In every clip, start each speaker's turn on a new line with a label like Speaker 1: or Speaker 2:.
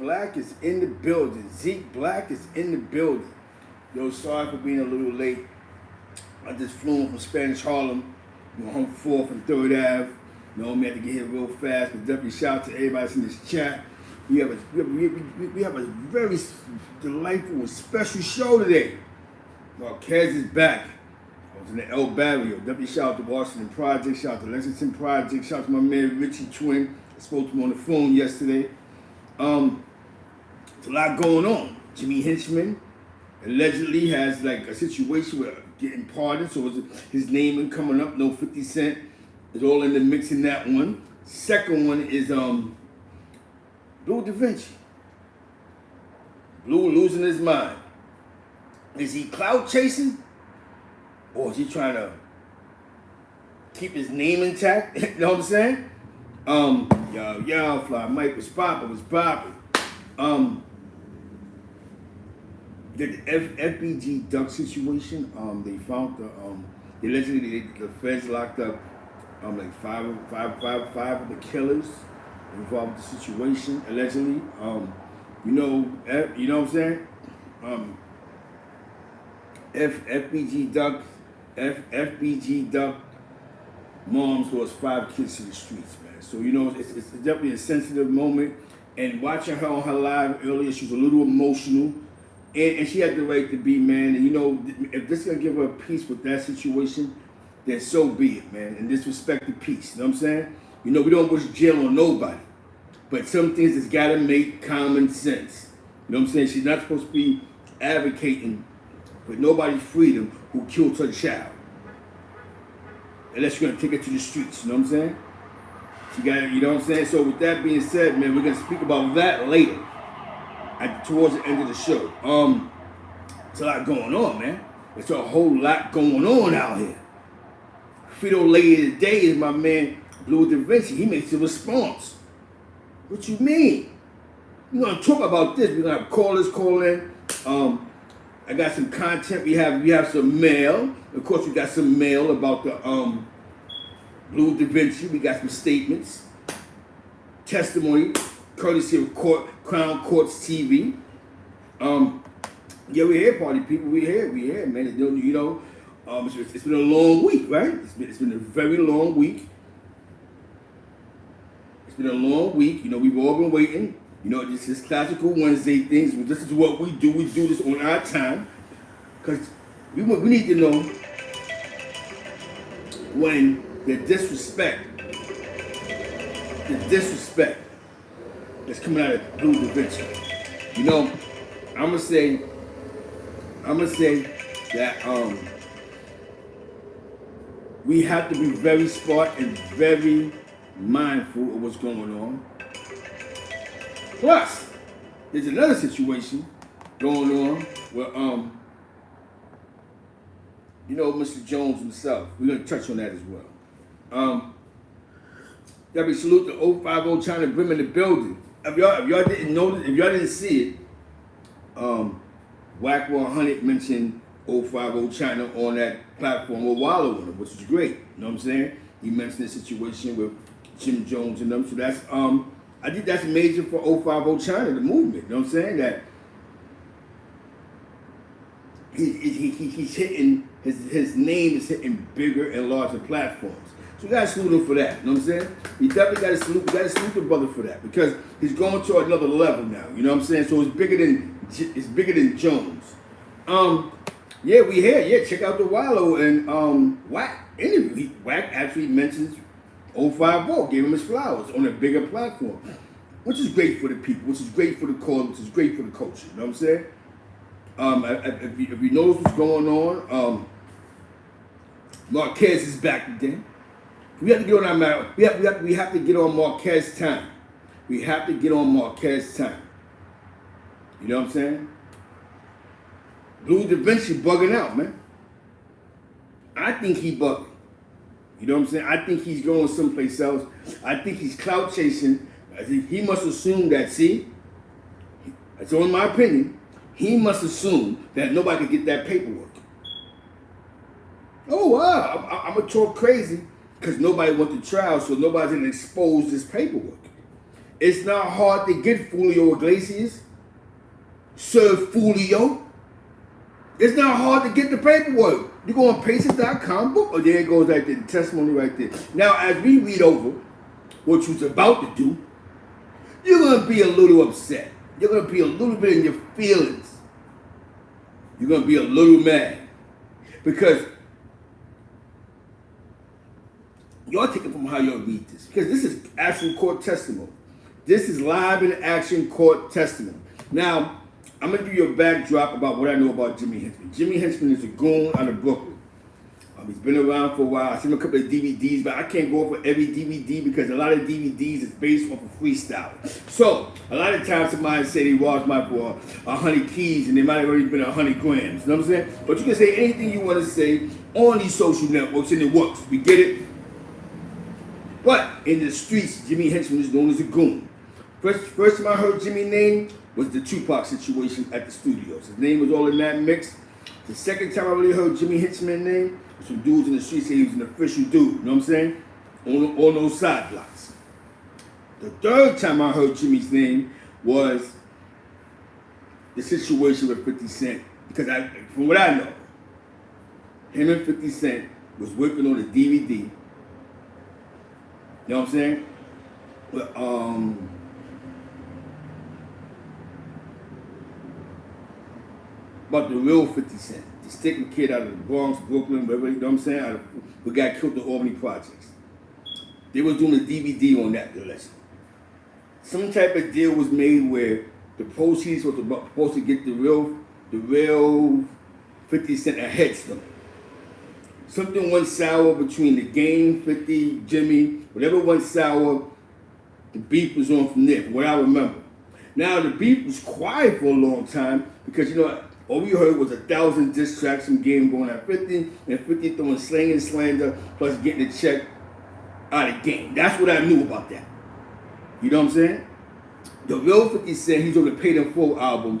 Speaker 1: Black is in the building. Zeke Black is in the building. Yo, sorry for being a little late. I just flew in from Spanish Harlem. Home 4th and 3rd Ave. You know, I had to get here real fast. But definitely shout out to everybody that's in this chat. We have a very delightful and special show today. Marquez is back. I was in the El Barrio. Definitely shout out to Washington Project. Shout out to Lexington Project. Shout out to my man Richie Twin. I spoke to him on the phone yesterday. There's a lot going on. Jimmy Henchmen allegedly has like a situation where getting pardoned, so his name and coming up. No 50 Cent is all in the mix in that one. Second one is Bleu Davinci. Bleu losing his mind. Is he clout chasing, or is he trying to keep his name intact? You know what I'm saying? Yo, Fly Mike was popping. The FBG duck situation, they found the feds locked up like five of the killers involved with the situation, allegedly. You know what I'm saying? FBG duck moms lost 5 kids to the streets, man. So it's definitely a sensitive moment. And watching her on her live earlier, she was a little emotional. And she had the right to be, man. And if this is gonna give her a peace with that situation, then so be it, man. And disrespect the peace. You know what I'm saying? We don't wish jail on nobody. But some things has gotta make common sense. You know what I'm saying? She's not supposed to be advocating for nobody's freedom who killed her child. Unless you're gonna take her to the streets, you know what I'm saying? She got, you know what I'm saying? So with that being said, man, we're gonna speak about that later. Towards the end of the show. It's a lot going on, man. It's a whole lot going on out here. Frito Lady today is my man Bleu Davinci. He makes a response. What you mean? We're gonna talk about this. We're gonna have callers call in. I got some content. We have some mail. Of course, we got some mail about the Bleu Davinci. We got some statements, testimony, courtesy of Crown Courts TV. Yeah, we're here, party people. We're here, man. It's been a long week, right? It's been a very long week. It's been a long week. We've all been waiting. This is classical Wednesday things. This is what we do. We do this on our time. Because we need to know when the disrespect that's coming out of Bleu Davinci. I'm gonna say that we have to be very smart and very mindful of what's going on. Plus, there's another situation going on where Mr. Jones himself. We're gonna touch on that as well. We salute the 050 China Brim in the building. If y'all didn't know this, if y'all didn't see it, Whack 100 mentioned 050 China on that platform with Wallow on it, which is great. You know what I'm saying? He mentioned the situation with Jim Jones and them. So that's I think that's major for 050 China, the movement. You know what I'm saying? That he's hitting his name is hitting bigger and larger platforms. So we gotta salute him for that. You know what I'm saying? We definitely gotta salute the brother for that because he's going to another level now. You know what I'm saying? So it's bigger than Jones. Yeah, we here. Yeah, check out the Wallow and Whack interview. Whack actually mentions 050, gave him his flowers on a bigger platform, which is great for the people, which is great for the cause, which is great for the culture. You know what I'm saying? If you notice what's going on, Marquez is back again. We have to get on our matter. We have to get on Marquez time. We have to get on Marquez time. You know what I'm saying? Bleu Davinci bugging out, man. I think he bugging. You know what I'm saying? I think he's going someplace else. I think he's clout chasing. I think he must assume that, that's only my opinion, he must assume that nobody can get that paperwork. Oh, wow, I'm going to talk crazy because nobody went to trial, so nobody's going to expose this paperwork. It's not hard to get Julio Iglesias. Sir Julio. It's not hard to get the paperwork. You go on Paces.com, book, oh, there it goes right there, the testimony right there. Now, as we read over what you're about to do, you're going to be a little upset. You're going to be a little bit in your feelings. You're going to be a little mad. Because y'all take it from how y'all read this. Because this is actual court testimony. This is live in action court testimony. Now, I'm going to give you a backdrop about what I know about Jimmy Henchmen. Jimmy Henchmen is a goon out of Brooklyn. He's been around for a while. I've seen a couple of DVDs, but I can't go over every DVD because a lot of DVDs is based off of freestyle. So, a lot of times somebody say they watched my for 100 keys and they might have already been 100 grams. You know what I'm saying? But you can say anything you want to say on these social networks and it works. We get it? But in the streets, Jimmy Henchmen is known as a goon. First time I heard Jimmy's name was the Tupac situation at the studios. His name was all in that mix. The second time I really heard Jimmy Henchman's name, some dudes in the street say he was an official dude, you know what I'm saying? On those side blocks. The third time I heard Jimmy's name was the situation with 50 Cent. Because from what I know, him and 50 Cent was working on a DVD. You know what I'm saying? About the real 50 Cent, the sticking kid out of the Bronx, Brooklyn, wherever, you know what I'm saying, who got killed in the Albany Projects. They was doing a DVD on that lesson. Some type of deal was made where the proceeds were supposed to get the real 50 Cent a headstone. Something went sour between the Game, 50, Jimmy, whatever went sour, the beef was on from there, from what I remember. Now, the beef was quiet for a long time because, you know, all we heard was 1,000 diss tracks from Game going at 50, and 50 throwing slang and slander, plus getting a check out of Game. That's what I knew about that. You know what I'm saying? The real 50 Cent, he's on the Paid in Full album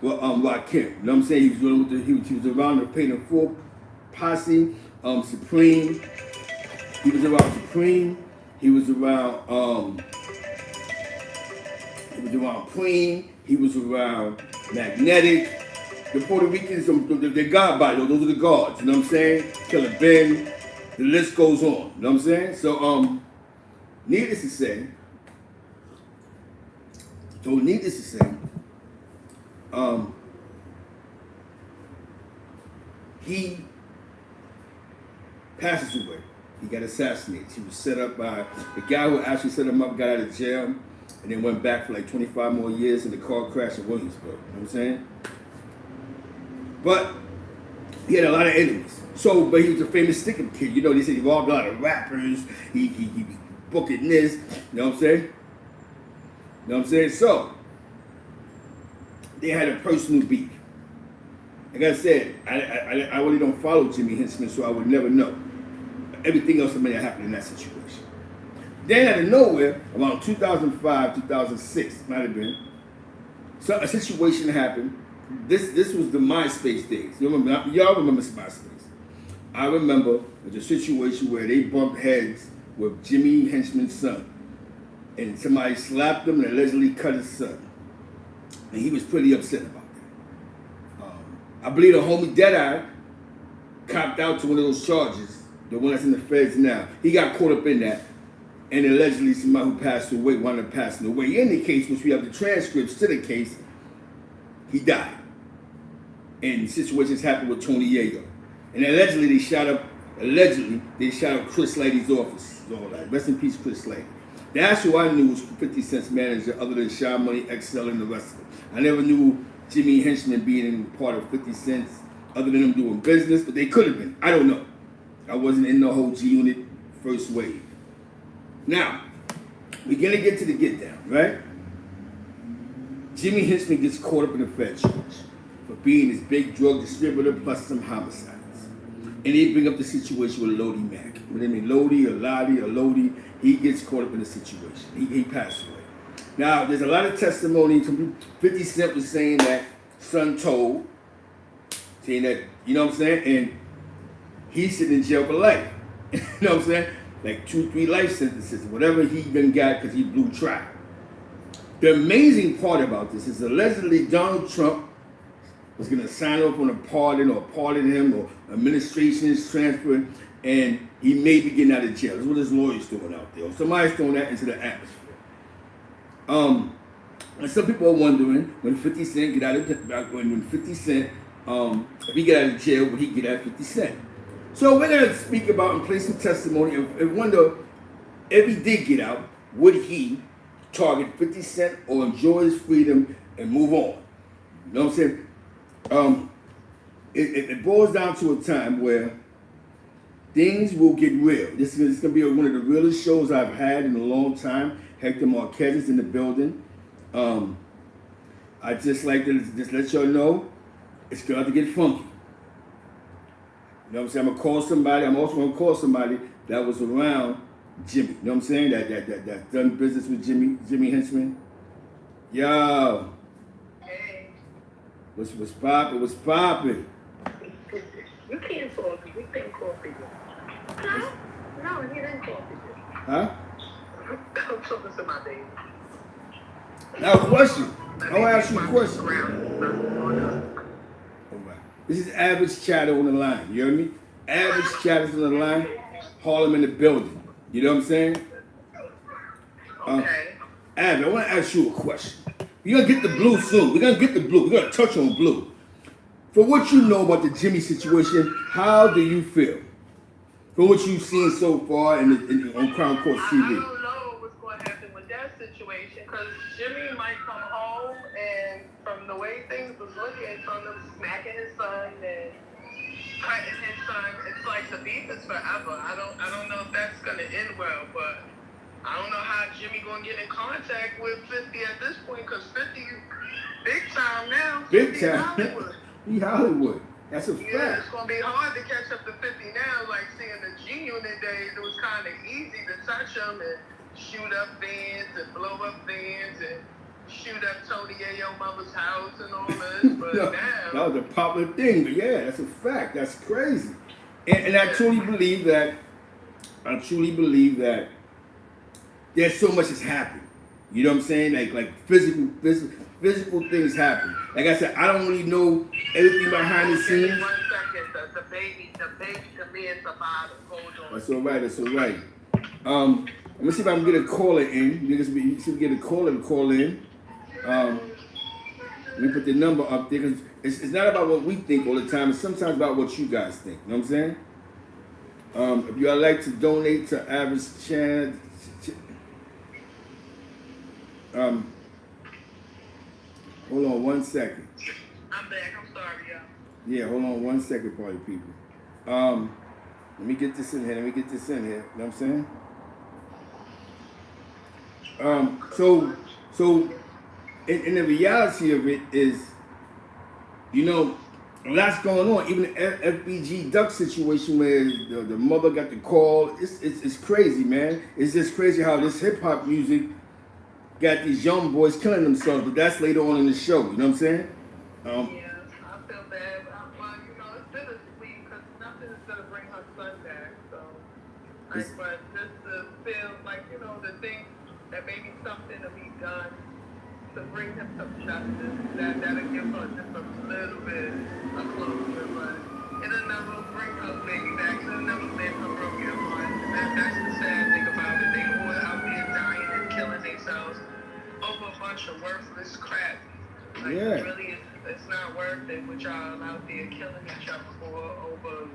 Speaker 1: with Rakim. You know what I'm saying? He was dealing with he was around the Paid in Full posse, Supreme. He was around Supreme. He was around Queen. He was around Magnetic. The Puerto Ricans, they're God body, those are the gods, you know what I'm saying? Killer Ben, the list goes on, you know what I'm saying? So, needless to say, he passes away. He got assassinated. He was set up by, the guy who actually set him up got out of jail and then went back for like 25 more years in the car crash in Williamsburg, you know what I'm saying? But he had a lot of enemies. So, but he was a famous sticking kid. You know, they said he robbed a lot of rappers. He booking this. You know what I'm saying? You know what I'm saying? So, they had a personal beef. Like I said, I really don't follow Jimmy Henchmen, so I would never know. Everything else that may have happened in that situation. Then out of nowhere, around 2005, 2006, might have been, so a situation happened. This was the MySpace days. Y'all remember MySpace. I remember there's a situation where they bumped heads with Jimmy Henchman's son. And somebody slapped him and allegedly cut his son. And he was pretty upset about that. I believe the homie Deadeye copped out to one of those charges, the one that's in the feds now. He got caught up in that. And allegedly somebody who passed away wound up passing away. In the case, which we have the transcripts to the case, he died. And situations happened with Tony Yayo. And allegedly they shot up Chris Slady's office. All that. Rest in peace, Chris Slady. That's who I knew was 50 Cent's manager, other than Shy Money, XL, and the rest of them. I never knew Jimmy Henchmen being part of 50 Cent's, other than them doing business, but they could have been. I don't know. I wasn't in the whole G Unit first wave. Now, we're gonna get to the get down, right? Jimmy Henchmen gets caught up in the Fed charge for being this big drug distributor plus some homicides. And they bring up the situation with Lodi Mac. What do they mean? Lodi or Lodi or Lodi, he gets caught up in the situation. He passed away. Now, there's a lot of testimony. 50 Cent was saying that son told, saying that, you know what I'm saying? And he's sitting in jail for life. You know what I'm saying? Like 2-3 life sentences, whatever he done got because he blew track. The amazing part about this is allegedly Donald Trump was going to sign off on a pardon or pardon him or administration is transferred and he may be getting out of jail. That's what his lawyer's throwing out there. Or somebody's throwing that into the atmosphere. And some people are wondering when 50 Cent get out of when 50 Cent if he get out of jail, would he get out 50 Cent? So we're going to speak about and play some testimony and wonder if he did get out, would he target 50 Cent or enjoy his freedom and move on? You know what I'm saying? It boils down to a time where things will get real. This is going to be one of the realest shows I've had in a long time. Hector Marquez is in the building. I just like to just let y'all know it's going to get funky. You know what I'm saying? I'm gonna call somebody. I'm also gonna call somebody that was around Jimmy. You know what I'm saying? That done business with Jimmy Henchmen. Yo.
Speaker 2: Hey.
Speaker 1: What's poppin'? What's poppin'?
Speaker 2: You can't call me. You can't call people. Huh? No, he didn't call people.
Speaker 1: Huh?
Speaker 2: I'm talking to my baby.
Speaker 1: Now, question. I want to ask you a question. This is Avid Chatter on the line. You hear me? Avid Chatter's on the line. Harlem in the building. You know what I'm saying?
Speaker 2: Okay.
Speaker 1: Avid, I want to ask you a question. We're going to get the Bleu soon. We're going to get the Bleu. We're going to touch on Bleu. For what you know about the Jimmy situation, how do you feel? For what you've seen so far on Crown Court TV.
Speaker 2: I don't know what's going to happen with that situation because Jimmy might come home and from the way things was looking, from them smacking his son and cutting his son, it's like the beef is forever. I don't know if that's gonna end well, but I don't know how Jimmy gonna get in contact with 50 at this point because 50 big time now.
Speaker 1: Big time.
Speaker 2: Hollywood.
Speaker 1: He Hollywood. That's a fact.
Speaker 2: Yeah, it's gonna be hard to catch up to 50 now. Like seeing the G-Unit days, it was kind of easy to touch them and shoot up vans and blow up vans and shoot up Tony Yayo mother's house and all this, but
Speaker 1: No,
Speaker 2: now
Speaker 1: that was a popular thing, but yeah, that's a fact. That's crazy. And I truly believe that there's so much that's happened. You know what I'm saying? Like physical things happen. Like I said, I don't really know everything behind the scenes.
Speaker 2: 1 second, the baby to me is the bottom. Hold on.
Speaker 1: That's all right. That's all right. Let me see if I can get a caller in. You can see if we get a caller to call in. Let me put the number up there because it's not about what we think all the time. It's sometimes about what you guys think. You know what I'm saying? If you would like to donate to Avid Chatter, hold on 1 second.
Speaker 2: I'm back. I'm sorry, y'all.
Speaker 1: Yeah, hold on 1 second, party people. Let me get this in here. You know what I'm saying? So in the reality of it is, you know, a lot's going on. Even the FBG duck situation where the mother got the call, it's crazy, man. It's just crazy how this hip hop music got these young boys killing themselves. But that's later on in the show. You know what I'm saying?
Speaker 2: Yeah, I feel bad. Well, you know, it's bittersweet because nothing is gonna bring her son back. So, but just to feel like, you know, the thing that maybe something to be done to bring him some justice, that'll give her just a little bit of closure, but it'll never bring her baby back. It'll never make her broken heart. That's the sad thing about it. They all out there dying and killing themselves over a bunch of worthless crap. Like,
Speaker 1: Yeah.
Speaker 2: Really, it's not worth it with y'all out there killing each other for over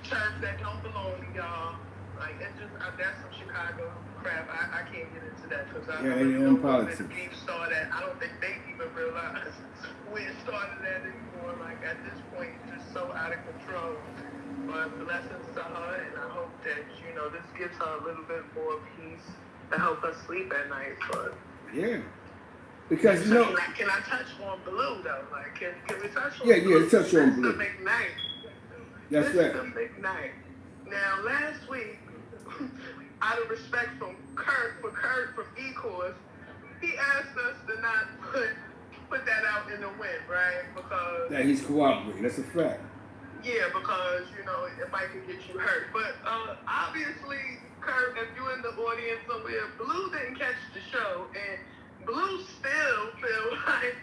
Speaker 2: turf that don't belong to y'all. Like, it's just, that's some Chicago crap. I can't get into that because I
Speaker 1: they
Speaker 2: don't
Speaker 1: own
Speaker 2: know where
Speaker 1: politics.
Speaker 2: the beef started. I don't think they even realize where it started at anymore. Like, at this point, it's just so out of control. But blessings to her, and I hope that, you know, this gives her a little bit more peace to help her sleep at night. But
Speaker 1: Yeah. Because, you know...
Speaker 2: Can I touch on Bleu, though? Like, can we touch on
Speaker 1: Yeah,
Speaker 2: Bleu?
Speaker 1: touch on Bleu.
Speaker 2: This is a big night.
Speaker 1: That's
Speaker 2: This
Speaker 1: right.
Speaker 2: is a big night. Now, last week, out of respect from Kurt from E-Course, he asked us to not put that out in the wind, right? Because...
Speaker 1: That he's cooperating. That's a fact.
Speaker 2: Yeah, because, you know, it might could get you hurt. But obviously, Kurt, if you're in the audience somewhere, Bleu didn't catch the show. And Blue still feel like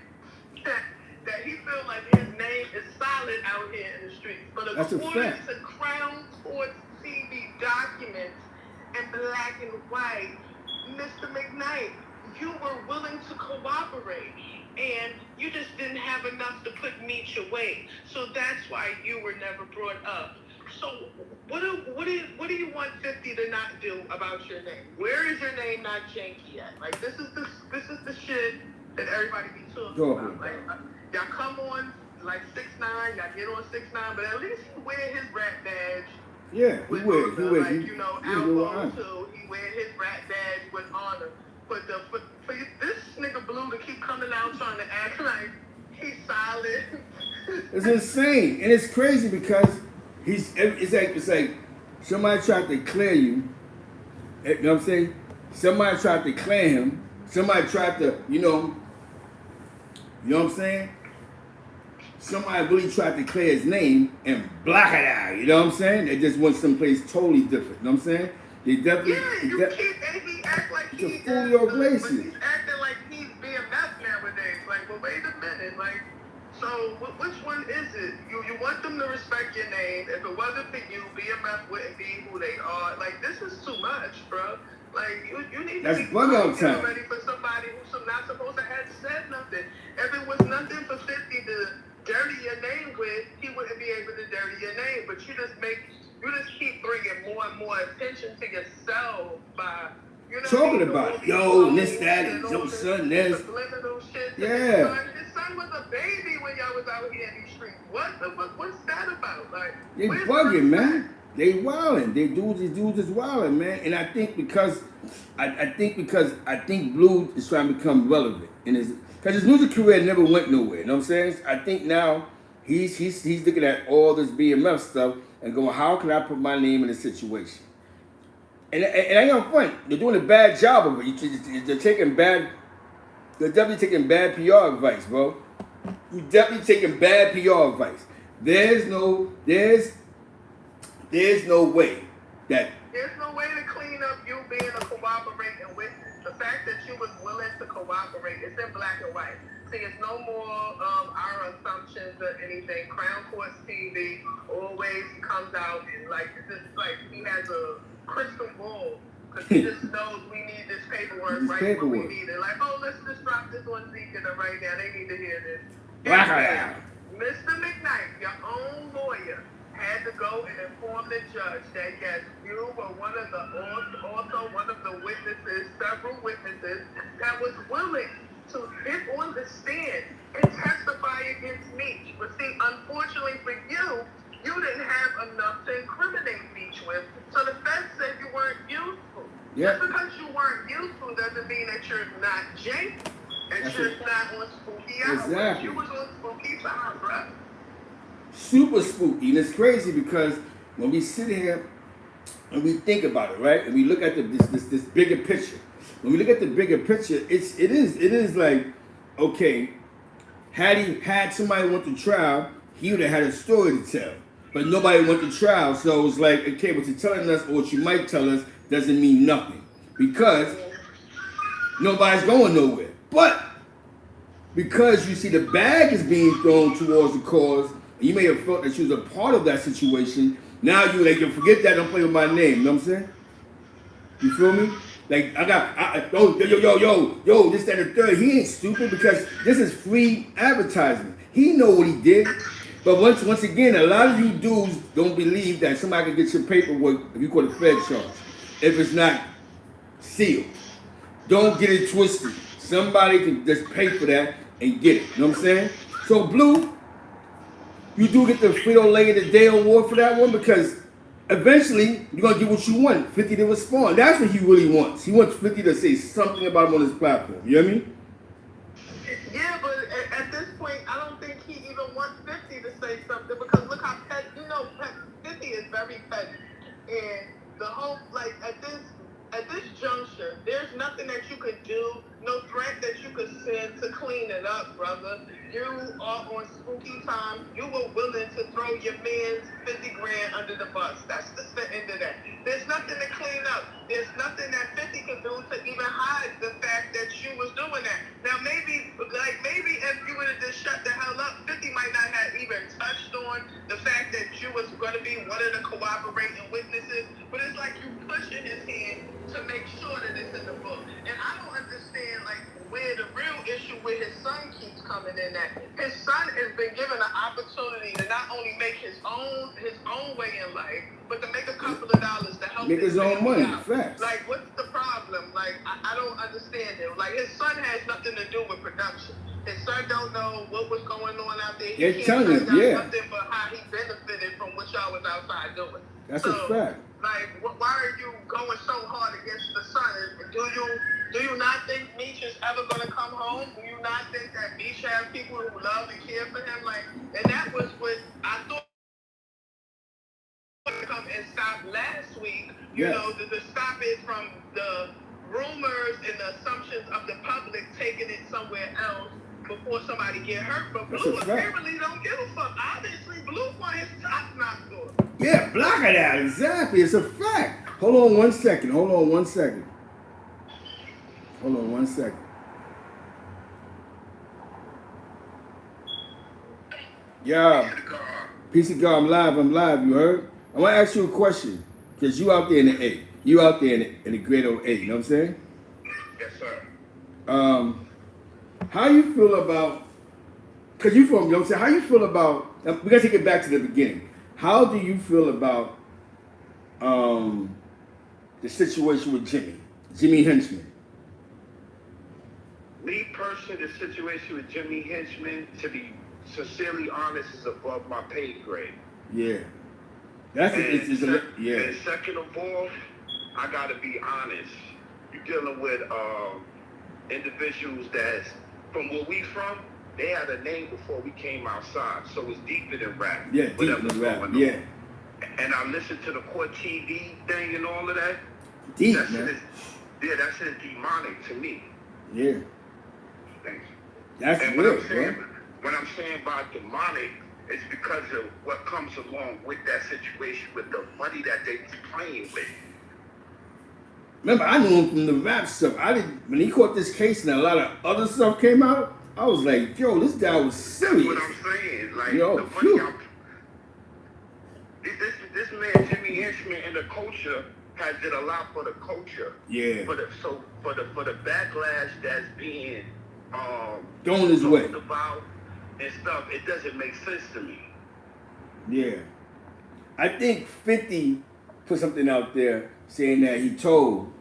Speaker 2: that he feel like his name is solid out here in the streets. But
Speaker 1: That's a
Speaker 2: according
Speaker 1: fact.
Speaker 2: to Crown Court TV documents in black and white, Mr. McKnight, you were willing to cooperate, and you just didn't have enough to put meat your way. So that's why you were never brought up. So what do you want 50 to not do about your name? Where is your name not janky at? Like this is the shit that everybody be talking about. Like y'all come on like 6ix9ine, y'all get on 6ix9ine, but at least he wear his rap badge.
Speaker 1: Yeah, he wear
Speaker 2: like, you know, Alpo too. He wear his rap badge with honor. But for this nigga Blue to keep coming out trying to act like he's solid.
Speaker 1: It's insane. And it's crazy because it's like somebody tried to clear you. You know what I'm saying? Somebody tried to clear him. Somebody tried to, you know what I'm saying? Somebody really tried to clear his name and block it out. You know what I'm saying? They just went someplace totally different. You know what I'm saying? They definitely.
Speaker 2: Yeah, he act like
Speaker 1: he's a Julio Iglesias.
Speaker 2: But he's acting like he's BMF nowadays. Like, well, wait a minute. Like, so which one is it? You want them to respect your name. If it wasn't for you, BMF wouldn't be who they are. Like, this is too much, bro. Like, you need to be ready for somebody who's not supposed to have said nothing. If it was nothing for 50 to dirty your name with, he wouldn't be able to dirty your name. But you just keep bringing more and more attention to yourself by, you know,
Speaker 1: talking about it. Yo, this, that, and your son, this. Yeah.
Speaker 2: His son was a baby when y'all was out here in these streets. What's that about? Like,
Speaker 1: they bugging, man. They wilding. These dudes is wilding, man. And I think because Blue is trying to become relevant in his, because his music career never went nowhere. You know what I'm saying? I think now he's looking at all this BMF stuff and going, how can I put my name in a situation? And I ain't gonna front. They're doing a bad job of it. They're definitely taking bad PR advice, bro. You're definitely taking bad PR advice. There's no way that.
Speaker 2: There's no way to clean up you being a cooperating witness. The fact that you was willing to cooperate, it's in black and white. See, it's no more our assumptions or anything. Crown Court TV always comes out and like he has a crystal ball because he just knows we need this paperwork when we need it. Like, oh, let's just drop this on Zeke right now. They need to hear this. Mr. McKnight, your own lawyer, had to go and inform the judge that yes, you were one of the witnesses, several witnesses that was willing to get on the stand and testify against me. But see, unfortunately for you, you didn't have enough to incriminate Beach with. So the feds said you weren't useful.
Speaker 1: Yep.
Speaker 2: Just because you weren't useful doesn't mean that you're not janky. And you're not on spooky hours.
Speaker 1: Exactly.
Speaker 2: You was on spooky time, bro.
Speaker 1: Super spooky. And it's crazy because when we sit here and we think about it, right? And we look at this bigger picture. When we look at the bigger picture, it is like, okay, had somebody went to trial, he would have had a story to tell. But nobody went to trial, so it's like, okay, what you're telling us or what you might tell us doesn't mean nothing. Because nobody's going nowhere. But because you see the bag is being thrown towards the cause, and you may have felt that you was a part of that situation, now you forget that, don't play with my name, you know what I'm saying? You feel me? Like, yo, this, that, and the third. He ain't stupid because this is free advertisement. He know what he did. But once again, a lot of you dudes don't believe that somebody can get your paperwork if you call a Fed charge, if it's not sealed. Don't get it twisted. Somebody can just pay for that and get it. You know what I'm saying? So, Blue, you do get the Frito-Lay of the Day award for that one because eventually you're going to get what you want, 50 to respond. That's what he really wants. He wants 50 to say something about him on his platform. You know what I mean?
Speaker 2: Yeah, but at this point, I don't think he even wants 50 to say something because look how petty, 50 is very petty. And the whole, like, at this at this juncture, there's nothing that you could do, no threat that you could send to clean it up, brother. You are on spooky time. You were willing to throw your man's 50 grand under the bus. That's the end of that. There's nothing to clean up. There's nothing that 50 could do to even hide the fact that you was doing that. Now, maybe if you would have just shut the hell up, 50 might not have even touched on the fact that you was going to be one of the cooperating witnesses. But it's like you pushing his hand to make sure that it's in the book. And I don't understand, like, where the real issue with his son keeps coming in at. His son has been given an opportunity to not only make his own way in life, but to make a couple of dollars to help
Speaker 1: Make his own money, facts.
Speaker 2: Like, what's the problem? Like, I don't understand it. Like, his son has nothing to do with production. His son don't know what was going on out there. He can't find out nothing but how he benefited from what y'all was outside doing.
Speaker 1: That's a fact.
Speaker 2: Like, why are you going so hard against the son? Do you not think Meech is ever going to come home? Do you not think that Meech has people who love and care for him? Like, and that was what I thought would come and stop last week. You know, to stop it from the rumors and the assumptions of the public taking it somewhere else before somebody get hurt. But Bleu apparently don't give a fuck. Obviously, Bleu want his top knocked off.
Speaker 1: Yeah, block it out. Exactly. It's a fact. Hold on one second. Yeah. Piece of God, I'm live. You heard? I want to ask you a question. Because you out there in the A. You out there in the great old A. You know what I'm saying?
Speaker 3: Yes, sir.
Speaker 1: How you feel about, because you from, you know what I'm saying? How you feel about, we got to take it back to the beginning. How do you feel about the situation with Jimmy Henchmen?
Speaker 3: Me personally, the situation with Jimmy Henchmen, to be sincerely honest, is above my pay grade.
Speaker 1: Yeah. And
Speaker 3: second of all, I gotta be honest. You're dealing with individuals that's from where we from. They had a name before we came outside, so it's deeper than rap.
Speaker 1: Yeah, deeper than rap. Yeah.
Speaker 3: And I listened to the court TV thing and all of that.
Speaker 1: Deep,
Speaker 3: that
Speaker 1: man.
Speaker 3: That shit is demonic to me.
Speaker 1: Yeah.
Speaker 3: Thanks.
Speaker 1: That's
Speaker 3: and
Speaker 1: real,
Speaker 3: when I'm saying by demonic, it's because of what comes along with that situation, with the money that they playing with.
Speaker 1: Remember, I knew him from the rap stuff. When he caught this case and a lot of other stuff came out, I was like, yo, this guy was serious.
Speaker 3: That's what I'm saying. Like,
Speaker 1: yo,
Speaker 3: the money this man, Jimmy Henchmen, and the culture has did a lot for the culture.
Speaker 1: Yeah.
Speaker 3: For the backlash that's being
Speaker 1: going his way
Speaker 3: about and stuff, it doesn't make sense to me.
Speaker 1: Yeah. I think 50 put something out there saying that he told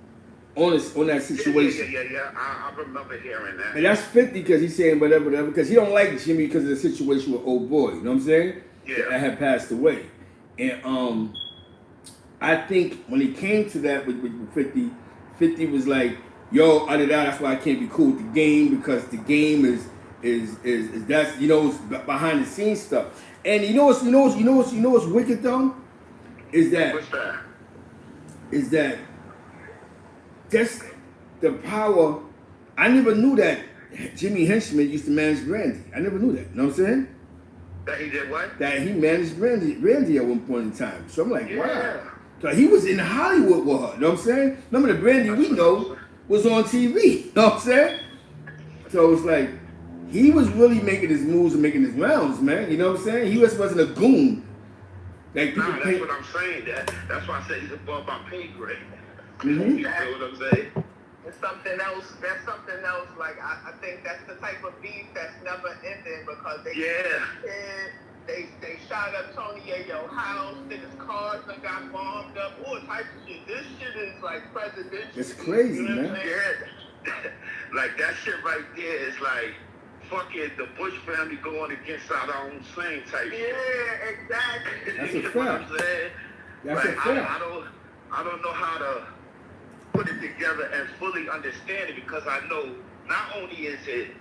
Speaker 1: on that situation.
Speaker 3: Yeah. I remember hearing that.
Speaker 1: And that's 50 because he's saying whatever, because he don't like Jimmy because of the situation with old boy. You know what I'm saying?
Speaker 3: Yeah.
Speaker 1: That had passed away. And I think when it came to that with 50, 50 was like, yo, that's why I can't be cool with the game, because the game is that's, it's behind the scenes stuff. And you know what's wicked though? Is that
Speaker 3: what's that?
Speaker 1: Is that just the power. I never knew that Jimmy Henchmen used to manage Brandy. I never knew that. You know what I'm saying?
Speaker 3: That he did what?
Speaker 1: That he managed Brandy at one point in time. So I'm like,
Speaker 3: yeah.
Speaker 1: Wow. So he was in Hollywood with her. You know what I'm saying? Remember the Brandy we know was on TV. You know what I'm saying? So it's like, he was really making his moves and making his rounds, man. You know what I'm saying? He wasn't a goon. Like people
Speaker 3: that's what I'm saying. That's why I said he's above my pay grade.
Speaker 1: Mm-hmm.
Speaker 3: You know what I'm saying?
Speaker 2: It's something else. That's something else. Like I think that's the type of beef that's never ending, because they shot up Tony Yayo's house, then his cars that got bombed up, all types of shit. This shit is like presidential.
Speaker 1: It's crazy,
Speaker 2: you know
Speaker 1: man.
Speaker 3: Yeah. Like that shit right there is like fucking the Bush family going against our own same type shit.
Speaker 2: Yeah, exactly.
Speaker 1: That's a
Speaker 3: You know
Speaker 1: fact.
Speaker 3: what I'm saying?
Speaker 1: That's
Speaker 3: like,
Speaker 1: a fact.
Speaker 3: I don't know how to put it together and fully understand it, because I know not only is it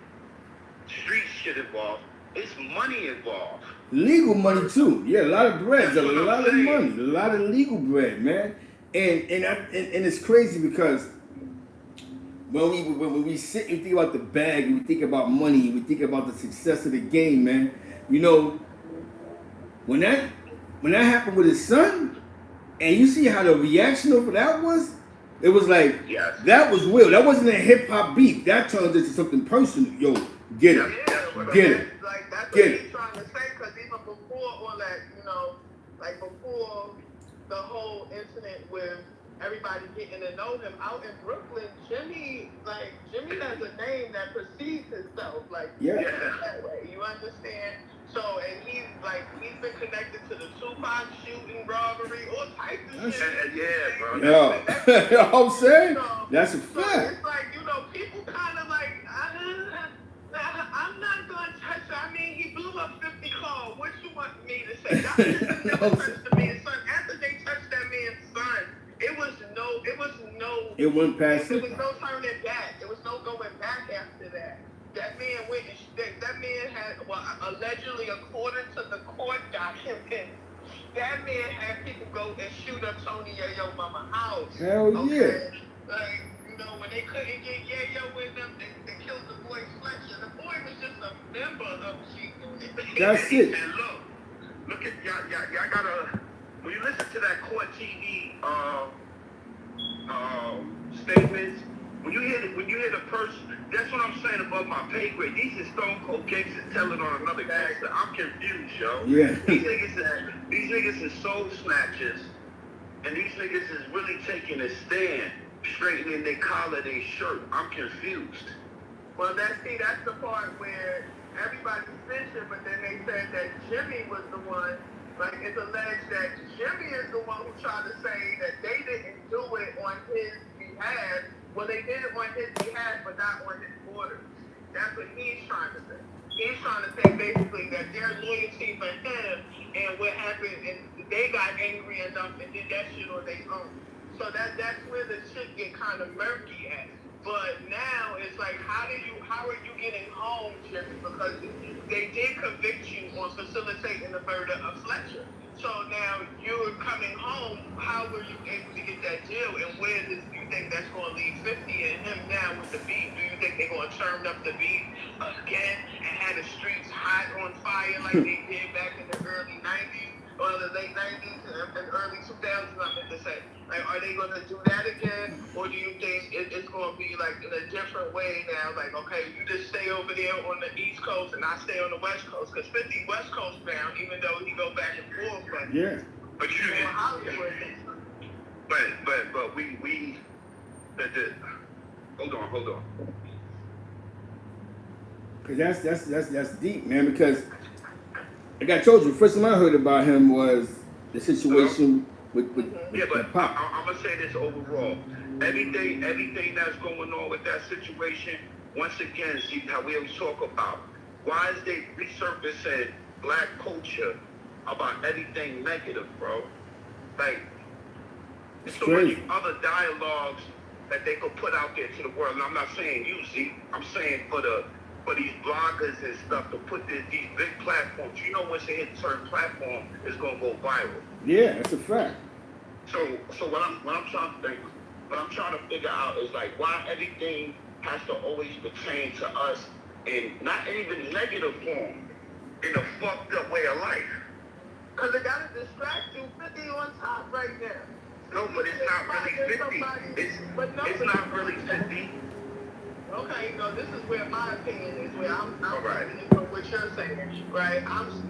Speaker 3: street shit involved, it's money involved.
Speaker 1: Legal money too. Yeah, a lot of bread. A lot of money. A lot of legal bread, man. And it's crazy because when we sit and think about the bag, we think about money, we think about the success of the game, man. You know, when that happened with his son, and you see how the reaction over that was, it was like,
Speaker 3: Yes.
Speaker 1: that was real. That wasn't a hip hop beat. That turned into something personal. Yo, get it, get it,
Speaker 2: Like that's
Speaker 1: get
Speaker 2: what
Speaker 1: it.
Speaker 2: he's trying to say. Because even before all that, you know, like before the whole incident with everybody getting to know him out in Brooklyn, Jimmy has a name that precedes himself. Like,
Speaker 1: Yeah.
Speaker 2: that way. You understand? So, and he's been connected to the Tupac shooting, robbery, all types of shit.
Speaker 3: Yeah, bro.
Speaker 1: Yo, you know what I'm saying? That's a
Speaker 2: So
Speaker 1: fact.
Speaker 2: it's like, you know, people kind of like, I'm not going to touch. I mean, he blew up 50 cars. What you want me to say? That just never touched the man's son. After they touched that man's son, it was no.
Speaker 1: It went past
Speaker 2: There was no turning back. There was no going back after that. That man went. That man had, well, allegedly, according to the court documents, that man had people go and shoot up Tony Yayo mama house.
Speaker 1: Hell yeah.
Speaker 2: Like, you know, when they couldn't get Yayo with them, they killed the boy Fletcher. The boy was just a member of G Unit.
Speaker 1: That's it.
Speaker 3: And look at y'all gotta, when you listen to that court TV statements, when you hear the person, that's what I'm saying about my pay grade. These is stone cold gangsters telling on another gangster. I'm confused, yo.
Speaker 1: Yeah.
Speaker 3: These niggas is soul snatchers, and these niggas is really taking a stand, straightening their collar, their shirt. I'm confused.
Speaker 2: Well, that's the part where everybody's bitching, but then they said that Jimmy was the one. Like, it's alleged that Jimmy is the one who tried to say that they didn't do it on his behalf. Well, they did it on his behalf, but not on his orders. That's what he's trying to say. He's trying to say basically that their loyalty for him and what happened, and they got angry enough and did that shit on their own. So that's where the shit get kind of murky at. But now it's like, how are you getting home, Jimmy? Because they did convict you on facilitating the murder of Fletcher. So now you're coming home. How were you able to get that deal? And where do you think that's going to leave 50 and him now with the beat? Do you think they're going to turn up the beat again and have the streets hot on fire like they did back in the early 90s? Or the late 90s and early 2000s, I meant to say. Like, are they going to do that again? Or do you think it's going to be, like, in a different way now? Like, okay, you just stay over there on the East Coast and I stay on the West Coast. Because 50 West Coast bound, even though he go back and forth. But
Speaker 1: Yeah.
Speaker 3: But you
Speaker 2: on Hollywood.
Speaker 3: but we hold on.
Speaker 1: Cause that's deep, man. Because like I told you, the first time I heard about him was the situation with
Speaker 3: but
Speaker 1: Pop.
Speaker 3: I'm gonna say this overall. Everything that's going on with that situation, once again, see how we always talk about. Why is they resurfacing black culture about everything negative, bro? Like,
Speaker 1: It's
Speaker 3: so
Speaker 1: crazy.
Speaker 3: many other dialogues that they could put out there to the world. And I'm not saying you, see. I'm saying for these bloggers and stuff to put these big platforms. You know, once they hit a certain platform, it's gonna go viral.
Speaker 1: Yeah, that's a fact.
Speaker 3: So what I'm trying to figure out is like why everything has to always pertain to us in not even negative form, in a fucked up way of life.
Speaker 2: Because it got to distract you 50 on top right now.
Speaker 3: No, but it's not really 50. It's not really 50.
Speaker 2: Okay, no, this is where my opinion is, where I'm
Speaker 3: Right.
Speaker 2: listening from what you're saying, right?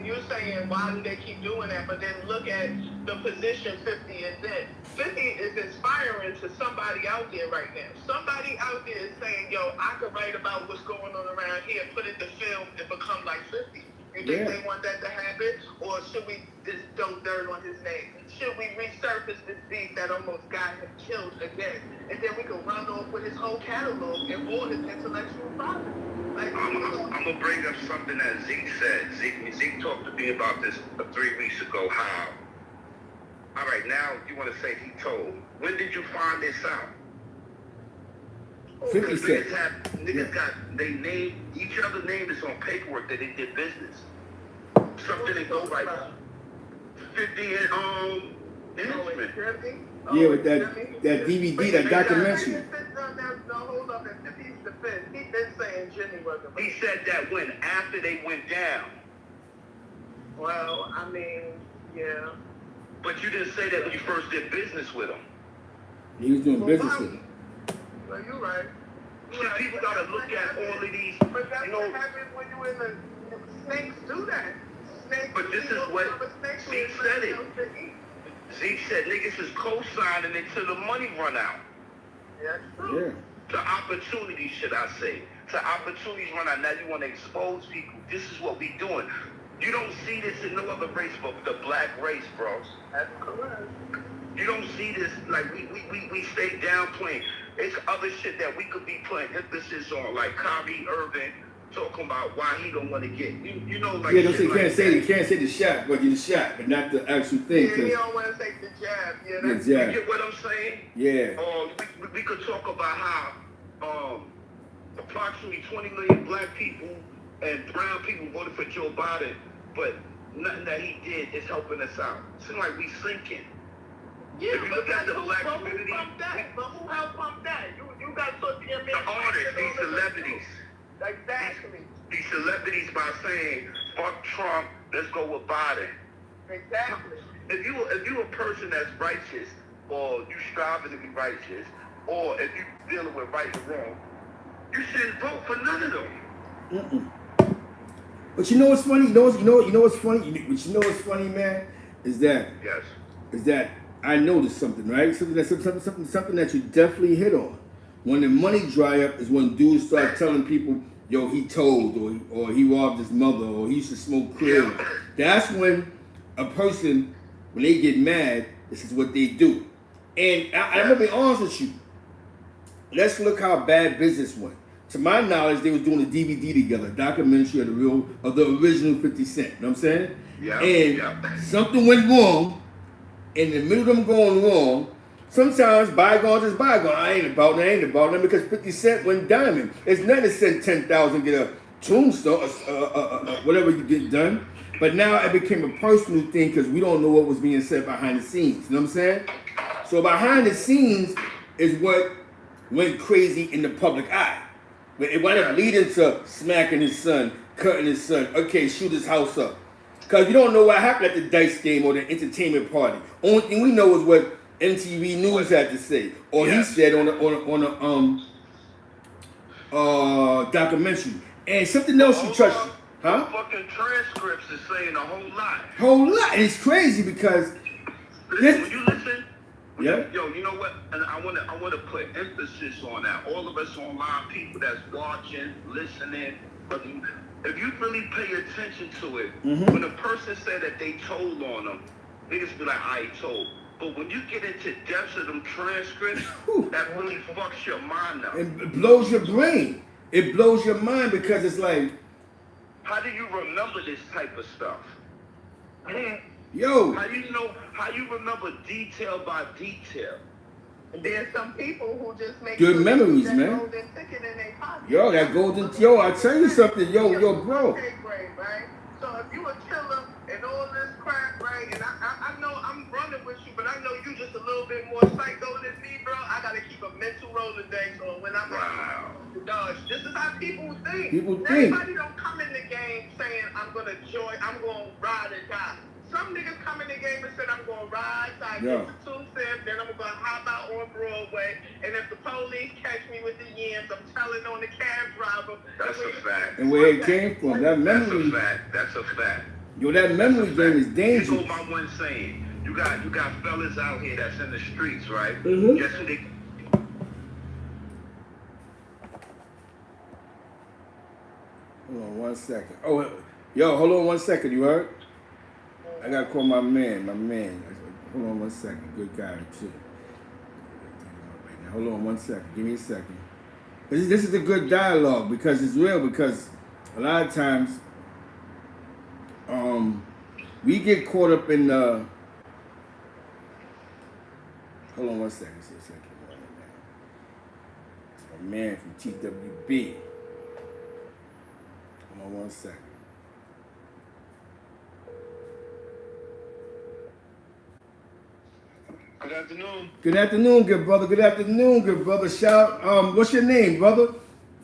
Speaker 2: You're saying, why do they keep doing that? But then look at the position 50 is in. 50 is inspiring to somebody out there right now. Somebody out there is saying, yo, I could write about what's going on around here, put it to film, and become like 50. You think they want that to happen? Or should we just throw dirt on his name? Should we resurface this beef that almost got him killed again? And then we can run off with his whole catalog and all his intellectual property. Like,
Speaker 3: I'm gonna bring up something that Zeke said. Zeke talked to me about this 3 weeks ago. How? All right, now you want to say he told. When did you find this out?
Speaker 1: 50
Speaker 3: Because
Speaker 1: Cent.
Speaker 3: niggas got they name, each other name is on paperwork that they did business. Something didn't go right. 50 and Henchmen.
Speaker 1: Yeah, with that DVD, that documentary.
Speaker 2: No, hold up. In 50's defense, he been saying Jimmy wasn't racist.
Speaker 3: He said that when after they went down.
Speaker 2: Well, I mean, yeah.
Speaker 3: But you didn't say that when you first did business with him.
Speaker 1: He was doing business with him.
Speaker 2: Well, you're right.
Speaker 3: See, people gotta look at all of these,
Speaker 2: But that's
Speaker 3: you know.
Speaker 2: what happens when you in the snakes do that. Snakes,
Speaker 3: But this is what Zeke said it. Zeke said niggas is co-signing it till the money run out.
Speaker 2: Yeah, true.
Speaker 1: Yeah.
Speaker 3: To opportunities, should I say. To opportunities run out. Now you want to expose people. This is what we doing. You don't see this in no other race but the black race, bro.
Speaker 2: That's correct.
Speaker 3: You don't see this, like, we stay downplaying. It's other shit that we could be putting emphasis on, like Kyrie Irving talking about why he don't want to get, you know, like.
Speaker 1: Yeah, don't say,
Speaker 3: like
Speaker 1: you can't say the shot, but you the shot, but not the actual thing.
Speaker 2: Yeah, he don't want to take the jab. Yeah, that's
Speaker 3: You get what I'm saying?
Speaker 1: Yeah.
Speaker 3: We could talk about how approximately 20 million black people and brown people voted for Joe Biden, but nothing that he did is helping us out. It seems like we sinking.
Speaker 2: Yeah,
Speaker 3: if you look at the black community,
Speaker 2: who pumped that? But who helped pump that? You got to the
Speaker 3: artists, these celebrities.
Speaker 2: Exactly.
Speaker 3: These celebrities by saying, fuck Trump, let's go with Biden.
Speaker 2: Exactly.
Speaker 3: If you a person that's righteous, or you striving to be righteous, or if you dealing with right and wrong, you shouldn't vote for none of them.
Speaker 1: Mm-mm. But you know what's funny? You know what's funny? But you know what's funny, man? Is that I noticed something, right? Something that you definitely hit on. When the money dry up is when dudes start telling people, yo, he told, or he robbed his mother, or he used to smoke krill.
Speaker 3: Yeah.
Speaker 1: That's when a person, when they get mad, this is what they do. And I'm gonna be honest with you. Let's look how bad business went. To my knowledge, they was doing a DVD together, a documentary of the original 50 Cent. You know what I'm saying?
Speaker 3: Yeah.
Speaker 1: And something went wrong. In the middle of them going wrong, sometimes bygones is bygones. I ain't about them because 50 Cent went diamond. It's nothing to send 10,000 get a tombstone, whatever you get done. But now it became a personal thing because we don't know what was being said behind the scenes. You know what I'm saying? So behind the scenes is what went crazy in the public eye. But it wound up leading to smacking his son, cutting his son. Okay, shoot his house up. Because you don't know what happened at the dice game or the entertainment party. Only thing we know is what MTV News had to say. Or he said on a documentary. And something else you touched. Huh?
Speaker 3: Fucking transcripts is saying a whole lot.
Speaker 1: Whole lot. And it's crazy because...
Speaker 3: Listen, when you listen...
Speaker 1: Yeah.
Speaker 3: Yo, you know what? And I wanna put emphasis on that. All of us online, people that's watching, listening, if you really pay attention to it, when a person said that they told on them, niggas be like, I told. But when you get into depths of them transcripts, that really fucks your mind up.
Speaker 1: It blows your brain. It blows your mind because it's like,
Speaker 3: how do you remember this type of stuff?
Speaker 1: Yo.
Speaker 3: How you remember detail by detail?
Speaker 2: There's some people who just make
Speaker 1: good memories, man.
Speaker 2: Golden ticket in their pocket.
Speaker 1: Yo, that golden, I tell you something, yo, bro.
Speaker 2: Grade, right? So if you a killer and all this crap, right? And I know I'm running with you, but I know you just a little bit more psycho than me, bro. I gotta keep a mental Rolodex on when I'm dodge. This is how people think. Everybody don't come in the game saying I'm gonna ride or die. Some niggas come in the game and said, I'm going to ride, so I get the 2 cents, then I'm going to hop out on Broadway, and if the police catch me with the yams, I'm telling on the cab driver.
Speaker 3: That's a fact.
Speaker 1: And where it came from, that memory.
Speaker 3: That's a fact.
Speaker 1: Yo, that memory game is dangerous.
Speaker 3: You go by one saying, you got fellas out here that's in the streets, right? Guess who they...
Speaker 1: Hold on 1 second. Oh, yo, hold on 1 second, you heard? I gotta call my man. Hold on 1 second. Good guy, too. Hold on 1 second. Give me a second. This is a good dialogue because it's real. Because a lot of times, we get caught up in the. Hold on 1 second. It's my man from TWB. Hold on 1 second.
Speaker 3: I
Speaker 4: afternoon.
Speaker 1: Good afternoon, good brother. Good afternoon, good brother. Shout, what's your name, brother?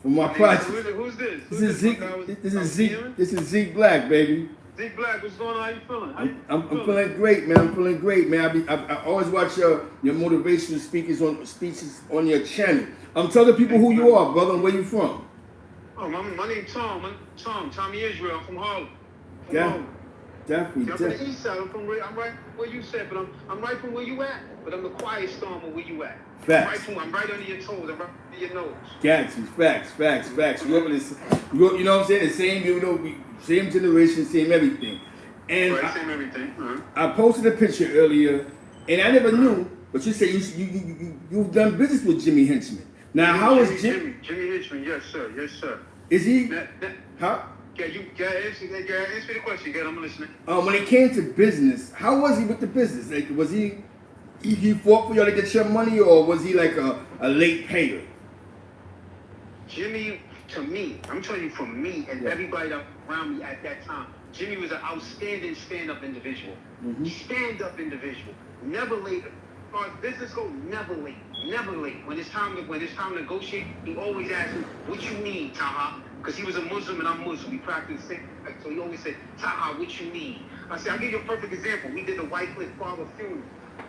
Speaker 1: From my project.
Speaker 4: Who's this?
Speaker 1: This is Zeke. This is Zeke Black, baby.
Speaker 4: Zeke Black, what's going on? How you feeling?
Speaker 1: I'm feeling great, man. I'm feeling great, man. I always watch your motivational speeches on your channel. Tell the people who you are, brother, and where you from.
Speaker 4: Oh, my name's Tom. Tommy Israel. I'm from Harlem.
Speaker 1: Definitely.
Speaker 4: I'm from the east side. I'm right where you said, but I'm right from where you at. But I'm the quiet storm of where you at.
Speaker 1: Facts.
Speaker 4: I'm right under your toes. I'm right under your nose.
Speaker 1: Got you. Facts. You know what I'm saying? The same, same generation, same everything. And
Speaker 4: right, same everything. Uh-huh.
Speaker 1: I posted a picture earlier, and I never knew, but you said you've done business with Jimmy Henchmen. Now, how is Jimmy?
Speaker 4: Jimmy Henchmen, yes, sir.
Speaker 1: Is he? Huh?
Speaker 4: Yeah, answer the question. I'm listening.
Speaker 1: When it came to business, how was he with the business? Like, was he fought for y'all to get your money, or was he like a late payer?
Speaker 4: Jimmy, to me, I'm telling you, from me and everybody around me at that time, Jimmy was an outstanding stand-up individual.
Speaker 1: Mm-hmm.
Speaker 4: Stand-up individual. Never late. As far as business goes, never late. When it's time to negotiate, he always asks me, "What you need, Taha?" Because he was a Muslim and I'm Muslim. We practice the same. So he always said, "Taha, what you need?" I said, I'll give you a perfect example. We did the Whitecliff father funeral.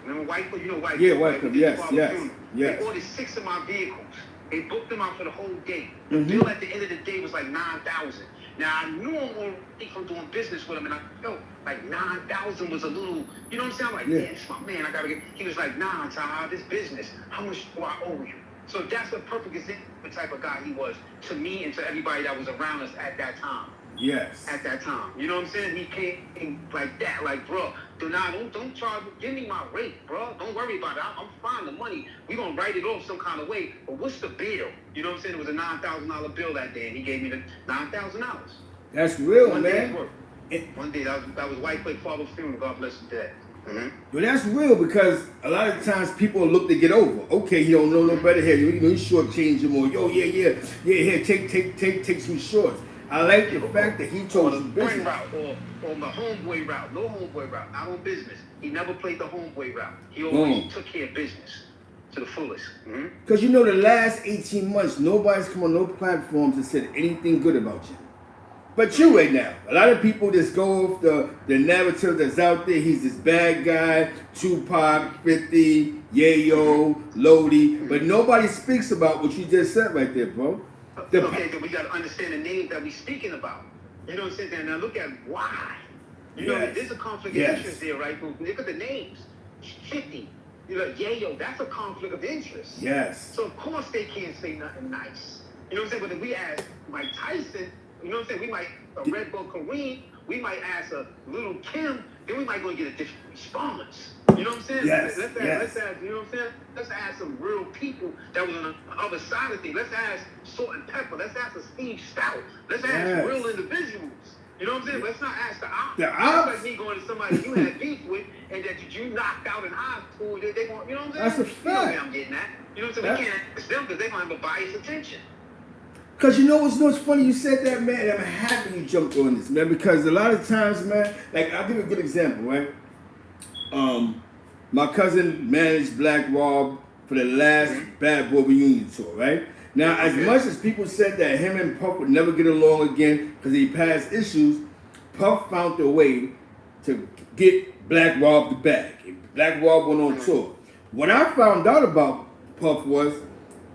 Speaker 4: Remember Whitecliff? You know Whitecliff?
Speaker 1: Yeah, Whitecliff. Yes.
Speaker 4: They ordered 6 of my vehicles. They booked them out for the whole day. The
Speaker 1: Mm-hmm.
Speaker 4: bill at the end of the day was like $9,000. Now I knew him already from doing business with him, and I felt like $9,000 was a little, you know what I'm saying? I'm like, yeah, it's my man. I gotta get. He was like, "Nah, Taha, this business. How much do I owe you?" So that's a perfect example of the type of guy he was to me and to everybody that was around us at that time.
Speaker 1: Yes.
Speaker 4: At that time, you know what I'm saying? He came like that, like, bro, don't charge me, give me my rate, bro. Don't worry about it. I'm fine. The money, we gonna write it off some kind of way. But what's the bill? You know what I'm saying? It was a $9,000 bill that day, and he gave me the $9,000.
Speaker 1: That's real,
Speaker 4: One
Speaker 1: man.
Speaker 4: One day, that was Whitecliff father's funeral. God bless his dad. Mm-hmm.
Speaker 1: Well, that's real, because a lot of times people look to get over. Okay, he don't know no better here. You shortchange him, or here, take some shorts. I like the fact that he told
Speaker 4: the
Speaker 1: some business.
Speaker 4: route or the homeboy route. No homeboy route, not on business. He never played the homeboy route. He always took care of business to the fullest.
Speaker 1: Because the last 18 months, nobody's come on no platforms and said anything good about you. But you right now, a lot of people just go off the narrative that's out there. He's this bad guy, Tupac, 50, Yayo, Lodi, but nobody speaks about what you just said right there, bro.
Speaker 4: Okay, then we got to understand the names that we're speaking about. You know what I'm saying? Now look at why. You know, there's a conflict of interest there, right? Look at the names. 50. You know, Yayo, that's a conflict of interest.
Speaker 1: Yes.
Speaker 4: So of course they can't say nothing nice. You know what I'm saying? But if we ask Mike Tyson, you know what I'm saying? We might, a Red Bull Kareem, we might ask a Little Kim, then we might go and get a different response. You know what I'm saying?
Speaker 1: Yes.
Speaker 4: Let's ask, you know what I'm saying? Let's ask some real people that was on the other side of things. Let's ask Salt and Pepper. Let's ask a Steve Stout. Let's ask real individuals. You know what I'm saying? Let's not ask the ops.
Speaker 1: The ops?
Speaker 4: Like me going to somebody you had beef with and that you knocked out in high school. They want, you know what I'm saying?
Speaker 1: That's a fact.
Speaker 4: You know where I'm getting at. You know what I'm saying? We can't ask them because they're going to have a biased attention.
Speaker 1: Because you know what's funny? You said that, man. I'm happy you jumped on this, man. Because a lot of times, man, like I'll give you a good example, right? My cousin managed Black Rob for the last Bad Boy reunion tour, right? Now, as much as people said that him and Puff would never get along again because he passed issues, Puff found a way to get Black Rob the bag. Black Rob went on tour. What I found out about Puff was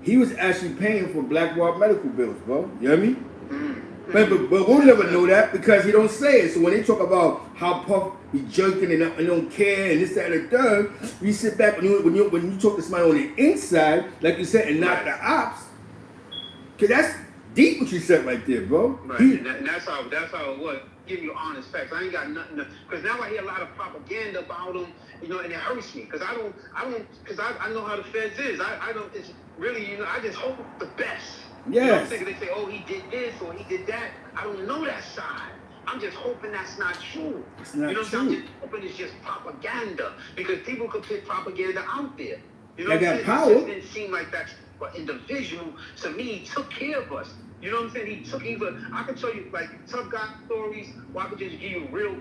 Speaker 1: he was actually paying for Black Rob medical bills, bro. You know what I mean? But we'll never know that because he don't say it. So when they talk about how Puff be jerking and don't care and this, that, and the third, you sit back when you talk to somebody on the inside, like you said, and not the ops, because that's deep what you said right there, bro.
Speaker 4: Right, and that's how it was. Give you honest facts. I ain't got nothing to, because now I hear a lot of propaganda about him, you know, and it hurts me because I know how the feds is. I don't. It's really, you know, I just hope the best.
Speaker 1: Yes.
Speaker 4: You know what I'm saying? They say, oh, he did this or he did that. I don't know that side. I'm just hoping that's not true.
Speaker 1: It's not
Speaker 4: you know what
Speaker 1: true.
Speaker 4: I'm saying? I'm just hoping it's just propaganda because people could put propaganda out there. You know
Speaker 1: They
Speaker 4: what I'm
Speaker 1: got
Speaker 4: saying?
Speaker 1: power.
Speaker 4: It just didn't seem like that for individual. To me, he took care of us. You know what I'm saying? He took even. I can tell you like tough guy stories. Where I could just give you real.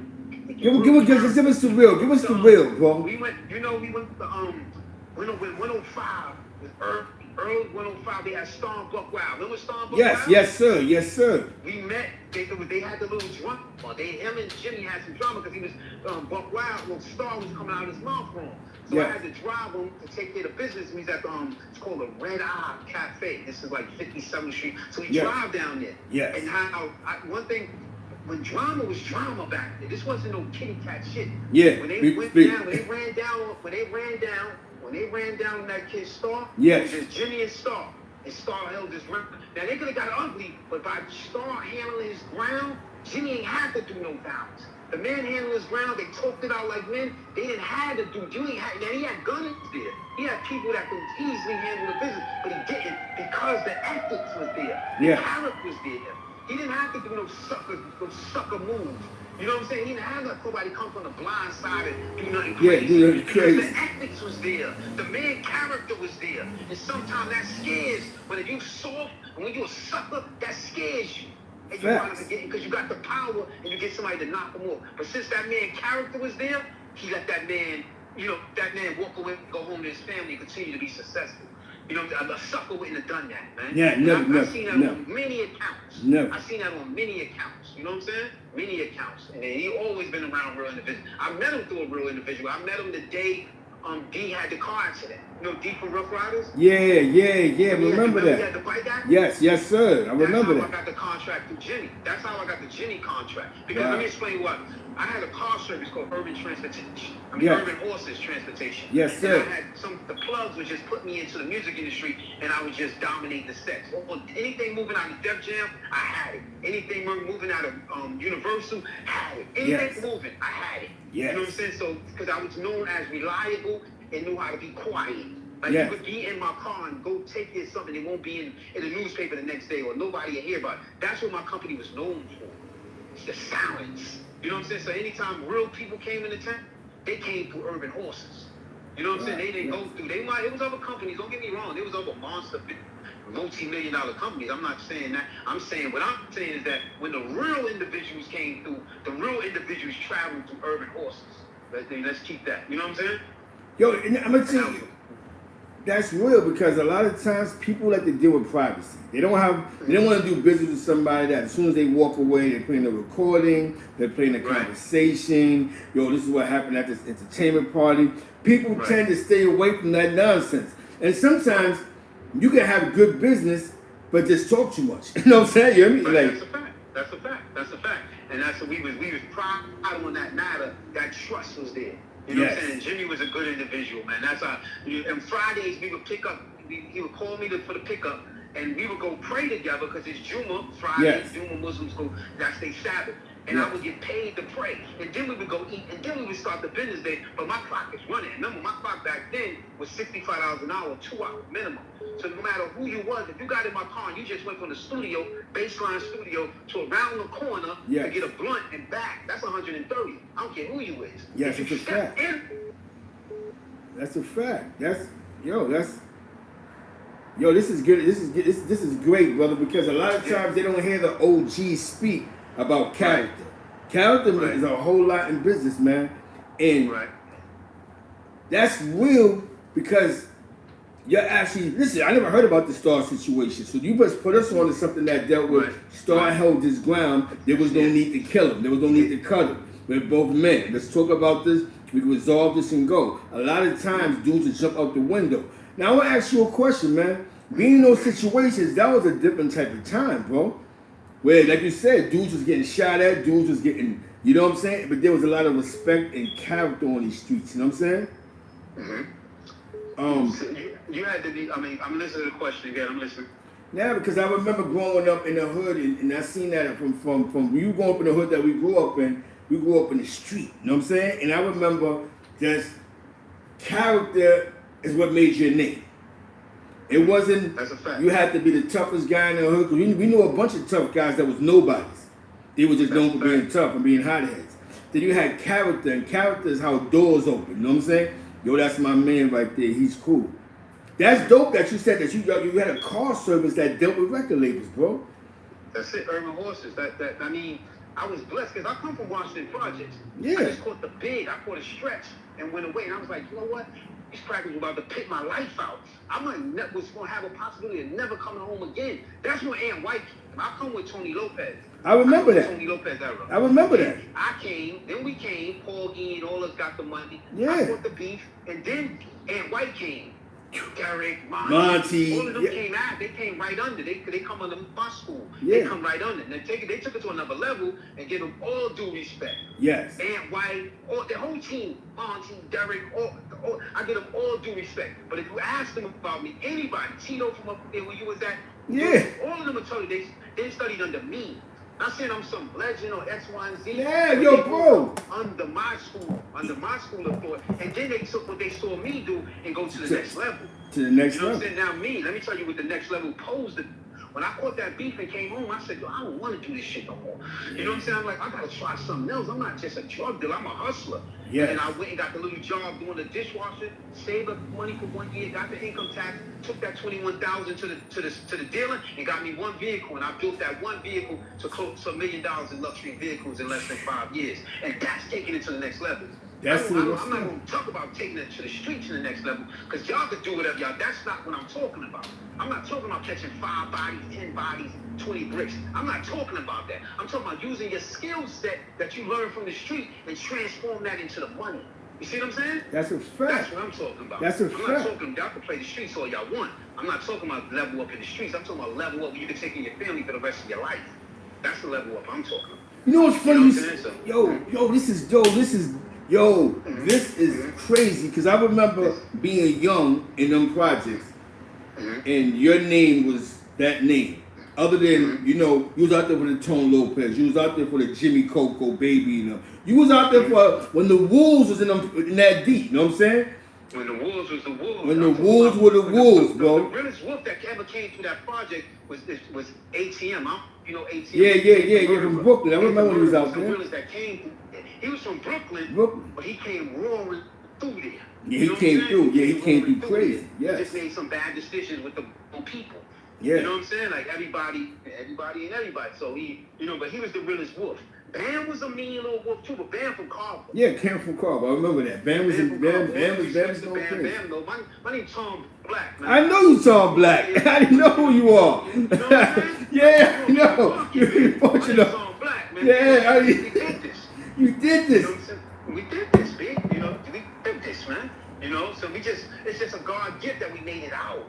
Speaker 1: Give us the real. Give us the real, bro.
Speaker 4: We went to when 105 with early 105, they had Star and Buck Wild. Remember Star and Buck
Speaker 1: Yes,
Speaker 4: Wild?
Speaker 1: yes, sir. Yes, sir.
Speaker 4: We met. They had the little drama. Him and Jimmy had some drama because he was Buck Wild. Well, Star was coming out of his mouth wrong. So
Speaker 1: Yeah.
Speaker 4: I had to drive him to take care of business. He's at it's called the Red Eye Cafe. This is like 57th Street. So we
Speaker 1: Yeah.
Speaker 4: drive down there.
Speaker 1: Yes.
Speaker 4: And one thing, when drama was drama back then, this wasn't no kitty cat shit.
Speaker 1: Yeah.
Speaker 4: When they
Speaker 1: Big-
Speaker 4: went
Speaker 1: big.
Speaker 4: down, when they ran down that kid's Star,
Speaker 1: Yes.
Speaker 4: it was just Jimmy and Star. And Star held his ground. Now they could have got ugly, but by Star handling his ground, Jimmy ain't had to do no violence. The man handled his ground, they talked it out like men. They didn't have to do. Jimmy had, now he had gunners there. He had people that could easily handle the business, but he didn't because the ethics was there.
Speaker 1: Yeah.
Speaker 4: The character was there. He didn't have to do no sucker moves. You know what I'm saying? He didn't have to somebody come from the blind side and do nothing crazy.
Speaker 1: do nothing
Speaker 4: Because
Speaker 1: crazy.
Speaker 4: the ethics was there. The man character was there. And sometimes that scares. When you soft and when you a sucker, that scares you. And you want to get because you got the power and you get somebody to knock him off. But since that man character was there, he let that man, walk away, go home to his family, and continue to be successful. You know, a sucker wouldn't have done that, man.
Speaker 1: Yeah, never,
Speaker 4: I've seen that
Speaker 1: never.
Speaker 4: on many accounts.
Speaker 1: Never.
Speaker 4: I've seen that on many accounts. You know what I'm saying? Many accounts. And he always been around real individuals. I met him through a real individual. I met him the day D had the car accident. You know D from Rough Riders?
Speaker 1: Yeah. Remember
Speaker 4: He
Speaker 1: that?
Speaker 4: had the bike accident?
Speaker 1: Yes, sir. I remember
Speaker 4: That's how
Speaker 1: that.
Speaker 4: I got the contract through Jenny. That's how I got the Jenny contract. Because
Speaker 1: Wow.
Speaker 4: let me explain what. I had a car service called Urban Transportation.
Speaker 1: Yes.
Speaker 4: Urban Horses Transportation.
Speaker 1: Yes, sir.
Speaker 4: And I had the plugs would just put me into the music industry and I would just dominate the sets. Anything moving out of Def Jam, I had it. Anything moving out of Universal, had it. Anything moving, I had it.
Speaker 1: Yes.
Speaker 4: You know what I'm saying? So, because I was known as reliable and knew how to be quiet. Like
Speaker 1: Yes.
Speaker 4: you could be in my car and go take this something that won't be in the newspaper the next day or nobody will hear about it. That's what my company was known for. It's the silence. You know what I'm saying? So anytime real people came into town, they came through Urban Horses. You know what I'm saying? They didn't go through. It was other companies. Don't get me wrong. There was other monster, multi-million-dollar companies. I'm not saying that. I'm saying what I'm saying is that when the real individuals came through, the real individuals traveled through Urban Horses. Let's keep that. You know what I'm saying?
Speaker 1: Yo, and I'm gonna tell you, that's real because a lot of times people like to deal with privacy. They don't want to do business with somebody that as soon as they walk away, they're playing a recording, they're playing a conversation. Yo, this is what happened at this entertainment party. People tend to stay away from that nonsense. And sometimes you can have good business, but just talk too much. You know what I'm saying? You hear me? Like,
Speaker 4: That's a fact. And that's what we was proud on that matter. That trust was there. You know what I'm saying? Jimmy was a good individual, man. That's how. And Fridays we would pick up. He would call me for the pickup, and we would go pray together because it's Juma Friday. Juma Muslims go. That's their Sabbath, and I would get paid to pray, and then we would go eat, and then we would start the business day. But my clock is running. Remember, my clock back then was $65 an hour, 2 hour minimum. So no matter who you was, if you got in my car and you just went from the studio, baseline studio, to around the corner to get a blunt and back, that's 130. I don't care who you is.
Speaker 1: Yes,
Speaker 4: if
Speaker 1: it's
Speaker 4: you
Speaker 1: a fact. That's a fact. This is good. This is great, brother, because a lot of times they don't hear the OGs speak about character. Character is a whole lot in business, man. And that's real because you're actually, listen, I never heard about the Star situation. So you must put us on to something that dealt with Star held his ground. There was no need to kill him. There was no need to cut him. We're both men. Let's talk about this. We can resolve this and go. A lot of times dudes will jump out the window. Now I want to ask you a question, man. Being in those situations, that was a different type of time, bro. Where, like you said, dudes was getting shot at, dudes was getting, you know what I'm saying? But there was a lot of respect and character on these streets, you know what I'm saying?
Speaker 4: You had to be, I'm listening to the question again, I'm listening.
Speaker 1: Yeah, because I remember growing up in the hood, and I seen that from you growing up in the hood that we grew up in the street, you know what I'm saying? And I remember just character is what made your name. It wasn't,
Speaker 4: that's a fact.
Speaker 1: You had to be the toughest guy in the hood, because we knew a bunch of tough guys that was nobodies. They were just known for being tough and being hotheads. Then you had character, and character is how doors open, you know what I'm saying? Yo, that's my man right there, he's cool. That's dope that you said that you had a car service that dealt with record labels, bro.
Speaker 4: That's it, Urban Horses. I was blessed because I come from Washington Projects.
Speaker 1: Yeah.
Speaker 4: I just caught the bid, I caught a stretch and went away. And I was like, you know what? These crackers were about to pick my life out. I was going to have a possibility of never coming home again. That's when Aunt White came. I come with Tony Lopez.
Speaker 1: I remember that.
Speaker 4: Tony Lopez era.
Speaker 1: I remember that.
Speaker 4: I came, then we came, Paul Gee and all us got the money.
Speaker 1: Yeah.
Speaker 4: I bought the beef, and then Aunt White came. Derek,
Speaker 1: Monty,
Speaker 4: all of them
Speaker 1: yeah.
Speaker 4: came out. They came right under. They come under my school.
Speaker 1: Yeah.
Speaker 4: They come right under. And they took it to another level and give them all due respect.
Speaker 1: Yes.
Speaker 4: Aunt White, the whole team, Monty, Derek, I give them all due respect. But if you ask them about me, anybody, Tito from up there where you was at,
Speaker 1: Yeah.
Speaker 4: all of them will tell you they studied under me. Not saying I'm some legend or X, Y, and Z.
Speaker 1: Yeah, yo, bro.
Speaker 4: Under my school of thought. And then they took what they saw me do and go to the next level.
Speaker 1: To the next
Speaker 4: You know
Speaker 1: level.
Speaker 4: what I'm saying? Now me, let me tell you what the next level posed. When I caught that beef and came home, I said, yo, I don't want to do this shit no more. You know what I'm saying? I'm like, I got to try something else. I'm not just a drug dealer. I'm a hustler.
Speaker 1: Yes.
Speaker 4: And I went and got the little job doing the dishwasher, saved up money for 1 year, got the income tax, took that $21,000 to the dealer and got me one vehicle. And I built that one vehicle to close $1 million in luxury vehicles in less than 5 years. And that's taking it to the next level.
Speaker 1: That's
Speaker 4: I'm not going to talk about taking it to the streets in the next level because y'all can do whatever y'all. That's not what I'm talking about. I'm not talking about catching 5 bodies, 10 bodies, 20 bricks. I'm not talking about that. I'm talking about using your skill set that you learn from the street and transform that into the money. You see what I'm saying?
Speaker 1: That's a fact.
Speaker 4: That's what I'm talking about.
Speaker 1: That's a
Speaker 4: I'm
Speaker 1: fact.
Speaker 4: not talking, y'all can play the streets all y'all want. I'm not talking about level up in the streets. I'm talking about level up where you can take in your family for the rest of your life. That's the level up I'm talking about.
Speaker 1: You know what's funny?
Speaker 4: You know what I'm saying?
Speaker 1: This is crazy because I remember being young in them projects, and your name was that name. Other than you was out there for the Tone Lopez, you was out there for the Jimmy Coco Baby, you was out there for when the Wolves was in that deep. You know what I'm saying?
Speaker 4: When the Wolves was the Wolves.
Speaker 1: When the Wolves were the Wolves, bro.
Speaker 4: The realest wolf that ever came through that project was ATM. You know ATM.
Speaker 1: Yeah, from Brooklyn. I remember when he was out
Speaker 4: The
Speaker 1: there.
Speaker 4: realest that came through. He was from Brooklyn, but he came roaring through there.
Speaker 1: Yeah,
Speaker 4: You know
Speaker 1: he came
Speaker 4: what I'm
Speaker 1: through.
Speaker 4: saying?
Speaker 1: Yeah, he came through
Speaker 4: roaring
Speaker 1: crazy.
Speaker 4: there.
Speaker 1: Yes.
Speaker 4: He just made some bad decisions with the people.
Speaker 1: Yeah.
Speaker 4: You know what I'm saying? Like everybody. So but he was the realest wolf. Bam was a mean little wolf too, but Bam from Carver.
Speaker 1: Yeah, came from Carver. I remember that. Bam was going crazy.
Speaker 4: Bam, though. My name's Tom Black, man.
Speaker 1: I know you Tom Black. I didn't know who you are.
Speaker 4: You know what I'm saying?
Speaker 1: Yeah, I know. You fortunate.
Speaker 4: Tom Black, man.
Speaker 1: Yeah,
Speaker 4: we did this.
Speaker 1: You did
Speaker 4: You
Speaker 1: this.
Speaker 4: know what I'm saying? We did this, big. We did this, man. So it's just a God gift that we made it out.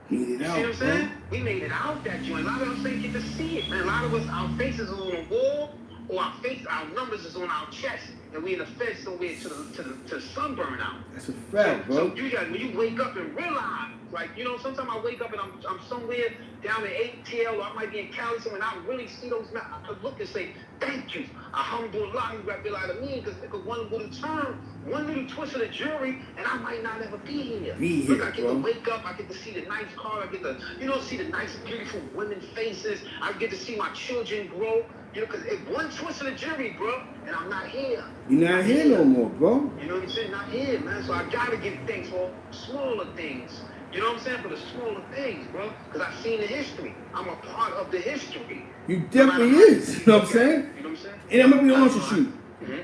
Speaker 1: Made it
Speaker 4: You see
Speaker 1: out,
Speaker 4: what I'm saying?
Speaker 1: bro.
Speaker 4: We made it out that joint. A lot of us ain't get to see it, man. A lot of us, our faces are on the wall, or our numbers is on our chest, and we in the fence somewhere to the sunburn out.
Speaker 1: That's a fact, bro.
Speaker 4: So you got when you wake up and realize, like, sometimes I wake up and I'm somewhere down in ATL, or I might be in Cali somewhere, and I really see those men. I look and say, thank you. Alhamdulillah, you got to be like me, because one little turn, one little twist of the jury, and I might not ever be here. Look, I get to wake up, I get to see the nice car, I get to, see the nice, beautiful women's faces, I get to see my children grow. Because if one twist of the jury, bro, and I'm not here.
Speaker 1: You're not here no more, bro.
Speaker 4: You know what I'm saying? Not here, man. So I gotta give thanks for smaller things. You know what I'm saying? For the smaller things, bro. Because I've seen the history. I'm a part of the history.
Speaker 1: You definitely is. You know what I'm saying?
Speaker 4: You know what I'm saying?
Speaker 1: And I'm gonna be honest with you.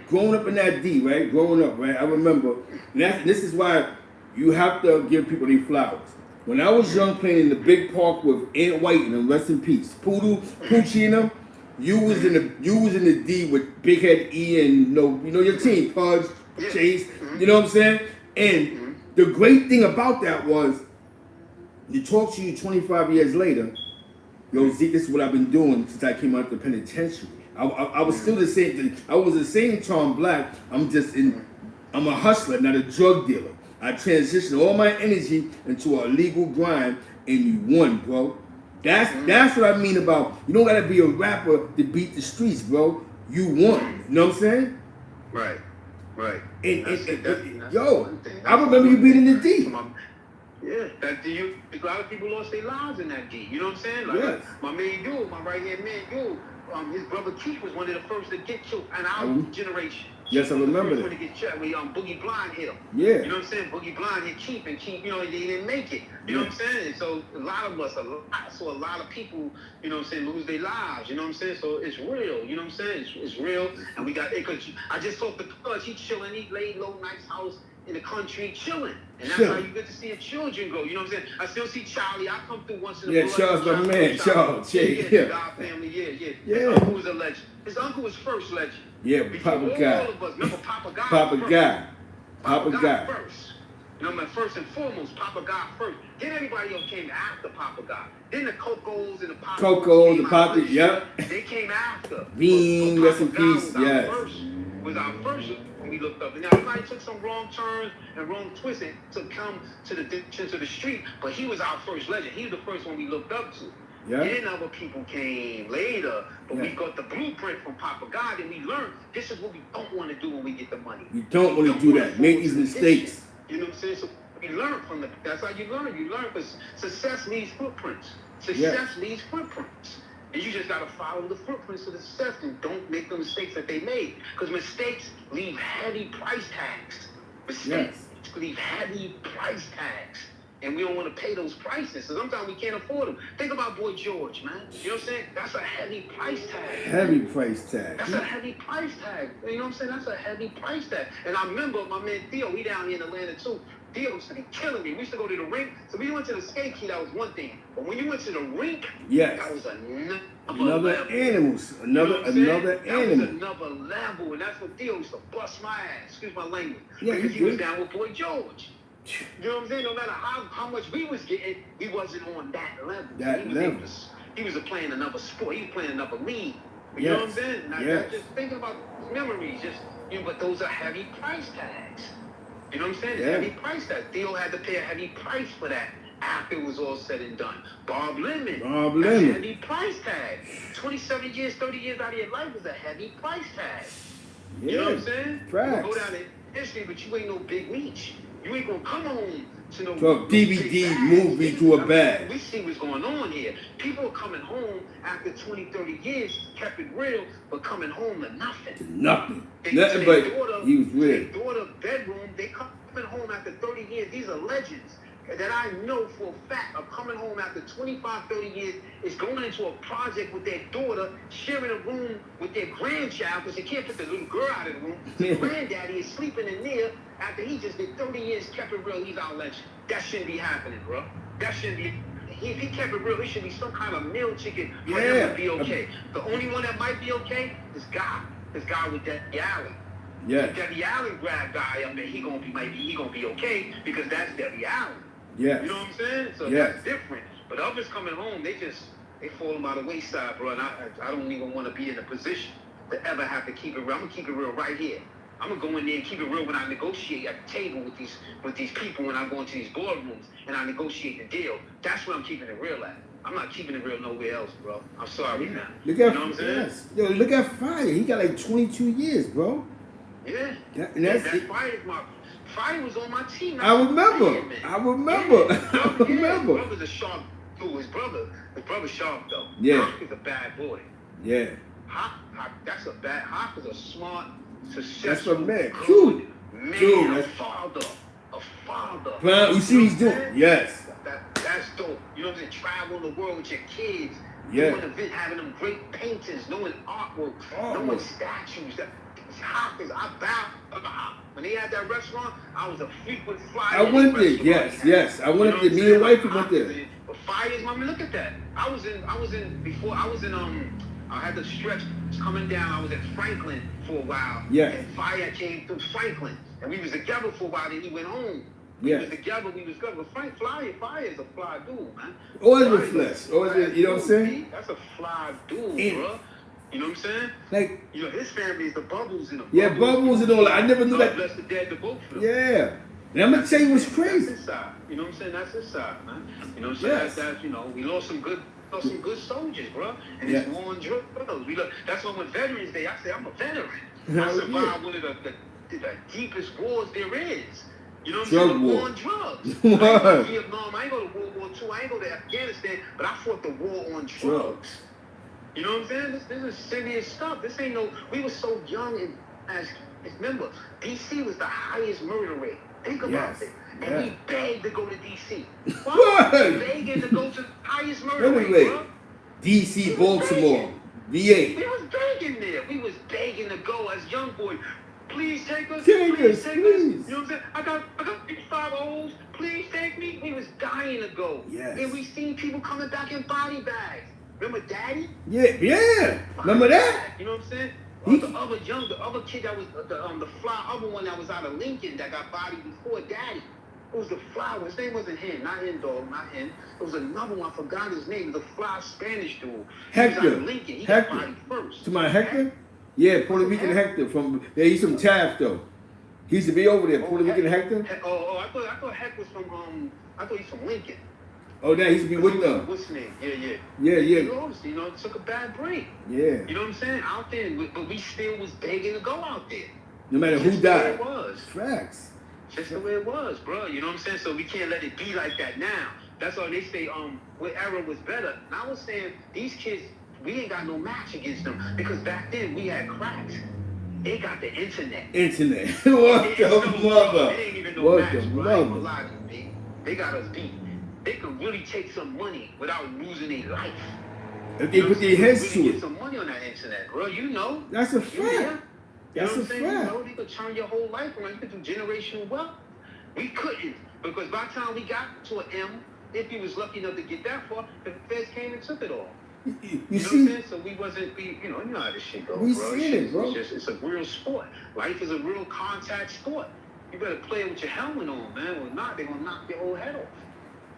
Speaker 1: Growing up in that D, right? I remember. And this is why you have to give people their flowers. When I was young, playing in the big park with Aunt White and them, rest in peace, Poodle, Poochie and them. You was in the D with Big Head E and your team, Pudge, Chase. You know what I'm saying? And the great thing about that was, you talk to you 25 years later. Yo, Zeke, this is what I've been doing since I came out of the penitentiary. I was still the same thing. I was the same Tom Black. I'm a hustler, not a drug dealer. I transitioned all my energy into a legal grind, and you won, bro. That's what I mean about, you don't gotta be a rapper to beat the streets, bro. You won. You know what I'm saying?
Speaker 4: Right.
Speaker 1: Yo, I remember you being in the D.
Speaker 4: Yeah, a lot of people lost their lives in that D. You know what I'm saying? Like,
Speaker 1: yes.
Speaker 4: My man, my right hand man, his brother Keith was one of the first to get killed in our generation.
Speaker 1: Yes, I remember that.
Speaker 4: When he get shot, when Boogie Blind hit him.
Speaker 1: Yeah.
Speaker 4: You know what I'm saying? Boogie Blind hit Keith, and Keith, he didn't make it. You know what I'm saying? So a lot of us, a lot of people, you know what I'm saying, lose their lives. You know what I'm saying? So it's real. You know what I'm saying? It's real. And we got it. Cause I just talked to Cuz. He chilling. He laid low, nice house in the country, chilling. And that's how you get to see your children grow. You know what I'm saying? I still see Charlie. I come through once in a while.
Speaker 1: Yeah, Charles, my man. Charles.
Speaker 4: Yeah. God family. Yeah. His uncle was a legend. His uncle was first legend.
Speaker 1: Yeah, Papa Guy.
Speaker 4: All of us. Remember Papa Guy?
Speaker 1: Papa Guy.
Speaker 4: First. You know, first and foremost, Papa Guy first. Then everybody else came after Papa Guy. Then the Cocos and the Papa.
Speaker 1: Coco, the Papa, yep.
Speaker 4: They came after.
Speaker 1: Bean, rest in peace, yes.
Speaker 4: Was our first when we looked up. And now everybody took some wrong turns and wrong twists to come to the street, but he was our first legend. He was the first one we looked up to. Yeah. Then other people came later, but we got the blueprint from Papa God, and we learned this is what we don't want to do when we get the money.
Speaker 1: You don't want to do that. Make these mistakes.
Speaker 4: You know what I'm saying? So we learn from the. That's how you learn. You learn because success leaves footprints. Success leaves footprints. And you just got to follow the footprints of the success and don't make the mistakes that they made. Because mistakes leave heavy price tags. Mistakes leave heavy price tags. And we don't want to pay those prices. So sometimes we can't afford them. Think about Boy George, man. You know what I'm saying? That's a heavy price tag.
Speaker 1: Heavy price tag.
Speaker 4: That's a heavy price tag. You know what I'm saying? That's a heavy price tag. And I remember my man Theo, he down here in Atlanta too. Theo used to be killing me. We used to go to the rink. So we went to the skate key, that was one thing. But when you went to the rink, that was another
Speaker 1: animal. Another animal.
Speaker 4: That was another level. And that's what Theo used to bust my ass. Excuse my language.
Speaker 1: Yeah,
Speaker 4: because he was down with Boy George. You know what I'm saying? No matter how much we was getting, we wasn't on that level. He was playing another sport. He was playing another league. You know what I'm saying? Now, just thinking about memories, but those are heavy price tags. You know what I'm saying? It's heavy price tags. Theo had to pay a heavy price for that after it was all said and done. Bob Lemon. That's a heavy price tag. 27 years, 30 years out of your life is a heavy price tag. You know what I'm saying? You go down in history, but you ain't no Big Meech. You ain't gonna come home to no
Speaker 1: DVD movie to a bag.
Speaker 4: We see what's going on here. People are coming home after 20, 30 years, kept it real, but coming home to nothing.
Speaker 1: Nothing but he was real.
Speaker 4: Their daughter bedroom, they coming home after 30 years. These are legends that I know for a fact are coming home after 25, 30 years, is going into a project with their daughter, sharing a room with their grandchild, because they can't put the little girl out of the room. The granddaddy is sleeping in there after he just did 30 years, kept it real, he's our legend. That shouldn't be happening, bro. That shouldn't be. If he kept it real, it should be some kind of meal ticket for him to be okay. The only one that might be okay is God. This guy with Debbie Allen.
Speaker 1: Yeah.
Speaker 4: If Debbie Allen grab guy up there, he gonna be okay because that's Debbie Allen.
Speaker 1: Yeah.
Speaker 4: You know what I'm saying? So that's different. But others coming home, they fall by the wayside, bro. And I don't even want to be in a position to ever have to keep it real. I'm gonna keep it real right here. I'm gonna go in there and keep it real when I negotiate at the table with these people when I go into these boardrooms and I negotiate the deal. That's where I'm keeping it real at. I'm not keeping it real nowhere else, bro. I'm sorry now.
Speaker 1: You know what I'm saying? Yo, look at Fire. He got like 22 years, bro.
Speaker 4: Yeah.
Speaker 1: That's
Speaker 4: Fire was on my team.
Speaker 1: I remember.
Speaker 4: His brother's a sharp dude. His brother sharp though.
Speaker 1: Yeah.
Speaker 4: Hawk is a bad boy.
Speaker 1: Yeah.
Speaker 4: Hawk is a smart, successful,
Speaker 1: that's what man.
Speaker 4: Good
Speaker 1: Dude,
Speaker 4: a father.
Speaker 1: Man, you see what he's doing? Yes.
Speaker 4: That's dope. You know what I'm saying? Travel the world with your kids.
Speaker 1: Yeah.
Speaker 4: Doing event, having them great paintings, knowing artwork, knowing statues. Hawk is, I bow to Hawk. When they had that restaurant, I was a frequent flyer.
Speaker 1: I went there. Yes. I went up there. Me and wife went there.
Speaker 4: But Fire's, mommy, look at that. I had the stretch coming down. I was at Franklin for a while.
Speaker 1: Yeah.
Speaker 4: And Fire came through Franklin. And we was together for a while, then he went home. We was together. But Fire is a fly dude, man.
Speaker 1: Always with flesh. You know what I'm saying?
Speaker 4: That's a fly dude, bro. You know what I'm saying?
Speaker 1: Like,
Speaker 4: you know, his family is the Bubbles and the
Speaker 1: Bubbles. Yeah, Bubbles and all that. I never knew that.
Speaker 4: Bless the dead to both of them.
Speaker 1: Yeah. And I'm going to tell you what's crazy.
Speaker 4: That's his side. You know what I'm saying? That's his side, man. You know what I'm saying? That's, you know, we lost some good soldiers, bro. And it's war on drugs. That's why when Veterans Day, I say I'm a veteran. I survived one of the deepest wars there is. You know what I'm saying? The war on drugs. I ain't go to Vietnam. I ain't go to World War II. I ain't go to Afghanistan. But I fought the war on drugs. You know what I'm saying? This is serious stuff. This ain't no. We were so young and as remember, DC was the highest murder rate. Think about it. And we begged to go to DC. What? Begging to go to the highest murder rate, bro.
Speaker 1: DC, Baltimore, VA.
Speaker 4: We was begging there. We was begging to go as young boys. Please take us.
Speaker 1: Take us.
Speaker 4: You know what I'm saying? I got 55 O's. Please take me. We was dying to go.
Speaker 1: Yes.
Speaker 4: And we seen people coming back in body bags. Remember Daddy?
Speaker 1: Yeah. Remember that?
Speaker 4: You know what I'm saying? The other kid that was the fly other one that was out of Lincoln that got bodied before Daddy. It was the fly. His name wasn't Hen, not Hen dog, not Hen. It was another one. I forgot his name. The fly Spanish dude.
Speaker 1: Hector.
Speaker 4: He was out of Lincoln. He got bodied first.
Speaker 1: To my Hector? Yeah, Puerto Rican Hector he's from Taft though. He used to be over there. Puerto Rican Hector.
Speaker 4: I thought Heck was from I thought he's from Lincoln.
Speaker 1: Oh, that he used to be with them.
Speaker 4: What's his name? Yeah.
Speaker 1: Yeah.
Speaker 4: He lost, took a bad break.
Speaker 1: Yeah.
Speaker 4: You know what I'm saying? Out there, but we still was begging to go out there.
Speaker 1: No matter who died.
Speaker 4: It was.
Speaker 1: Facts.
Speaker 4: Just the way it was, bro. You know what I'm saying? So we can't let it be like that now. That's why they say what era was better. And I was saying these kids, we ain't got no match against them because back then we had cracks. They got the internet.
Speaker 1: What the mother?
Speaker 4: It ain't even no match, bro. I ain't gonna lie to you, they got us beat. They could really take some money without losing their life.
Speaker 1: If they put their heads to
Speaker 4: really
Speaker 1: it.
Speaker 4: Get some money on that internet, bro. You know.
Speaker 1: That's a fact. That's a fact.
Speaker 4: You know, they could turn your whole life around. You could do generational wealth. We couldn't because by the time we got to an M, if you was lucky enough to get that far, the feds came and took it all.
Speaker 1: You
Speaker 4: know
Speaker 1: see,
Speaker 4: what I'm saying? So we wasn't, you know how this shit goes,
Speaker 1: we
Speaker 4: bro.
Speaker 1: seen it, bro.
Speaker 4: It's a real sport. Life is a real contact sport. You better play with your helmet on, man. Or not, they're gonna knock your whole head off.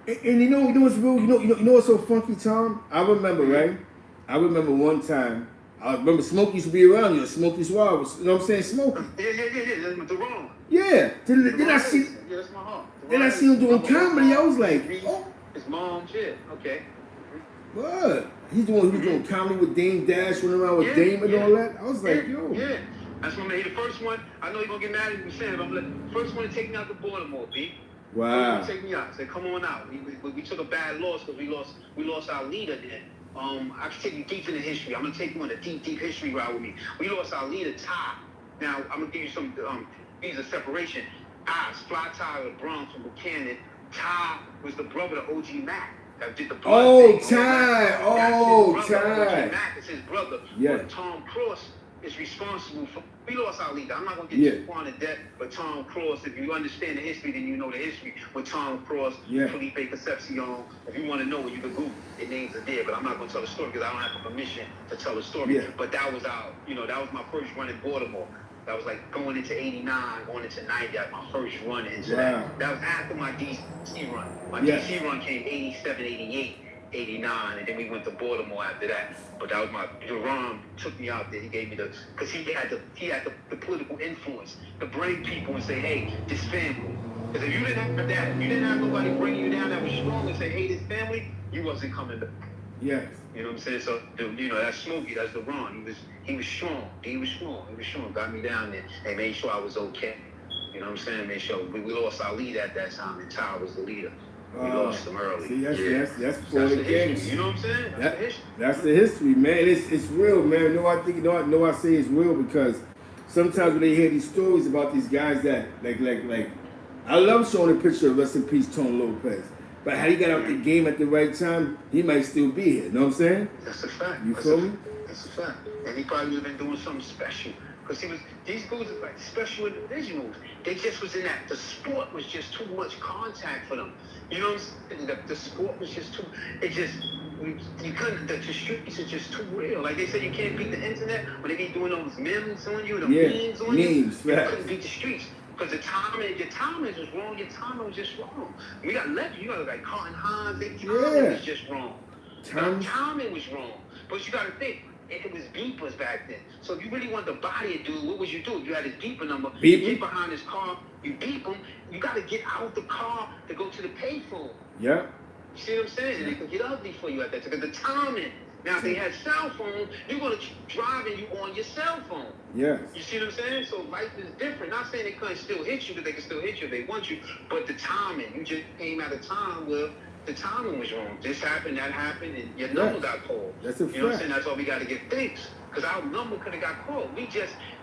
Speaker 1: And you know what's real? You know what's so funky, Tom? I remember, right? I remember one time. I remember Smokey used to be around you. Smokey Suave. You know what I'm saying? Smokey.
Speaker 4: Yeah. That's the wrong.
Speaker 1: Yeah. Then I see.
Speaker 4: Yeah, that's my heart.
Speaker 1: Then I see him doing comedy. I was like, oh.
Speaker 4: His mom, shit. Okay.
Speaker 1: What? He's doing comedy with Dame Dash, running around with Dame and all that. I was like, yo.
Speaker 4: Yeah. That's when he the first one. I know you're gonna get mad at me saying it, but I'm like, first one to take me out to Baltimore, B.
Speaker 1: Wow.
Speaker 4: Take me out. Say, come on out. We took a bad loss because we lost our leader then. I can take you deep into history. I'm gonna take you on a deep history ride with me. We lost our leader, Ty. Now I'm gonna give you some these are separation. Fly Ty was Bronx from Buchanan. Ty was the brother of OG Mac. That did the
Speaker 1: Ty. Ty.
Speaker 4: OG Mac is his brother.
Speaker 1: Yeah.
Speaker 4: But Tom Cross is responsible for. We lost our leader. I'm not gonna get too far into depth, but Tom Cross, if you understand the history, then you know the history with Tom Cross, Felipe Concepcion. If you want to know it, you can Google. The names are there, but I'm not gonna tell the story because I don't have the permission to tell the story.
Speaker 1: Yeah.
Speaker 4: But that was that was my first run in Baltimore. That was like going into 89, going into 90. That was my first run into that. That was after my DC run. My DC run came 87, 88, 89, and then we went to Baltimore after that. But that was Jerome took me out there. He gave me because he had the political influence to bring people and say, hey, this family. Because if you didn't have that, you didn't have nobody bring you down that was strong and say, hey, this family, you wasn't coming back.
Speaker 1: Yes.
Speaker 4: You know what I'm saying? So, that's Smokey, that's the Ron. He was strong. He was strong. Got me down there and made sure I was okay. You know what I'm saying? Made sure we lost our lead at that time, and Ty was the leader. We lost him early.
Speaker 1: See, that's before the game.
Speaker 4: You know what I'm saying? That's the history.
Speaker 1: That's the history, man. It's real, man. I say it's real because sometimes when they hear these stories about these guys that like I love showing a picture of rest in peace Tony Lopez. But had he got out the game at the right time, he might still be here. You know what I'm saying?
Speaker 4: That's a fact.
Speaker 1: You feel me?
Speaker 4: That's a fact. And he probably would have been doing something special. Because these dudes are like special individuals. They just was in that. The sport was just too much contact for them. You know what I'm saying? The sport was just too, you couldn't, the streets are just too real. Like they said, you can't beat the internet when they be doing those memes on you, the memes on you. You couldn't beat the streets. Because your timing was wrong. Your timing was just wrong. We got legends. You got like Carlton Hines. Their timing was just wrong. Timing was wrong. But you got to think, it was beepers back then. So if you really wanted to body a dude, what would you do? You had his beeper number. You get behind his car. You beep him. You got to get out the car to go to the payphone.
Speaker 1: Yeah.
Speaker 4: You see what I'm saying? And it can get ugly for you at that time. Because the timing Now, if they had cell phone, you're going to drive and you on your cell phone.
Speaker 1: Yes.
Speaker 4: You see what I'm saying? So life is different. Not saying they couldn't still hit you, but they can still hit you if they want you. But the timing, you just came at a time where the timing was wrong. This happened, that happened, and your number got called.
Speaker 1: That's a
Speaker 4: You know what I'm
Speaker 1: fact.
Speaker 4: saying? That's why we got to get thanks. Because our number could have got called.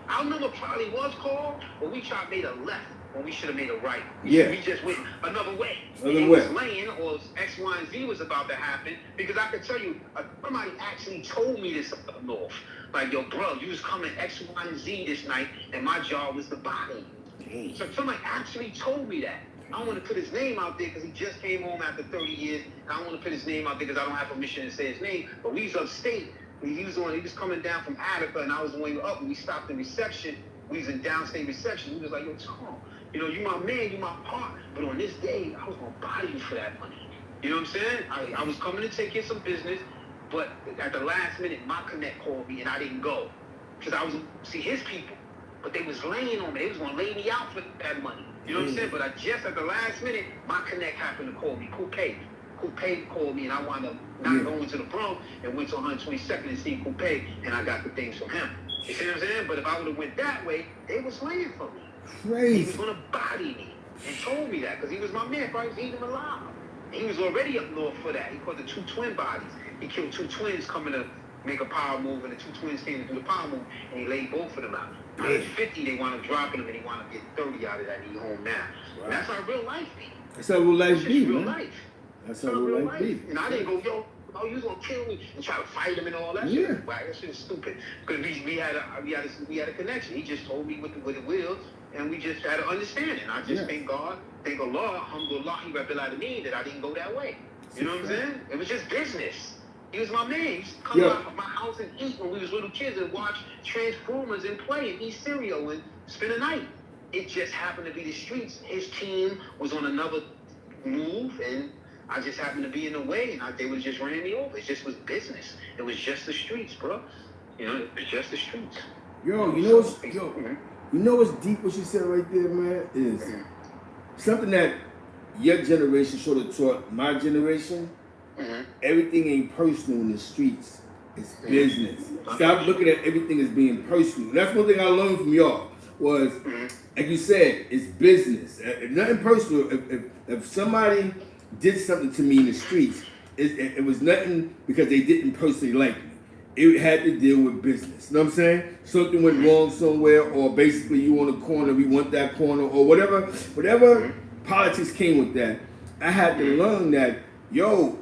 Speaker 4: Our number probably was called, but we tried made a left when we should have made a right.
Speaker 1: Yeah.
Speaker 4: We just went another way.
Speaker 1: Another
Speaker 4: It
Speaker 1: way.
Speaker 4: was laying, or X, Y, and Z was about to happen. Because I could tell you, somebody actually told me this up north. Like, yo, bro, you was coming X, Y, and Z this night, and my job was the body.
Speaker 1: Dang.
Speaker 4: So somebody actually told me that. I don't want to put his name out there because he just came home after 30 years. I don't want to put his name out there because I don't have permission to say his name. But we was upstate. He was coming down from Attica, and I was on the way up, and we stopped in reception. We was in downstate reception. He was like, yo, Tom, you know, you my man, you my part. But on this day, I was going to body you for that money. You know what I'm saying? I was coming to take care of some business, but at the last minute, my connect called me, and I didn't go. Because I was see his people, but they was laying on me. They was going to lay me out for that money. You know what I'm saying? But I just at the last minute, my connect happened to call me. Coupe called me, and I wound up not going to the Bronx and went to 122nd and see Coupe, and I got the things from him. You see what I'm saying? But if I would have went that way, they was laying for me.
Speaker 1: Crazy.
Speaker 4: He was going to body me and told me that because he was my man. If I was even alive. He was already up north for that. He caught the 2 twin bodies. He killed 2 twins coming to make a power move, and the 2 twins came to do the power move, and he laid both of them out. At 50, they wound up dropping him, and he wound up getting 30 out of that, and he home now.
Speaker 1: Wow.
Speaker 4: And that's how real life be.
Speaker 1: That's how real life
Speaker 4: It's
Speaker 1: be,
Speaker 4: just real
Speaker 1: man.
Speaker 4: life.
Speaker 1: That's how real life be.
Speaker 4: And I didn't go, yo, oh, you was gonna kill me and try to fight him and all that
Speaker 1: Yeah.
Speaker 4: shit. Wow, that shit is stupid. Because we had a connection. He just told me what it was, and we just had an understanding. I just thank God, thank Allah, alhamdulillah, he rabbil me that I didn't go that way. You know what I'm saying? It was just business. He was my man. He used to come out my house and eat when we was little kids and watch Transformers and play and eat cereal and spend the night. It just happened to be the streets. His team was on another move, and I just happened to be in the way, and they just ran me over. It just was business. It was just the streets, bro. You know, it was just the streets.
Speaker 1: Yo, you know what's deep what you said right there, man, is something that your generation sort of taught my generation. Everything ain't personal in the streets. It's business. Stop looking at everything as being personal. And that's one thing I learned from y'all was, like you said, it's business. Nothing personal. If somebody did something to me in the streets, it was nothing because they didn't personally like me. It had to deal with business. You know what I'm saying? Something went wrong somewhere, or basically you on a corner, we want that corner, or whatever politics came with that. I had to learn that, yo,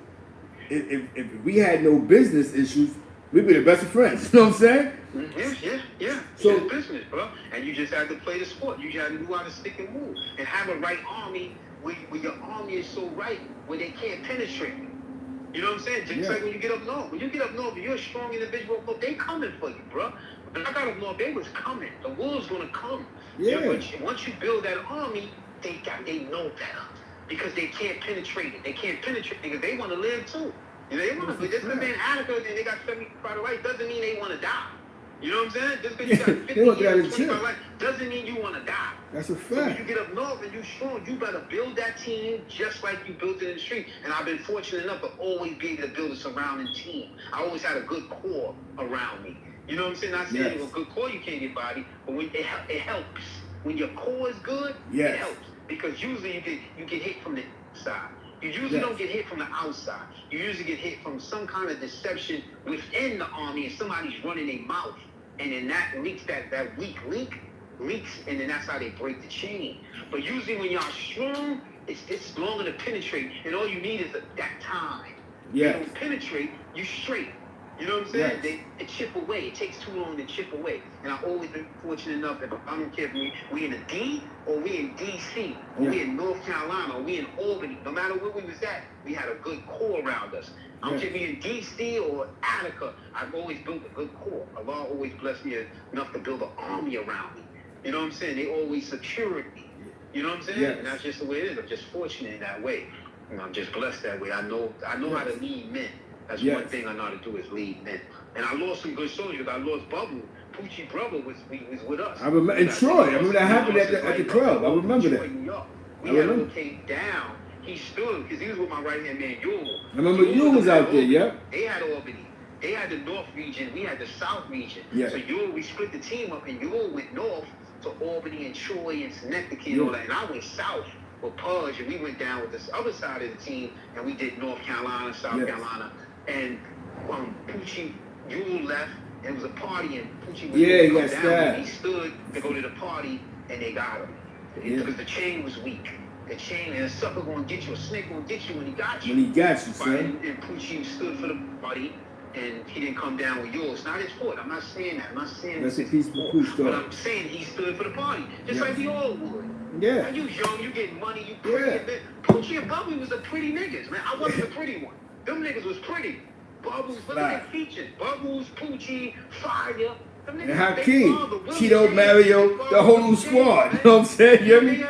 Speaker 1: if we had no business issues, we'd be the best of friends. You know what I'm saying?
Speaker 4: Yeah.
Speaker 1: So
Speaker 4: it's business, bro. And you just had to play the sport. You just had to know how to stick and move. And have a right army where your army is so right where they can't penetrate you. You know what I'm saying? Just like when you get up north. When you get up north, you're a strong individual, but they coming for you, bro. When I got up north, they was coming. The wolves gonna come.
Speaker 1: Yeah.
Speaker 4: But once you build that army, they know better. Because they can't penetrate it. They can't penetrate it because they want to live too. You know, they want to live. Just because they're in Attica and they got 75 to life doesn't mean they want to die. You know what I'm saying? Just because you got 50 years, 25 life doesn't mean you want to die.
Speaker 1: That's a
Speaker 4: So
Speaker 1: fact.
Speaker 4: when you get up north and you strong, you better build that team just like you built it in the street. And I've been fortunate enough to always be able to build a surrounding team. I always had a good core around me. You know what I'm saying? Not saying with a good core you can't get body, but when it helps. When your core is good, it helps. Because usually you get hit from the inside. You usually don't get hit from the outside. You usually get hit from some kind of deception within the army, and somebody's running their mouth, and then that leaks, that weak link leaks, and then that's how they break the chain. But usually when y'all strong, it's longer to penetrate, and all you need is that time. You don't penetrate, you straight. You know what I'm saying? They chip away. It takes too long to chip away. And I've always been fortunate enough that I don't care if we in the D or we in DC or we in North Carolina or we in Albany. No matter where we was at, we had a good core around us. I don't care if we in DC or Attica. I've always built a good core. Allah always blessed me enough to build an army around me. You know what I'm saying? They always secured me. You know what I'm saying? And that's just the way it is. I'm just fortunate in that way. And I'm just blessed that way. I know how to lead men. That's one thing I know how to do is lead men. And I lost some good soldiers. I lost Bubble. Poochie brother was with us.
Speaker 1: I remember in Troy. I remember that happened at the club. I remember that.
Speaker 4: We had to locate down. He stood because he was with my right hand man, Yule.
Speaker 1: I remember you was out there,
Speaker 4: They had Albany. They had the North region, we had the South region.
Speaker 1: Yeah.
Speaker 4: So we split the team up, and Yule went north to Albany and Troy and Schenectady and all that. And I went south with Pudge, and we went down with this other side of the team, and we did North Carolina, South Carolina. And Poochie, Yule left. It was a party, and Poochie was
Speaker 1: he got
Speaker 4: down.
Speaker 1: stabbed.
Speaker 4: He stood to go to the party, and they got him. Because the chain was weak. The chain, and a sucker gonna get you, a snake gonna get you when he got you.
Speaker 1: When he got you, son.
Speaker 4: And Poochie stood for the party, and he didn't come down with yours. It's not his fault. I'm not saying that. I'm not saying
Speaker 1: that's a peaceful Pooch story.
Speaker 4: But I'm saying he stood for the party, just like we all would.
Speaker 1: Yeah.
Speaker 4: When you young, you get money, you pretty. Yeah. Poochie and Bubby was the pretty niggas, man. I wasn't the pretty one. Them niggas was pretty. Bubbles, look at their features. Bubbles, Poochie, Fire.
Speaker 1: And Hakeem, Cheeto, Mario, the whole little squad. You know what I'm saying? You hear me?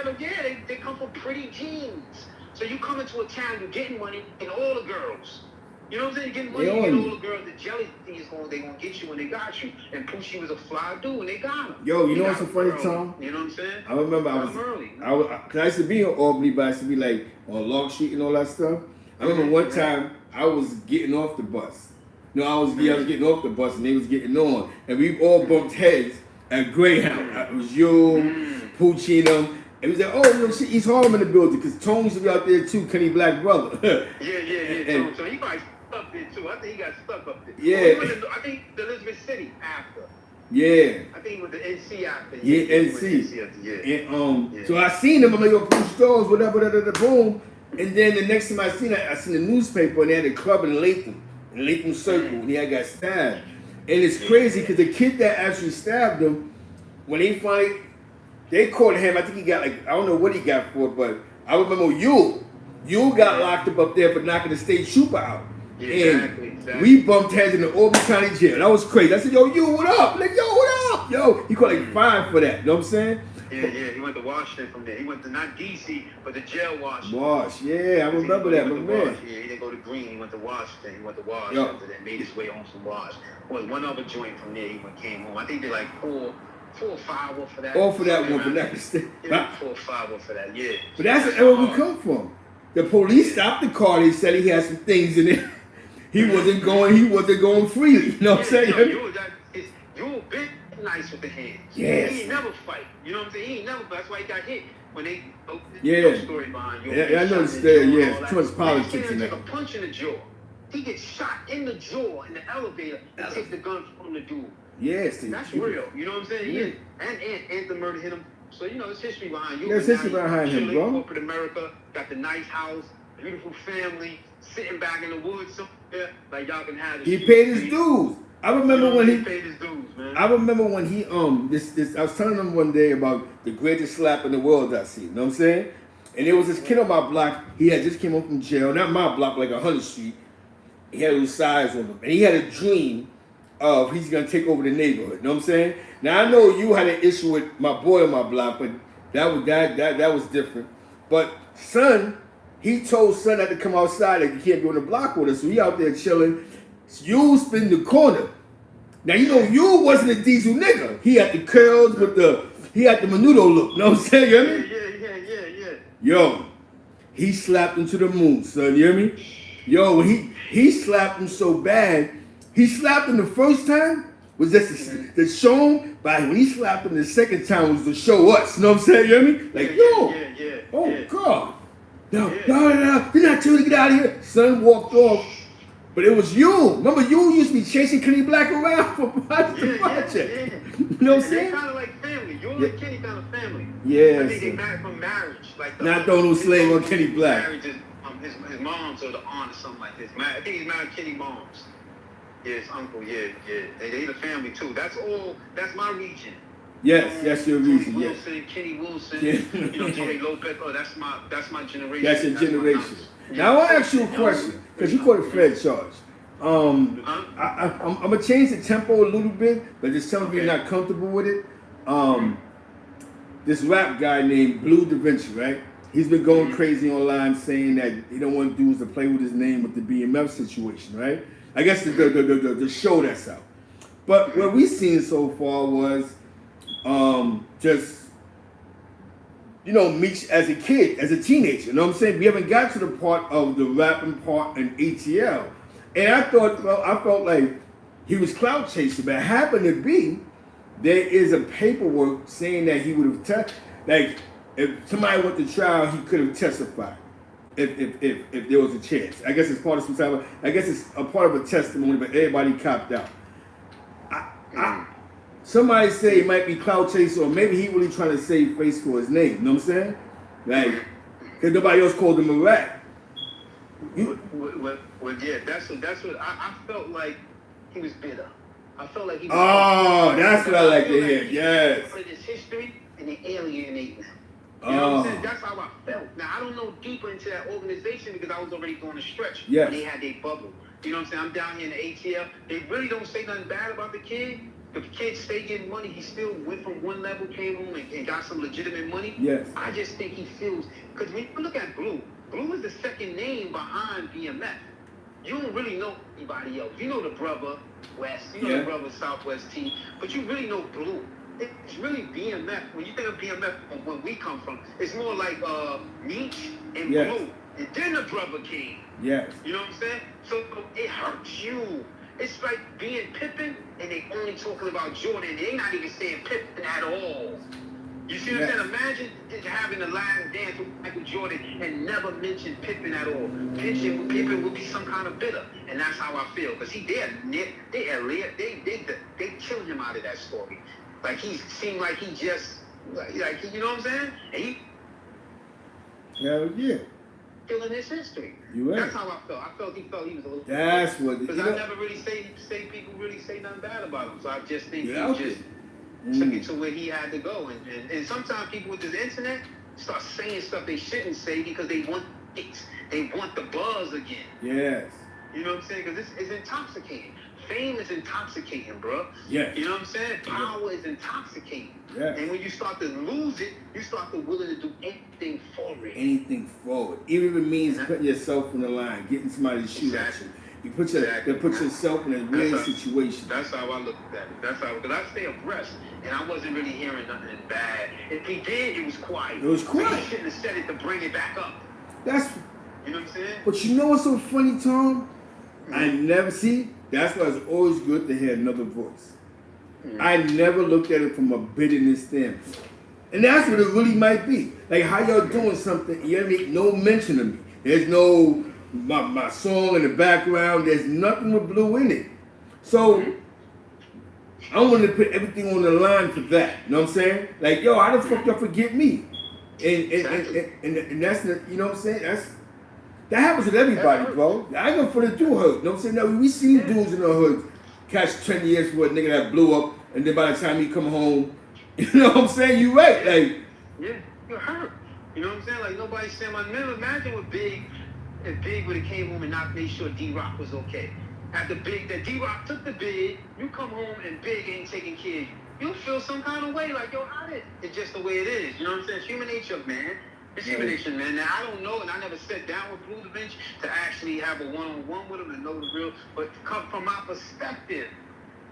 Speaker 4: They come from pretty genes. So you come into a town, you're getting money, and all the girls. You know what I'm saying? You're getting money, and all the girls. The jelly thing is they gonna get you when they got you. And Poochie was a fly dude, and they got him.
Speaker 1: Yo, you know what's so funny, Tom?
Speaker 4: You know what I'm saying?
Speaker 1: I remember cause I used to be in Albany, but I used to be like on Log Street and all that stuff. I remember one time I was getting off the bus. No, I was getting off the bus and they was getting on. And we all bumped heads at Greyhound. It was you, Poochie and them. And we was like, oh, no, shit, East Harlem in the building. Because Tone used to be out there too, Kenny Black brother.
Speaker 4: Yeah. So he probably stuck there too. I think he got stuck up there.
Speaker 1: Yeah.
Speaker 4: I think the Elizabeth City after.
Speaker 1: Yeah.
Speaker 4: I think he went to NC after.
Speaker 1: Yeah, NC. And so I seen him. I'm like, yo, Pooch Stores, whatever, boom. And then the next time I seen the newspaper and they had a club in Latham Circle, and he had got stabbed. And it's crazy because the kid that actually stabbed him, when they caught him, I think he got I don't know what he got for it, but I remember Yule got locked up there for knocking the state trooper out.
Speaker 4: Exactly.
Speaker 1: We bumped heads in the Albany County Jail. That was crazy. I said, yo, Yule, what up? Like, yo, what up? Yo, he caught 5 for that. You know what I'm saying?
Speaker 4: Yeah, he went to Washington from there. He went to not D.C., but to jail Washington.
Speaker 1: Yeah, I remember that, my man.
Speaker 4: Yeah, he didn't go to Green. He went to Washington. He went to Washington and made his way home from Washington. Well, one other joint from there, he came home. I think they 4 or 5 off for that.
Speaker 1: All for that one, for that mistake.
Speaker 4: 4 or 5 off for that, yeah.
Speaker 1: But that's where we come from. The police stopped the car. They said he had some things in it. He wasn't going freely. You know what I'm saying?
Speaker 4: You were big nice with the hands.
Speaker 1: Yes.
Speaker 4: He ain't never fight. You know what I'm saying? He ain't never fight. That's why he got hit. When they no story behind you.
Speaker 1: Yeah, I know the story. Yeah, too much politics in
Speaker 4: that.
Speaker 1: that.
Speaker 4: Take a punch in the jaw. He gets shot in the jaw in the elevator and take the gun from the dude.
Speaker 1: Yes,
Speaker 4: that's real. You know what I'm saying? Yeah. And the murder hit him. So it's history behind you.
Speaker 1: There's history behind him, bro.
Speaker 4: Corporate America got the nice house, beautiful family, sitting back in the woods somewhere like y'all can have.
Speaker 1: He paid his dues. I remember when he
Speaker 4: paid his dues, man.
Speaker 1: I remember when he I was telling him one day about the greatest slap in the world I see. You know what I'm saying? And there was this kid on my block. He had just came home from jail. Not my block, like 100th Street. He had a little size on him, and he had a dream of he's gonna take over the neighborhood. You know what I'm saying? Now I know you had an issue with my boy on my block, but that was different. But son, he told son not to come outside. Like he can't be on the block with us. So he out there chilling. You spin the corner. Now you know you wasn't a diesel nigga. He had the curls he had the menudo look. You know what I'm saying? You hear me?
Speaker 4: Yeah.
Speaker 1: Yo, he slapped him to the moon, son. You hear me? Yo, when he slapped him so bad, he slapped him the first time was just to show him, but when he slapped him the second time was to show us. You know what I'm saying? You hear me? Like, God. No, you're not too to get out of here. Son walked off. But it was you. Remember, you used to be chasing Kenny Black around for project. You know what I'm saying?
Speaker 4: They kind of like family. You and Kenny kind of family.
Speaker 1: Yeah.
Speaker 4: I think they married from marriage.
Speaker 1: Not throwing no slang on Kenny Black.
Speaker 4: Marriage is, his mom's or the aunt or something like this. I think he's married Kenny moms. Yeah, his uncle. Yeah. They the family too. That's my region.
Speaker 1: Yes, that's your region.
Speaker 4: Tony Wilson, Kenny Wilson.
Speaker 1: Yeah.
Speaker 4: Tony Lopez. Oh, that's my generation.
Speaker 1: That's your generation. Now I want to ask you a question because you caught a Fed charge. I'm gonna change the tempo a little bit, but just tell me if you're not comfortable with it. This rap guy named Bleu Davinci, right? He's been going crazy online saying that he don't want dudes to play with his name with the BMF situation, right? I guess the show that's out. But what we've seen so far was just Meech as a kid, as a teenager. You know what I'm saying? We haven't got to the part of the rapping part in ATL. And I felt like he was clout chasing, but it happened to be there is a paperwork saying that he would have like if somebody went to trial, he could have testified if there was a chance. I guess it's part of some type of, I guess it's a part of a testimony, but everybody copped out. Somebody say it might be clout chasing, or maybe he really trying to save face for his name. You know what I'm saying? Like, because nobody else called him a rat.
Speaker 4: Well, yeah, that's what I felt like. He was bitter. I felt like he was.
Speaker 1: Oh, that's what I like to hear. Yes.
Speaker 4: Part of his history, and they alienate him. You know what I'm saying? That's how I felt. Now, I don't know deeper into that organization because I was already going to stretch.
Speaker 1: Yes.
Speaker 4: When they had their bubble. You know what I'm saying? I'm down here in the ATL. They really don't say nothing bad about the kid. The kid stayed getting money. He still went from one level, came home, and got some legitimate money.
Speaker 1: Yes.
Speaker 4: I just think he feels, because when you look at Bleu is the second name behind BMF. You don't really know anybody else. You know the brother West, you know the brother Southwest T, but you really know Bleu. It's really BMF. When you think of BMF, from where we come from, it's more like Meech and Bleu. And then the brother came.
Speaker 1: Yes.
Speaker 4: You know what I'm saying? So it hurts you. It's like being Pippen, and they only talking about Jordan. They not even saying Pippen at all. You see what I'm saying? Imagine having the last dance with Michael Jordan and never mention Pippen at all. Pippen would be some kind of bitter, and that's how I feel. Because they killed him out of that story. Like he seemed like he just like you know what I'm saying? And he killing his history.
Speaker 1: You right.
Speaker 4: That's how I felt. I felt he was a little.
Speaker 1: That's what.
Speaker 4: Because I never really say people really say nothing bad about him. So I just think he just took it to where he had to go. And sometimes people with this internet start saying stuff they shouldn't say because they want the buzz again.
Speaker 1: Yes.
Speaker 4: You know what I'm saying? Because it's intoxicating. Fame is intoxicating, bro.
Speaker 1: Yes.
Speaker 4: You know what I'm saying? Power is intoxicating.
Speaker 1: Yes.
Speaker 4: And when you start to lose it, you start to willing to do anything for it.
Speaker 1: Anything forward. Even if it means putting yourself on the line, getting somebody to shoot at you. You put yourself in a weird situation.
Speaker 4: That's how I look at it. That's how, because I stay abreast, and I wasn't really hearing nothing bad. If he did, it was quiet.
Speaker 1: It was quiet.
Speaker 4: So he shouldn't have said it to bring it back up. You know what I'm saying?
Speaker 1: But you know what's so funny, Tom? I never see. That's why it's always good to hear another voice. I never looked at it from a bitterness standpoint. And that's what it really might be. Like how y'all doing something, you make no mention of me. There's no my song in the background, there's nothing with Bleu in it. So I wanted to put everything on the line for that. You know what I'm saying? Like, yo, how the fuck y'all forget me? And that's the, you know what I'm saying? That happens with everybody, bro. I ain't gonna put it through hood. You know what I'm saying? Now, we seen dudes in the hood catch 10 years for a nigga that blew up, and then by the time he come home, you know what I'm saying? You right, like.
Speaker 4: Yeah, you're hurt. You know what I'm saying? Like nobody's saying my name. Imagine if Big would have came home and not made sure D-Rock was okay. After that D-Rock took the bid, you come home and Big ain't taking care of you. You'll feel some kind of way, like, yo, how did? It's just the way it is. You know what I'm saying? It's human nature, man. It's human nature, man. Now, I don't know, and I never sat down with Bleu Davinci to actually have a one-on-one with him and know the real, but come from my perspective,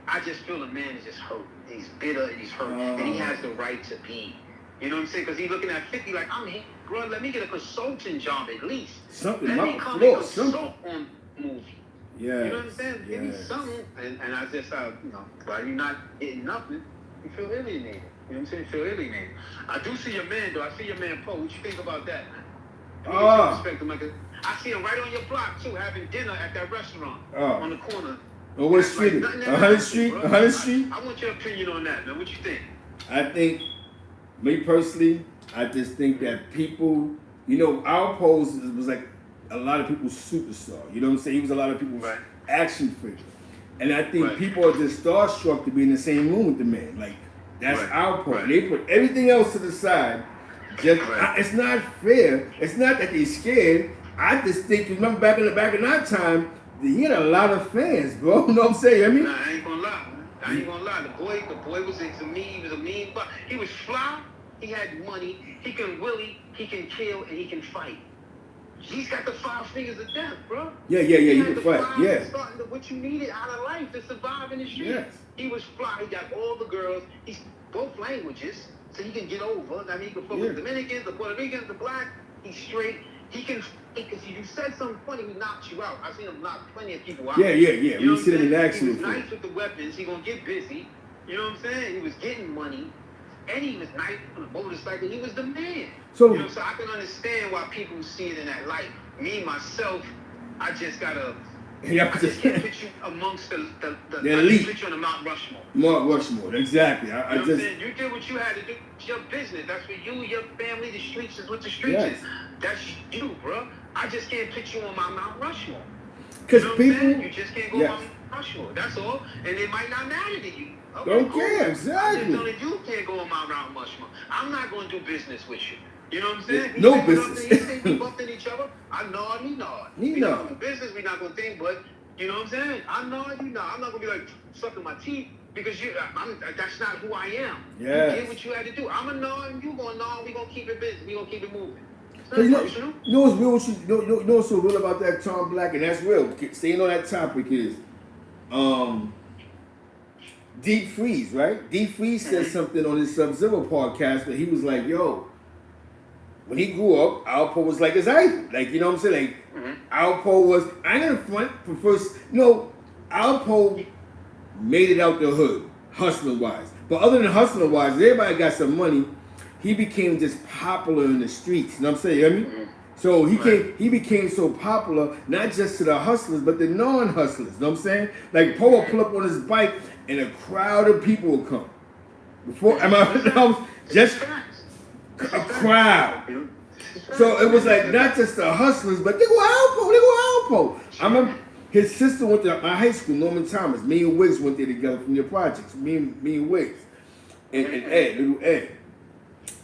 Speaker 4: I just feel the man is just hurt. He's bitter and he's hurt, and he has the right to be. You know what I'm saying? Because he's looking at 50 like, I'm here, bro, let me get a consulting job at least.
Speaker 1: Something.
Speaker 4: Let me come and consult on movie.
Speaker 1: Yeah.
Speaker 4: You know what I'm saying? Give me something. And I just, you know, while you're not getting nothing, you feel alienated. You know what I'm saying? You feel alienated. I do see your man, though. I see your man, Poe. What you think about that? I see him right on your block, too, having dinner at that restaurant on the corner.
Speaker 1: Oh, what street? 100th Street? 100th Street?
Speaker 4: I want your opinion on that, man. What you think?
Speaker 1: I think, me personally, I just think that people, you know, our pose was like a lot of people's superstar. You know what I'm saying? He was a lot of people's action figure. And I think people are just starstruck to be in the same room with the man. Like, that's our pose. They put everything else to the side. It's not fair. It's not that they're scared. I just think, remember back in that time, he had a lot of fans, bro. You know what I'm saying? I mean,
Speaker 4: nah, I ain't gonna lie. I ain't gonna lie. The boy was a mean. He was a mean. But he was fly. He had money. He can willy. He can kill, and he can fight. He's got the 5 fingers of death, bro.
Speaker 1: Yeah. He can fight. Yeah.
Speaker 4: Starting to what you needed out of life to survive in the street.
Speaker 1: Yes.
Speaker 4: He was fly. He got all the girls. He's both languages, so he can get over. I mean, he can fuck with the Dominicans, the Puerto Ricans, the black. He's straight. He can because you said something funny, he knocked you out. I've seen him knock plenty of people out.
Speaker 1: Yeah.
Speaker 4: You know
Speaker 1: We see them in action
Speaker 4: He was
Speaker 1: before.
Speaker 4: nice with the weapons. He gonna get busy. You know what I'm saying? He was getting money. And he was nice on a motorcycle. He was the man.
Speaker 1: So,
Speaker 4: So I can understand why people see it in that light. Me, myself, I just gotta...
Speaker 1: yeah,
Speaker 4: I just can't put you amongst the
Speaker 1: elite.
Speaker 4: I put you on the Mount Rushmore.
Speaker 1: Mount Rushmore, exactly.
Speaker 4: You know what I'm saying? You did what you had to do. It's your business. That's for you, your family. The streets is what the streets is. That's you, bro. I just can't put you on my Mount Rushmore.
Speaker 1: Because
Speaker 4: you know
Speaker 1: people...
Speaker 4: You just can't go on Mount Rushmore. That's all. And it might not matter to you. Okay,
Speaker 1: Don't
Speaker 4: cool.
Speaker 1: care, exactly.
Speaker 4: I just know that you can't go on Mount Rushmore. I'm not going to do business with you. You know what I'm saying?
Speaker 1: No business.
Speaker 4: He think we bumped in each other. I nod, he nod.
Speaker 1: He
Speaker 4: We
Speaker 1: nod.
Speaker 4: not going to do business. We're not going to think, but you know what I'm saying? I nod, you nod. I'm not going to be like sucking my teeth because that's not who I am.
Speaker 1: Yes.
Speaker 4: You did what you had to do. I'm a nod and you going to nod. We're going to keep it busy. We're going to keep it moving.
Speaker 1: You know what's real? You know what's so real about that Tom Black, and that's real. Staying on that topic is, Deep Freeze, right? Deep Freeze said something on his Sub-Zero podcast that he was like, "Yo, when he grew up, Alpo was like his idol. Like, you know what I'm saying? Like, Alpo was. I ain't gonna front for first. Alpo made it out the hood, hustling wise. But other than hustling wise, everybody got some money. He became just popular in the streets. You know what I'm saying? You hear me? So he became so popular, not just to the hustlers, but the non-hustlers. You know what I'm saying? Like Poe would pull up on his bike and a crowd of people would come. Just a crowd. So it was like not just the hustlers, but they go Alpo. I remember his sister went to my high school, Norman Thomas. Me and Wiggs went there together from your projects. Me and Wiggs. And Ed, little Ed.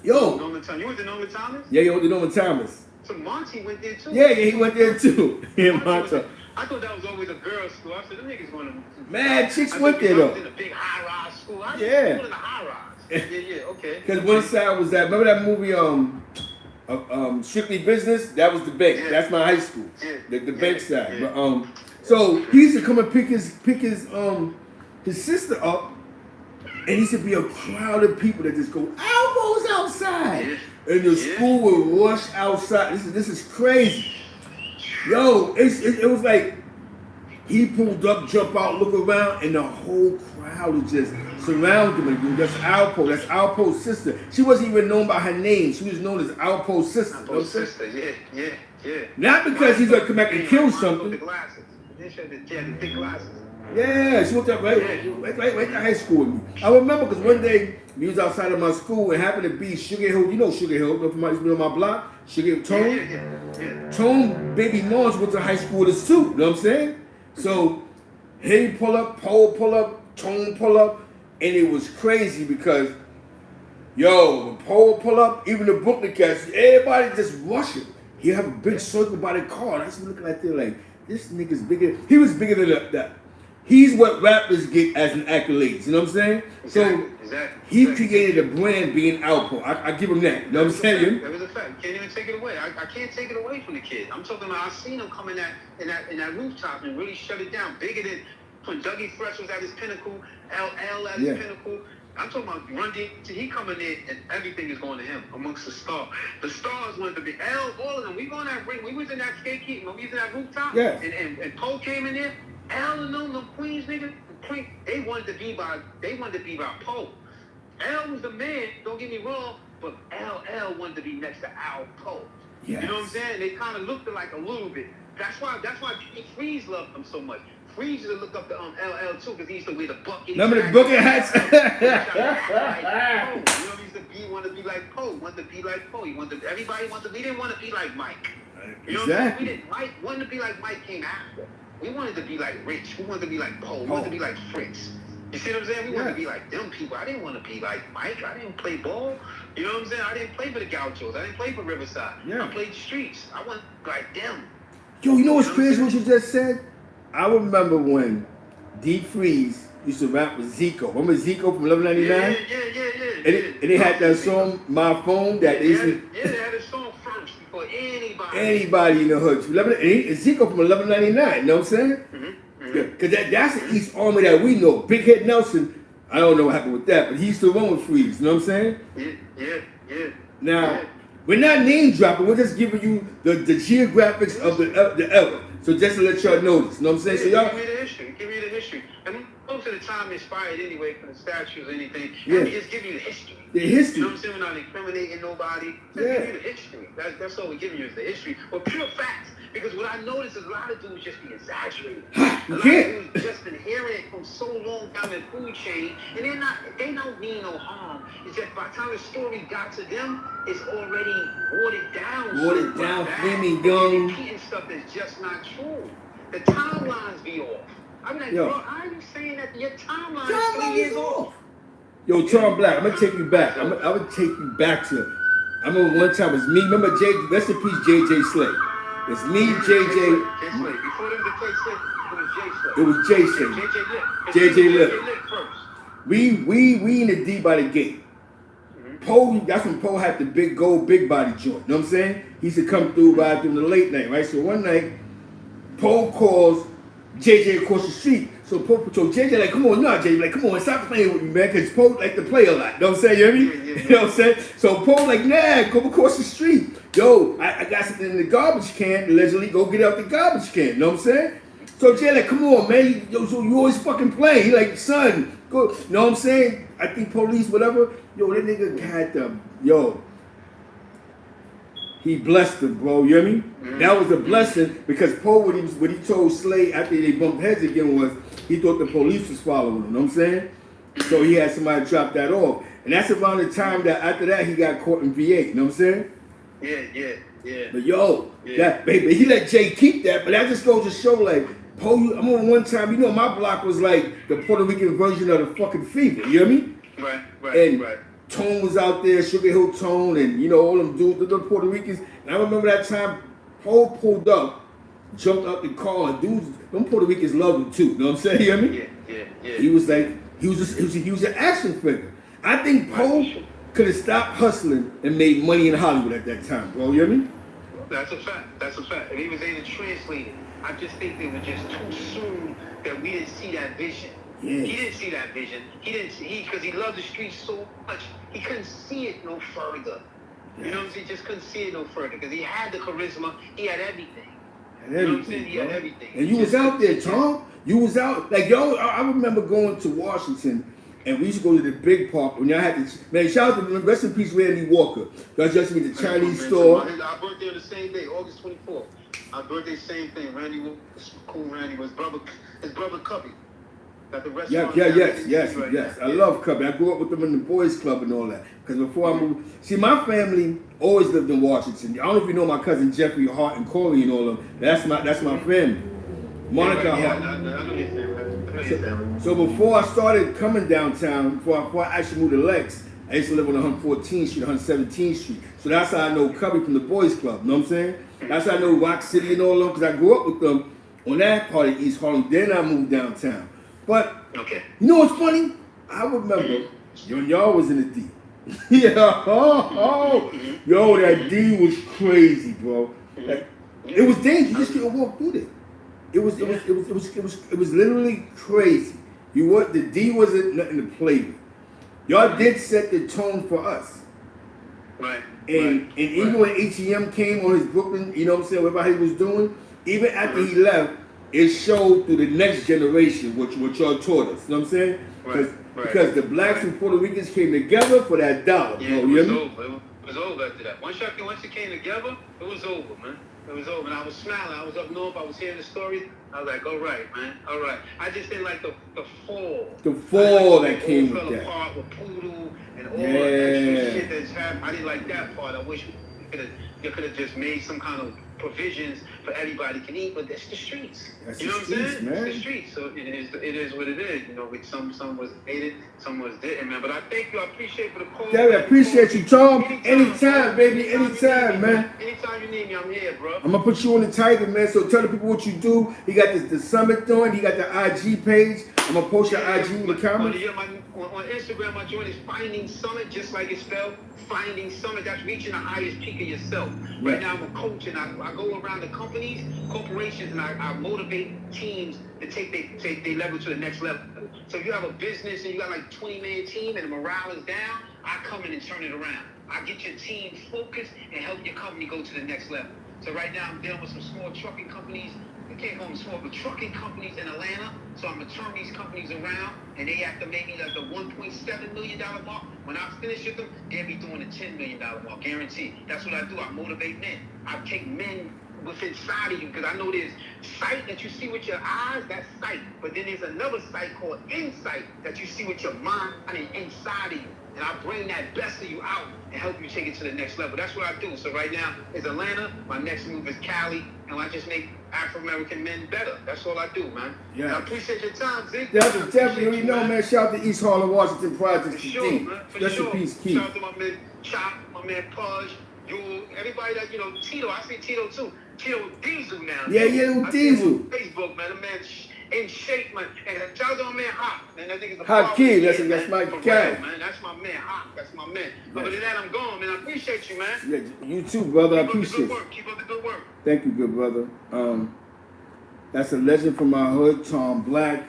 Speaker 1: Yo.
Speaker 4: Norman Thomas. You went to Norman Thomas?
Speaker 1: Yeah, you went to Norman Thomas.
Speaker 4: So Monty went there too.
Speaker 1: Yeah, he went there too.
Speaker 4: I thought that was always a girls' school. I said, them niggas going to...
Speaker 1: Mad chicks went there though.
Speaker 4: In a big high-rise school. I
Speaker 1: Yeah.
Speaker 4: in a high-rise. Yeah, okay.
Speaker 1: Because one side was that, remember that movie, Strictly Business? That was the bank.
Speaker 4: Yeah.
Speaker 1: That's my high school.
Speaker 4: Yeah.
Speaker 1: The bank side.
Speaker 4: Yeah.
Speaker 1: But, so he used to come and pick his sister up, and he used to be a crowd of people that just go, Alpo's outside.
Speaker 4: Yeah.
Speaker 1: And the school would rush outside. This is crazy. Yo, it was like he pulled up, jump out, look around, and the whole crowd would just surround him. And that's Alpo. That's Alpo's sister. She wasn't even known by her name. She was known as Alpo's sister.
Speaker 4: Alpo's sister, yeah.
Speaker 1: Not because he's gonna come back and kill something.
Speaker 4: The glasses. She had the thick glasses.
Speaker 1: Yeah, she went to right to high school with me. I remember because one day we was outside of my school and happened to be Sugar Hill. You know Sugar Hill, from my block. Sugar Hill, Tone.
Speaker 4: Yeah.
Speaker 1: Tone baby moms went to high school with us too. You know what I'm saying? So he pull up, Pole pull up, Tone pull up, and it was crazy because when Pole pull up, even the Brooklyn cats, everybody just rushing. He have a big circle by the car. That's looking like they're like, this nigga's bigger. He was bigger than that. He's what rappers get as an accolades, you know what I'm saying? He created a brand being Alpo. I give him that. You know what I'm saying?
Speaker 4: That was a fact. You can't even take it away. I can't take it away from the kid. I'm talking about, I seen him come in that rooftop and really shut it down. Bigger than when Dougie Fresh was at his pinnacle, LL at his pinnacle. I'm talking about Run DMC. He coming in and everything is going to him amongst the stars. The stars wanted to be all of them. We going that ring. We was in that skate keep. We was in that rooftop.
Speaker 1: Yeah.
Speaker 4: And Poe came in there. L and them Queens niggas, they wanted to be by Poe. L was the man, don't get me wrong, but LL wanted to be next to Al Poe.
Speaker 1: Yes.
Speaker 4: You know what I'm saying? They kind of looked alike a little bit. That's why Freeze loved him so much. Freeze used to look up to LL too, because he used to wear the bucket.
Speaker 1: Remember the bucket hats?
Speaker 4: He used to want to be like Poe. Everybody wanted to. We didn't want to be like Mike. You know what I'm saying? Mike wanted to be like Mike came after. We wanted to be like Rich. We wanted to be like Poe. We wanted to be like Fritz. You see what I'm saying? We wanted to be like them people. I didn't want to be like Mike. I didn't play ball. You know what I'm saying? I didn't play for the Gauchos. I didn't play for Riverside. I played the streets. I wasn't like them.
Speaker 1: Yo, you know what's crazy what you just said? I remember when Deep Freeze used to rap with Zico. Remember Zico from 1199?
Speaker 4: Yeah.
Speaker 1: And they had that song, My Phone, that they used to...
Speaker 4: Yeah, they had a song first before anybody.
Speaker 1: Anybody in the hood. Zico from 1199, you know what I'm saying? Because that's the East Army that we know. Big Head Nelson, I don't know what happened with that, but he used to run with Freeze, you know what I'm saying?
Speaker 4: Yeah.
Speaker 1: Now, We're not name dropping. We're just giving you the geographics of the era. So just to let y'all know this. You know what I'm saying? So y'all.
Speaker 4: Give me the history. Give me the history. And most of the time inspired anyway from the statues or anything.
Speaker 1: Yeah.
Speaker 4: And we just give you the history.
Speaker 1: The history.
Speaker 4: You know what I'm saying? We're not incriminating nobody. Just
Speaker 1: Yeah.
Speaker 4: give you the history. That's all we're giving you is the history. But pure facts. Because what I noticed is a lot of dudes just be exaggerating. A lot of dudes just been hearing it from so long down the food chain, and they don't mean no harm. It's just by the time the story got to them, it's already watered down.
Speaker 1: Watered down, flaming
Speaker 4: They're
Speaker 1: young.
Speaker 4: repeating stuff that's just not true. The timelines be off. I'm like,
Speaker 1: Yo.
Speaker 4: bro, are you saying that your timeline is 3 years off?
Speaker 1: Yo, Tom Black, I'm gonna take you back. I'm gonna take you back to. I remember one time it was me. Remember rest in peace, JJ Slay. It's me, JJ.
Speaker 4: Before them to play Slay, it was Jay Slay.
Speaker 1: It was Jay Slay. JJ Lip.
Speaker 4: First.
Speaker 1: We in the D by the gate. Poe, that's when Poe had the big gold, big body joint. You know what I'm saying? He used to come through right through the late night, right? So one night, Poe calls JJ across the street. So JJ like, come on, you know JJ like, come on, stop playing with me, man, because Poe like to play a lot. You know what I'm saying? You hear me?
Speaker 4: Yeah.
Speaker 1: You know what I'm saying? So Poe like, nah, come across the street. Yo, I got something in the garbage can. Allegedly, go get out the garbage can. You know what I'm saying? So Jay like, come on, man. Yo, so you always fucking playing. He like, son, go. You know what I'm saying? I think police, whatever. Yo, that nigga had them. Yo, he blessed him, bro. You hear me? That was a blessing because Poe, what he told Slay after they bumped heads again was he thought the police was following him. You know what I'm saying? So he had somebody drop that off. And that's around the time that after that he got caught in VA. You know what I'm saying?
Speaker 4: Yeah.
Speaker 1: But yo, that baby, he let Jay keep that, but that just goes to show like, Poe, I'm on one time, you know, my block was like the Puerto Rican version of the fucking Fever, you hear me? Right. Tone was out there, Sugar Hill Tone, and you know, all them dudes, the Puerto Ricans. And I remember that time, Poe pulled up, jumped out the car, and dudes, them Puerto Ricans loved him too, you know what I'm saying, you hear me?
Speaker 4: Yeah.
Speaker 1: He was like, he was an action figure. I think Poe could have stopped hustling and made money in Hollywood at that time, bro. You hear me?
Speaker 4: That's a fact. And he was able to translate it. I just think they were just too soon that we didn't see that vision.
Speaker 1: Yeah.
Speaker 4: He didn't see that vision. Because he loved the streets so much, he couldn't see it no further. You know what I'm saying? Just couldn't see it no further because he had the charisma. He had everything. You know what I'm saying? He had everything.
Speaker 1: And you was out there, Tom. You was out. Like, yo, I remember going to Washington. And we used to go to the big park when y'all had to, man, shout out to rest in peace Randy Walker. Y'all just me the Chinese store.
Speaker 4: Our birthday on the same day, August 24th. Our birthday, same thing. Randy was cool. Randy was his brother Cubby. Got the restaurant.
Speaker 1: Yes. I love Cubby. I grew up with them in the boys club and all that. Because before I moved, see, my family always lived in Washington. I don't know if you know my cousin Jeffrey Hart and Corey and all of them. That's my family. Monica Hart.
Speaker 4: I know your family.
Speaker 1: So before I started coming downtown, before I actually moved to Lex, I used to live on 114th Street, 117th Street. So that's how I know Cubby from the Boys Club, you know what I'm saying? That's how I know Rock City and all of them, because I grew up with them on that part of East Harlem. Then I moved downtown. But, you know what's funny? I remember when y'all was in the D. Yo, that D was crazy, bro. Like, it was dangerous. You just couldn't walk through there. It was literally crazy. The D wasn't nothing to play with. Y'all did set the tone for us.
Speaker 4: Right.
Speaker 1: And even when HEM came on his Brooklyn, you know what I'm saying, whatever he was doing, even after he left, it showed through the next generation what y'all taught us. You know what I'm saying? Because the blacks and Puerto Ricans came together for that dollar.
Speaker 4: Yeah, it was over. It was over after that. Once it came together, it was over, man. It was over, and I was smiling. I was up north. I was hearing the stories. I was like, all right, man, all right. I just didn't like the fall.
Speaker 1: The fall that came with that.
Speaker 4: Fell apart with Poodle and all that extra shit that's happened. I didn't like that part. I wish you could have just made some kind of provisions for everybody can eat, but it's the streets.
Speaker 1: That's
Speaker 4: you know
Speaker 1: the
Speaker 4: what I'm
Speaker 1: streets,
Speaker 4: saying?
Speaker 1: man.
Speaker 4: It's the streets. So it is what it is. You know, some was hated, some was didn't, man. But I thank you. I appreciate for the call.
Speaker 1: Yeah, I appreciate you, Tom. Anytime, baby. Anytime, man.
Speaker 4: Anytime you need me, I'm here, bro.
Speaker 1: I'm gonna put you on the title, man. So tell the people what you do. He got the summit doing. He got the IG page. I'm gonna post your IG in the comments.
Speaker 4: On Instagram, my joint is Finding Summit, just like it's spelled. Finding Summit. That's reaching the highest peak of yourself. Right now, I'm a coach, and I go around the companies, corporations, and I motivate teams to take their level to the next level. So if you have a business and you got like 20-man team and the morale is down, I come in and turn it around. I get your team focused and help your company go to the next level. So right now I'm dealing with some small trucking companies. I can't call them small, but trucking companies in Atlanta. So I'm gonna turn these companies around, and they have to make me like the $1.7 million mark. When I finish with them, they'll be doing the $10 million mark, guaranteed. That's what I do. I motivate men. I take men within inside of you, because I know there's sight that you see with your eyes, that's sight. But then there's another sight called insight that you see with your mind and inside of you. And I bring that best of you out and help you take it to the next level. That's what I do. So right now is Atlanta. My next move is Cali, and I just make Afro-American men better. That's all I do, man. Yeah. And I appreciate your time, Zeke.
Speaker 1: Definitely, you know, man. Shout out to East Harlem, Washington Project.
Speaker 4: For sure, man. For sure.
Speaker 1: Peace, Keith.
Speaker 4: Shout out to my man Chop, my man Pudge, you, everybody that, you know, Tito. I see Tito too. Tito Diesel now.
Speaker 1: Yeah, Diesel.
Speaker 4: Facebook, man. The man in shape, man. And shout out to my man Hop. Man, that nigga's a
Speaker 1: Hot Kid, that's my
Speaker 4: guy. Man, that's my man Hop. That's my man. Yes. Other than that, I'm gone, man. I appreciate you, man.
Speaker 1: Yeah, you too, brother. I appreciate
Speaker 4: you. Keep up the good work.
Speaker 1: Thank you, good brother. That's a legend from my hood, Tom Black.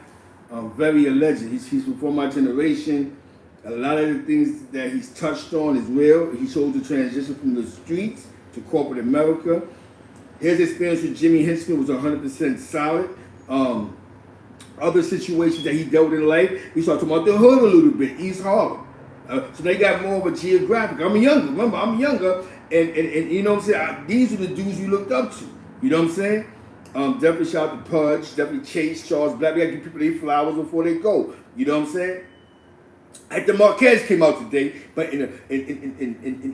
Speaker 1: Very a legend. He's before my generation. A lot of the things that he's touched on is real. He showed the transition from the streets to corporate America. His experience with Jimmy Henchmen was 100% solid. Other situations that he dealt with in life, he started talking about the hood a little bit, East Harlem. So they got more of a geographic. I'm younger, remember, I'm younger, and you know what I'm saying? These are the dudes you looked up to. You know what I'm saying? Definitely shout out to Pudge, definitely Chase, Charles Black. We gotta give people their flowers before they go. You know what I'm saying? Like the Marquez came out today, but in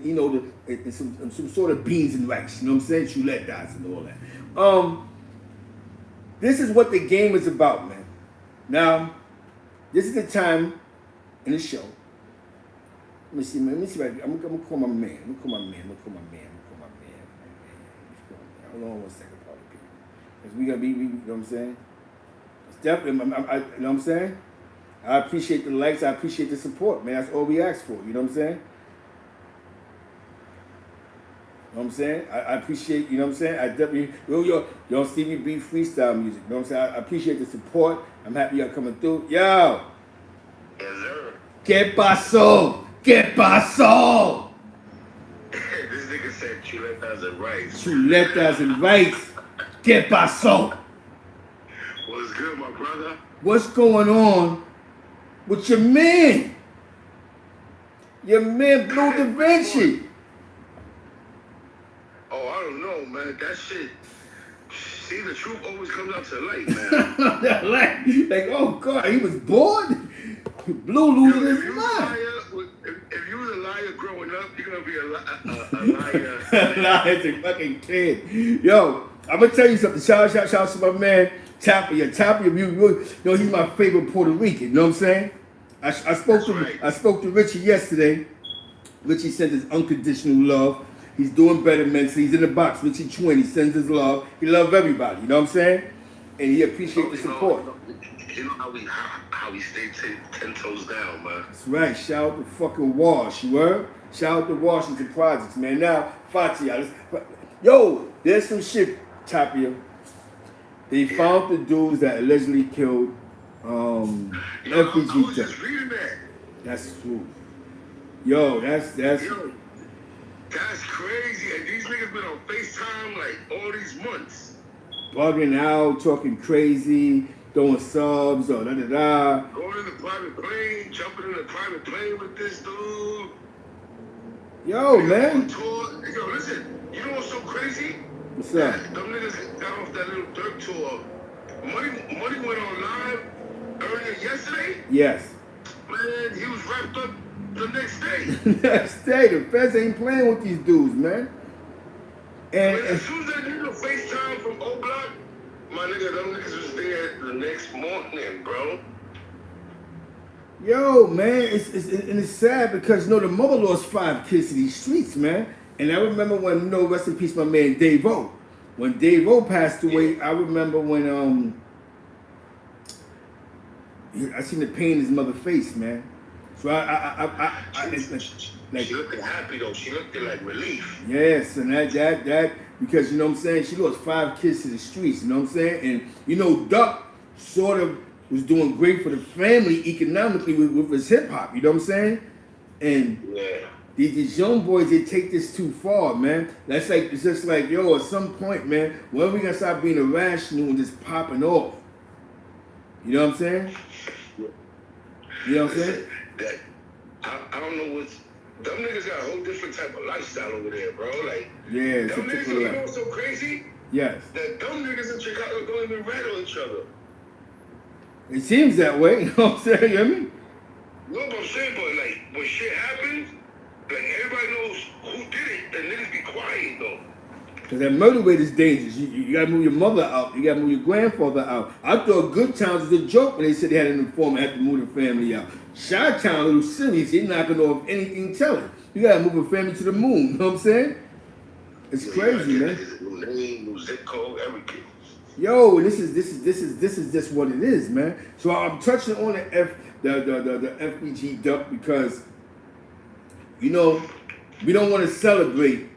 Speaker 1: you know, in some sort of beans and rice. You know what I'm saying? Choulette dice and all that. This is what the game is about, man. Now, this is the time in the show. Let me see, man. I'm gonna call my man. I'm gonna call my man. Hold on one second, Paul. Because we gotta be, you know what I'm saying? It's definitely, you know what I'm saying? I appreciate the likes. I appreciate the support, man. That's all we ask for. You know what I'm saying? You know what I'm saying? I appreciate, you know what I'm saying? I definitely, yo, Stevie B freestyle music. You know what I'm saying? I appreciate the support. I'm happy y'all coming through. Yo!
Speaker 3: Yes, sir.
Speaker 1: ¿Qué pasó? ¿Qué pasó?
Speaker 3: This nigga said chuletas and rice.
Speaker 1: Chuletas and rice. ¿Qué pasó?
Speaker 3: What's good, my brother?
Speaker 1: What's going on with your man? Your man, Bleu Davinci.
Speaker 3: Oh, I don't know, man. That shit. See, the truth always comes out to light, man.
Speaker 1: like, oh God, he was bored. Bleu losing his mind.
Speaker 3: If you was a liar growing up, you're gonna be a liar.
Speaker 1: As a fucking kid. Yo, I'm gonna tell you something. Shout out to my man Tapia. Tapia, you know, he's my favorite Puerto Rican. You know what I'm saying? I spoke to Richie yesterday. Richie sent his unconditional love. He's doing better mentally. He's in the box. Richie Twin. He sends his love. He loves everybody. You know what I'm saying? And he appreciates the support.
Speaker 3: You know how we stay 10 toes down, man.
Speaker 1: That's right. Shout out to fucking Wash. You heard? Shout out to Washington Projects, man. Now, Fatia. Yo, there's some shit, Tapia. They found the dudes that allegedly killed FBG.
Speaker 3: I was just reading that.
Speaker 1: That's true. Yo, that's
Speaker 3: Yo, that's crazy. And these niggas been on FaceTime like all these months.
Speaker 1: Bugging out, talking crazy, throwing subs or da-da-da.
Speaker 3: Going in the private plane, jumping in the private plane with this dude.
Speaker 1: Yo, man.
Speaker 3: Yo, listen, you know what's so crazy?
Speaker 1: What's up?
Speaker 3: Them niggas got off that little dirt tour. Money went on live earlier yesterday.
Speaker 1: Yes.
Speaker 3: Man, he was wrapped up the next day.
Speaker 1: Next day, the feds ain't playing with these dudes, man. And
Speaker 3: as soon as they did the FaceTime from O Block, my nigga, them niggas was there the next morning, bro.
Speaker 1: Yo, man, it's sad because, you know, the mother lost 5 kids to these streets, man. And I remember when, you know, rest in peace, my man Dave-O. When Dave-O passed away, I remember when I seen the pain in his mother's face, man. So
Speaker 3: she looked happy though. She looked like relief.
Speaker 1: Yes, and that because, you know what I'm saying, she lost 5 kids to the streets. You know what I'm saying, and you know, Duck sort of was doing great for the family economically with his hip hop. You know what I'm saying, And
Speaker 3: Yeah.
Speaker 1: these young boys, they take this too far, man. That's like, it's just like, yo, at some point, man, when are we gonna stop being irrational and just popping off? You know what I'm saying? You know what I'm saying?
Speaker 3: That I don't know what's them niggas got a whole different type of lifestyle over there, bro. Like,
Speaker 1: Yeah, it's
Speaker 3: them
Speaker 1: a
Speaker 3: niggas,
Speaker 1: different
Speaker 3: you know
Speaker 1: level.
Speaker 3: what's so crazy?
Speaker 1: Yes.
Speaker 3: That them niggas in Chicago don't even rattle each other.
Speaker 1: It seems that way, you know what I'm saying? You know what I mean?
Speaker 3: No, but I'm saying, but like, when shit happens, like, everybody knows who did it, and niggas be quiet, though.
Speaker 1: Because that murder rate is dangerous. You gotta move your mother out. You gotta move your grandfather out. I thought Good Times was a joke when they said they had an informant had to move the family out. Chi-Town, a little silly, they're not gonna know if anything telling. You gotta move a family to the moon, you know what I'm saying? It's crazy, man.
Speaker 3: New name, new zip code, everything.
Speaker 1: Yo, this is just what it is, man. So I'm touching on the FBG duck because, you know, we don't want to celebrate.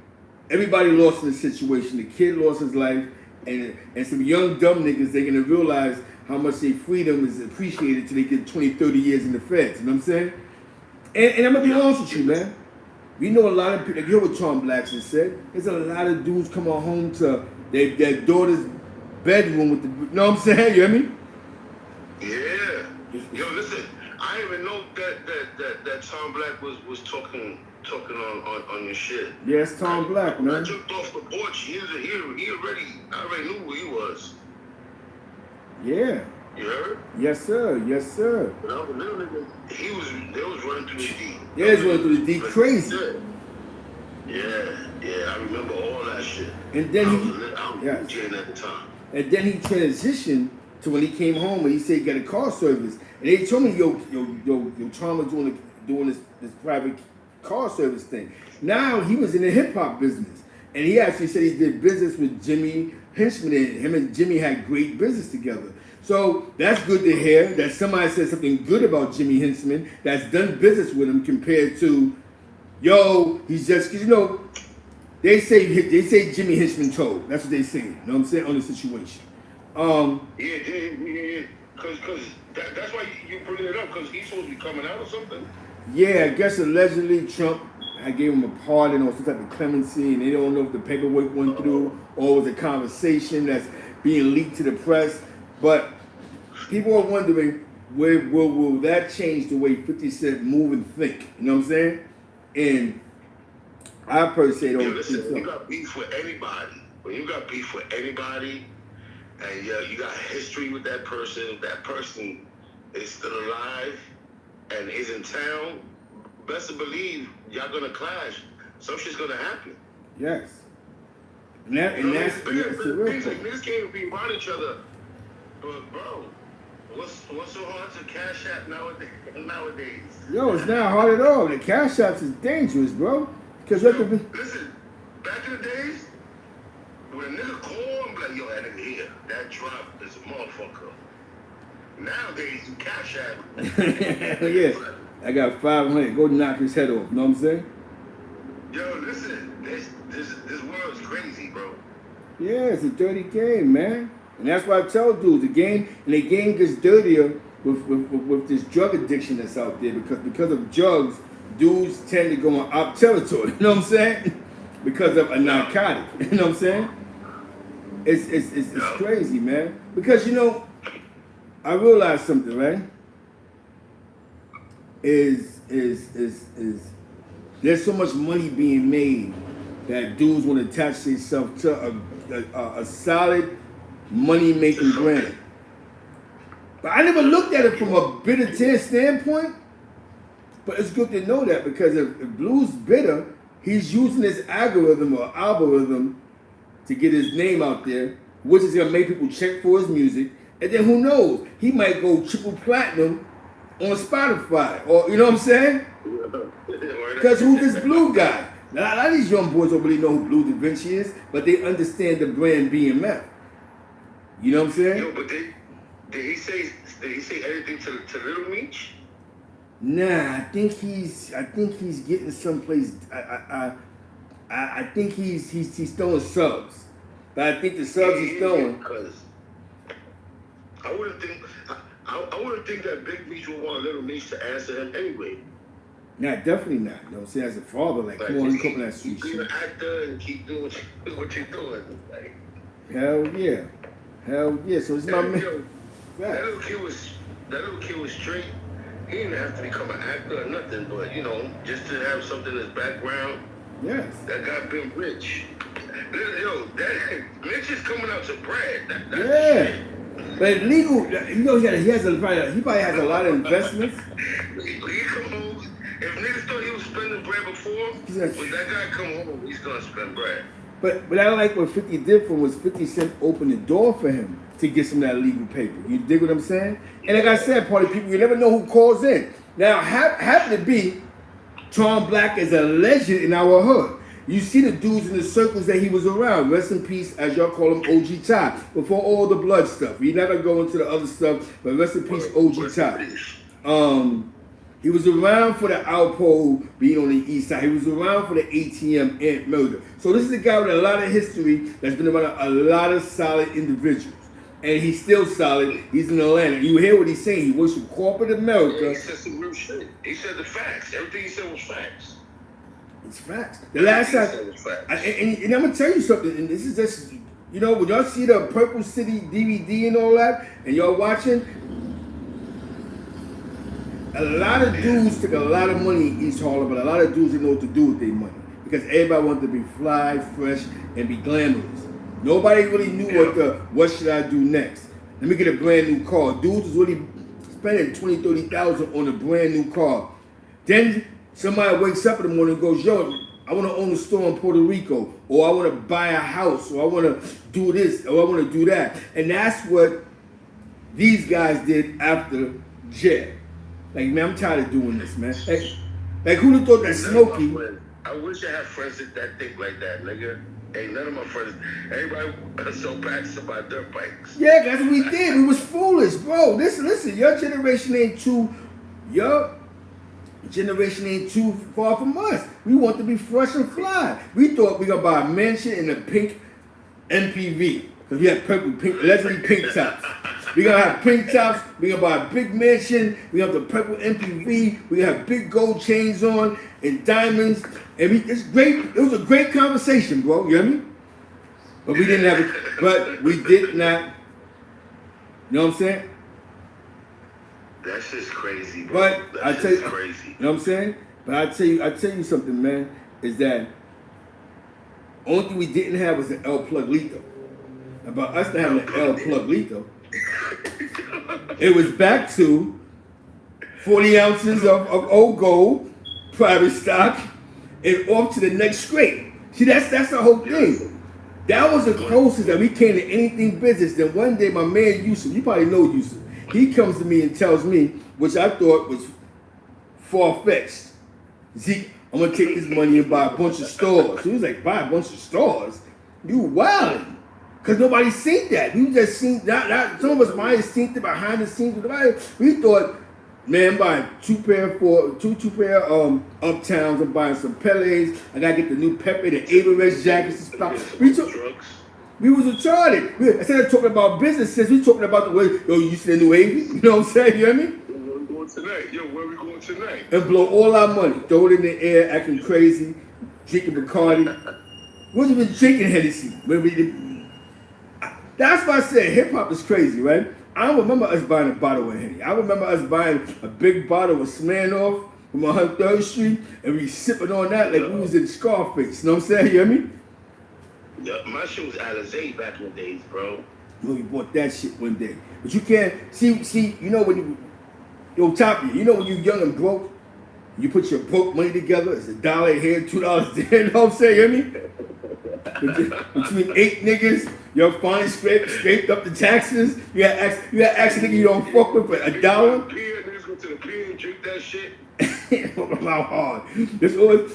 Speaker 1: Everybody lost in the situation. The kid lost his life, and some young dumb niggas, they're gonna realize how much their freedom is appreciated till they get 20, 30 years in the feds. You know what I'm saying? And I'm gonna be honest with you, man. We know a lot of people. Like, you hear what Tom Black just said. There's a lot of dudes coming home to their daughter's bedroom with the. You know what I'm saying? You hear me?
Speaker 3: Yeah. Yo, listen. I didn't even know that Tom Black was talking on your shit.
Speaker 1: Yeah, it's Tom Black, man.
Speaker 3: I jumped off the porch. I already knew who he was.
Speaker 1: Yeah.
Speaker 3: You heard?
Speaker 1: Yes, sir. Yes, sir.
Speaker 3: When I was a little nigga, they was running through the D.
Speaker 1: Yeah, it's running through the D crazy.
Speaker 3: Yeah, I remember all that shit.
Speaker 1: And then
Speaker 3: I was DJing at the time.
Speaker 1: And then he transitioned to when he came home and he said he got a car service. And they told me, yo, Tom was doing this private car service thing. Now he was in the hip hop business. And he actually said he did business with Jimmy Henchmen, and him and Jimmy had great business together. So that's good to hear that somebody said something good about Jimmy Henchmen that's done business with him compared to, yo, he's just, cause you know, they say Jimmy Henchmen told. That's what they say. You know what I'm saying? On the situation.
Speaker 3: Yeah. Cause that's why you bring it up, cause he's supposed to be coming out or something.
Speaker 1: Yeah, I guess allegedly Trump, I gave him a pardon or some type of clemency, and they don't know if the paperwork went through or it was a conversation that's being leaked to the press. But people are wondering, will that change the way 50 Cent move and think? You know what I'm saying? And I personally don't think so.
Speaker 3: You got beef with anybody. When you got beef with anybody, and you got history with that person, if that person is still alive and is in town, best to believe y'all gonna clash. Some shit's gonna happen.
Speaker 1: Yes. And that's the real
Speaker 3: thing.
Speaker 1: thing.
Speaker 3: Niggas can't even be around each other. But bro, what's so hard to cash out nowadays?
Speaker 1: Yo, it's not hard at all. The cash apps is dangerous, bro. Because
Speaker 3: listen, back in the days, when a nigga call, I'm like, yo, that nigga here, that drop is a motherfucker. Nowadays, you cash app.
Speaker 1: Yeah, I got 500. Go knock his head off. You know what I'm saying?
Speaker 3: Yo, listen, this world is crazy, bro.
Speaker 1: Yeah, it's a dirty game, man. And that's why I tell dudes, the game gets dirtier with this drug addiction that's out there because of drugs, dudes tend to go on up territory. You know what I'm saying? Because of a narcotic. You know what I'm saying? It's crazy, man. Because, you know, I realized something, right? Is there's so much money being made that dudes want to attach themselves to a solid money-making brand. But I never looked at it from a bitter tin standpoint. But it's good to know that because if Bleu's bitter, he's using his algorithm to get his name out there, which is going to make people check for his music. And then who knows? He might go triple platinum on Spotify. Or, you know what I'm saying? Because who's this Bleu guy? Now, a lot of these young boys don't really know who Bleu Davinci is, but they understand the brand BMF. You know what I'm saying?
Speaker 3: Yo, but did he say anything to Little Meech?
Speaker 1: Nah, I think he's getting someplace. I think he's throwing subs, but I think the subs he's throwing.
Speaker 3: Because I wouldn't think that Big Meech would want Little Meech to answer him anyway.
Speaker 1: Nah, definitely not. You know what I'm saying? As a father, like, come on, you come on that street
Speaker 3: Keep being
Speaker 1: shit.
Speaker 3: an actor and keep doing what you're doing. Like,
Speaker 1: Hell yeah. Hell yeah. So it's my man.
Speaker 3: yo,
Speaker 1: Right.
Speaker 3: that little kid was straight. He didn't have to become an actor or nothing, but you know, just to have something in his background.
Speaker 1: Yes.
Speaker 3: That guy been rich. Yo, that Mitch is coming out to Brad. That's
Speaker 1: Yeah.
Speaker 3: shit.
Speaker 1: But legal, you know, he probably has a lot of investments.
Speaker 3: He come home. If niggas thought he was spending bread before, when that guy come home, he's gonna spend bread.
Speaker 1: But I like what 50 did for him was 50 Cent opened the door for him to get some of that legal paper. You dig what I'm saying? And like I said, party people, you never know who calls in. Now, happen to be Tom Black is a legend in our hood. You see the dudes in the circles that he was around. Rest in peace, as y'all call him, OG Ty. Before all the blood stuff. We never go into the other stuff, but rest in peace, OG Ty. He was around for the Alpo being on the east side. He was around for the ATM and murder. So this is a guy with a lot of history that's been around a lot of solid individuals. And he's still solid. He's in Atlanta. You hear what he's saying. He works for corporate America.
Speaker 3: Yeah, he said some real shit. He said the facts. Everything he said was facts.
Speaker 1: It's facts. The last time,
Speaker 3: Everything he said was facts.
Speaker 1: and I'm going to tell you something, and this is just, you know, when y'all see the Purple City DVD and all that, and y'all watching, a lot of dudes took a lot of money in East Harlem, but a lot of dudes didn't know what to do with their money. Because everybody wanted to be fly, fresh, and be glamorous. Nobody really knew what should I do next. Let me get a brand new car. Dudes was really spending $20,000, $30,000 on a brand new car. Then somebody wakes up in the morning and goes, yo, I want to own a store in Puerto Rico, or I want to buy a house, or I want to do this, or I want to do that. And that's what these guys did after jail. Like, man, I'm tired of doing this, man. Like who'd have thought that Smokey...
Speaker 3: I wish I had friends that think like that, nigga. Ain't none of my friends. Everybody so packs about dirt bikes.
Speaker 1: Yeah, that's what we did. We was foolish, bro. Listen, your generation ain't too far from us. We want to be fresh and fly. We thought we gonna buy a mansion in a pink MPV. Because we had pink, allegedly pink tops. We gonna have pink tops. We gonna buy a big mansion. We have the purple MPV. We have big gold chains on and diamonds. And it's great. It was a great conversation, bro. You hear me? But we didn't have it. But we did not. You know what I'm saying?
Speaker 3: That's just crazy, bro.
Speaker 1: But I
Speaker 3: That's
Speaker 1: tell you,
Speaker 3: crazy.
Speaker 1: You know what I'm saying? But I tell you something, man. Is that only thing we didn't have was an L plug lethal. About us to have an L plug lethal. It was back to 40 ounces of old gold, private stock, and off to the next scrape. See, that's the whole thing. That was the closest that we came to anything business. Then one day, my man Yusuf, you probably know Yusuf, he comes to me and tells me, which I thought was far-fetched, Zeke, I'm going to take this money and buy a bunch of stores. So he was like, buy a bunch of stores? You wildin'. Because nobody seen that. We just seen, some of us might have seen it behind the scenes. We thought, man, buying two pair Uptowns. I'm buying some Pelés. I gotta get the new Pepe, the Average jackets and stuff. We was retarded. Instead of talking about businesses, we talking about the way, yo, you see the new Avy? You know what I'm saying? You hear me?
Speaker 3: Where we going tonight? Yo, where we going tonight?
Speaker 1: And blow all our money. Throw it in the air, acting crazy, drinking Bacardi. Wasn't even drinking Hennessy. That's why I said hip-hop is crazy, right? I don't remember us buying a bottle of Henny. I remember us buying a big bottle of Smirnoff from 103rd Street, and we sipping on that like we was in Scarface. You know what I'm saying? You hear me?
Speaker 3: Yeah, my shit was Alizé back in the days, bro.
Speaker 1: Well, we bought that shit one day. But you can't, see, you know when yo, Tapia, you know when you young and broke, you put your broke money together, it's $1 here, $2 there, you know what I'm saying? You hear me? Between 8 niggas, you finally scraped up the taxes. You got ask a nigga you don't fuck with for $1.
Speaker 3: Niggas go to the pier and drink that shit.
Speaker 1: How hard. This always,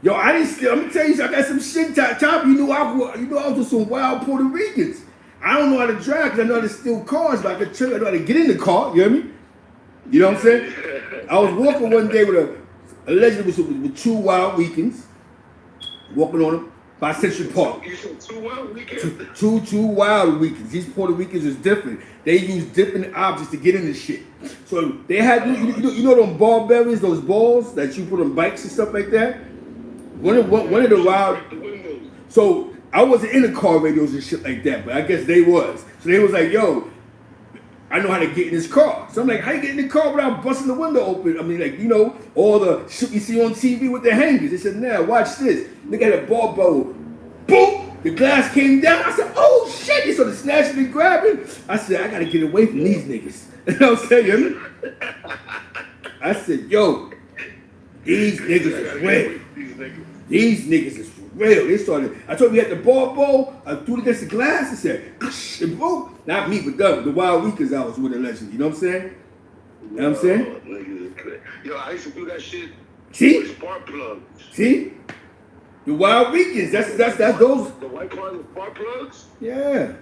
Speaker 1: yo, I didn't steal. I'm gonna tell you, I got some shit. Top, you know I was with some wild Puerto Ricans. I don't know how to drive because I know how to steal cars, but I can tell you I know how to get in the car. You hear me? You know what I'm saying? I was walking one day with allegedly with 2 wild weekends. Walking on them, by Central Park.
Speaker 3: You said 2 wild weekends?
Speaker 1: Two wild weekends. These Puerto Ricans is different. They use different objects to get in this shit. So they had, you know them ball bearings, those balls that you put on bikes and stuff like that? One of the wild... So I wasn't in the car radios and shit like that, but I guess they was. So they was like, yo, I know how to get in this car. So I'm like, how you get in the car without busting the window open? I mean, like, you know, all the shit you see on TV with the hangers. They said, nah, watch this. Look at a ball bowl. Boom! The glass came down. I said, oh shit! They started snatching and grabbing. I said, I gotta get away from these niggas. You know what I'm saying? I said, yo, these niggas is real. These niggas is real. They started, I told you we had the ball bowl. I threw it against the glass and said, it broke. Not me, but them. The wild weekends I was with a legend. You know what I'm saying? You know what I'm saying?
Speaker 3: Yo, I used to do that shit.
Speaker 1: See?
Speaker 3: With spark plugs.
Speaker 1: See? The wild weekends. That's those.
Speaker 3: The white part of the spark plugs.
Speaker 1: Yeah.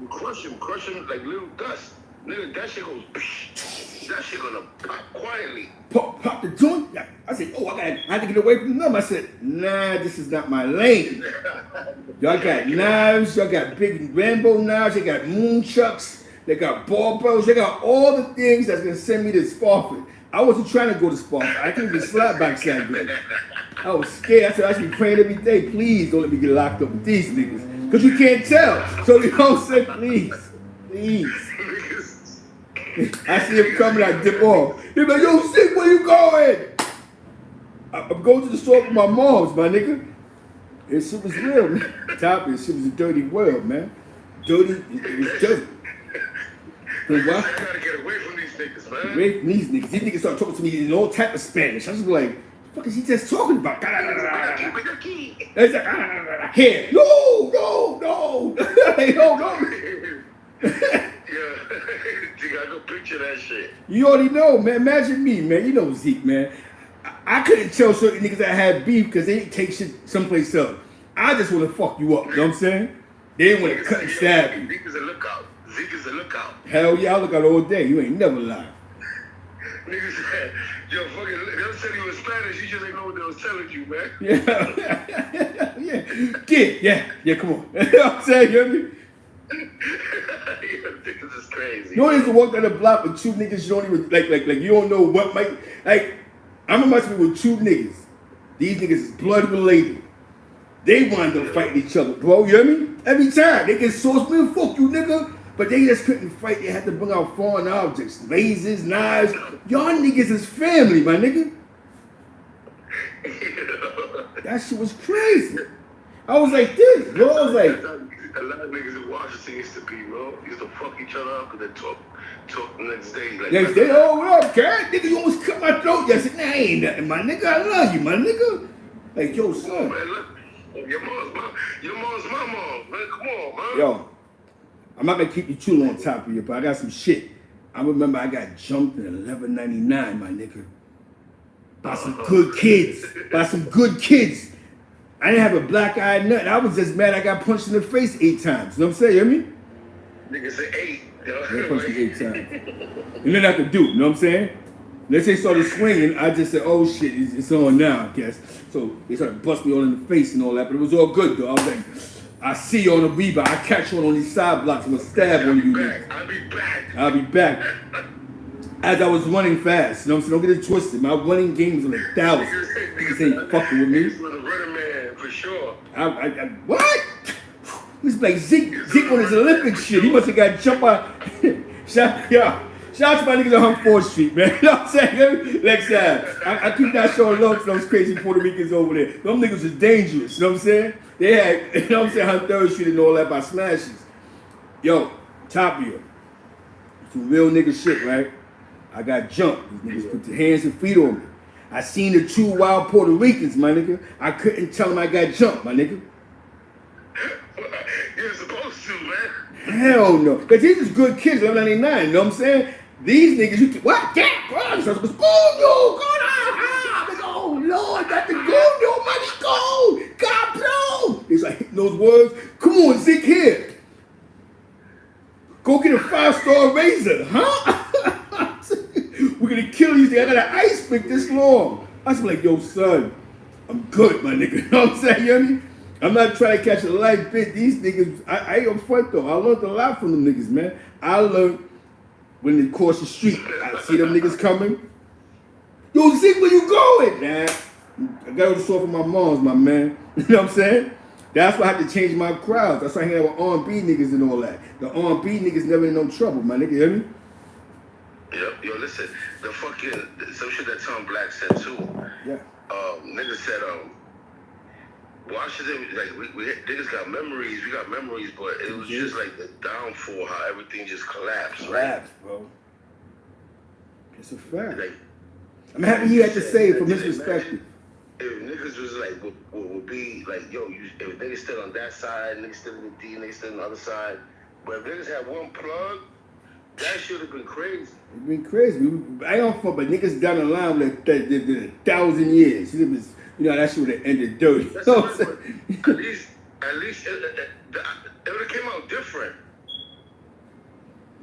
Speaker 3: You crush them like little dust. Nigga, that shit goes. That shit gonna pop quietly.
Speaker 1: Pop the joint. I said, oh, I had to get away from them. I said, nah, this is not my lane. Y'all got knives. Y'all got big Rambo knives. They got moon chucks. They got ball bows. They got all the things that's gonna send me to Spofford. I wasn't trying to go to Spofford. I couldn't get slapped backside there. I was scared. I said, I should be praying every day. Please don't let me get locked up with these niggas. Because you can't tell. So you know what I'm saying? Please. I see him coming, I dip off. He's like, yo, Sick, where you going? I'm going to the store with my mom's, my nigga. This shit was real, man. Tapia, shit was a dirty world, man. Dirty, it was dirty. So
Speaker 3: I gotta get away from these niggas, man.
Speaker 1: Away from these niggas. These niggas start talking to me in all type of Spanish. I was like, what the fuck is he just talking about? It's like, here. No. Hey, no.
Speaker 3: Yeah, you gotta go picture that shit.
Speaker 1: You already know, man. Imagine me, man. You know Zeke, man. I couldn't tell certain niggas that had beef because they didn't take shit someplace else. I just want to fuck you up. You know what I'm saying? They didn't want to cut and stab you.
Speaker 3: Zeke is a lookout.
Speaker 1: Hell yeah, I look out all day. You ain't never lied.
Speaker 3: Niggas said, yo, fucking, they'll tell you in Spanish. You just ain't know what they was telling you, man.
Speaker 1: Yeah, come on. You know what I'm saying? You hear me?
Speaker 3: This is crazy.
Speaker 1: You don't even walk down the block with two niggas you don't even like you don't know what might like. I'm about to be with two niggas. These niggas is blood related. They wind up fighting each other, bro. You hear me? Every time they get source, man, fuck you, nigga. But they just couldn't fight. They had to bring out foreign objects, lasers, knives. Y'all niggas is family, my nigga. That shit was crazy. I was like this, bro. I was like.
Speaker 3: A lot of niggas in Washington used to be, bro. Used to fuck each other up and then talk the next day. Like,
Speaker 1: next day, oh, what up, cat? Nigga, you almost cut my throat yesterday. Nah, ain't nothing, my nigga. I love you, my nigga. Like, yo, son.
Speaker 3: Oh, man, look. Your mom's my mom, man. Come on, man.
Speaker 1: Yo, I'm not gonna keep you too long, Tapia, but I got some shit. I remember I got jumped in 11.99, my nigga. By some good kids. I didn't have a black eye, nothing. I was just mad I got punched in the face 8 times. You know what I'm saying? You hear me?
Speaker 3: Nigga said 8.
Speaker 1: I punched me 8 times. And then I could do, you know what I'm saying? Once they started swinging, I just said, oh shit, it's on now, I guess. So they started busting me all in the face and all that, but it was all good though. I was like, I see you on the rebound. I catch you on these side blocks. I'm gonna stab one of you niggas. I'll be back. As I was running fast, you know what I'm saying? Don't get it twisted. My running game was like 1,000. Niggas ain't fucking with me.
Speaker 3: For sure.
Speaker 1: What? He's like Zeke on his Olympic shit. He must have got jumped by. Shout out to my niggas on 4th Street, man. You know what I'm saying? Next time. I keep not showing love to those crazy Puerto Ricans over there. Them niggas is dangerous. You know what I'm saying? They had, you know what I'm saying, on 3rd Street and all that by smashes. Yo, Tapia. Some real nigga shit, right? I got jumped. These niggas put their hands and feet on me. I seen the 2 wild Puerto Ricans, my nigga. I couldn't tell them I got jumped, my nigga.
Speaker 3: You're supposed to, man.
Speaker 1: Hell no. Because these is good kids, 11.99, you know what I'm saying? These niggas, you can, what? Yeah, bro. So, go on. Oh, Lord, got the go, no money, go. God, bro. He's like hitting those words. Come on, Zeke, here. Go get a 5-star razor, huh? We're gonna kill these things. I got an ice pick this long. I was like, yo, son, I'm good, my nigga. You know what I'm saying? You hear me? I'm not trying to catch a light bit. These niggas, I ain't gonna front though. I learned a lot from them niggas, man. I learned when they cross the street, I see them niggas coming. Yo, Zeke, where you going, man? I got to the store for my moms, my man. You know what I'm saying? That's why I had to change my crowds. That's why I hang out with R&B niggas and all that. The R&B niggas never in no trouble, my nigga. You hear me?
Speaker 3: Yep. Yo, listen. The fucking some shit that Tom Black said too.
Speaker 1: Yeah.
Speaker 3: Niggas said Washington, like we niggas got memories. We got memories, but it was just like the downfall, how everything just collapsed.
Speaker 1: Collapsed, right? Bro. It's a fact.
Speaker 3: Like,
Speaker 1: I'm happy he had to say it from his perspective.
Speaker 3: If niggas was like, would be like, yo, if niggas still on that side, niggas still in the D, niggas still on the other side. But if niggas had one plug, that should have been crazy.
Speaker 1: It's been crazy. I don't fuck, but niggas down the line like that did 1,000 years. It was, you know, that shit would have ended dirty.
Speaker 3: That's
Speaker 1: You know
Speaker 3: right,
Speaker 1: what I'm saying?
Speaker 3: at least it would have came out different.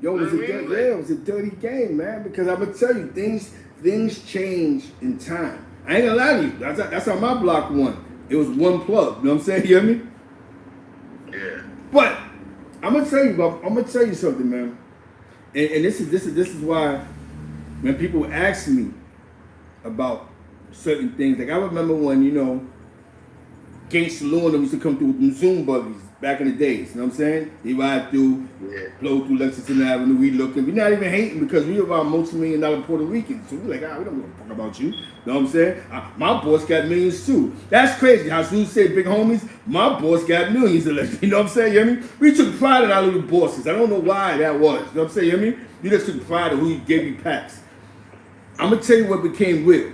Speaker 1: Yo, it was a dirty game, man. Because I'm gonna tell you, things change in time. I ain't gonna lie to you. That's how my block won. It was one plug. You know what I'm saying? You hear me?
Speaker 3: Yeah.
Speaker 1: But I'm gonna tell you something, man. And this is why when people ask me about certain things, like I remember when, you know, Gate Saloon used to come through with them Zoom buggies back in the days, you know what I'm saying? They ride through, blow through Lexington Avenue, we looking. We're not even hating because we around multi-million-dollar Puerto Ricans. So we're like, we don't give a fuck about you. You know what I'm saying? My boss got millions too. That's crazy. How Zeus said, big homies, my boss got millions of them. You know what I'm saying? You hear me? We took pride in our little bosses. I don't know why that was. You know what I'm saying? You hear me? We just took pride in who gave you packs. I'm going to tell you what became real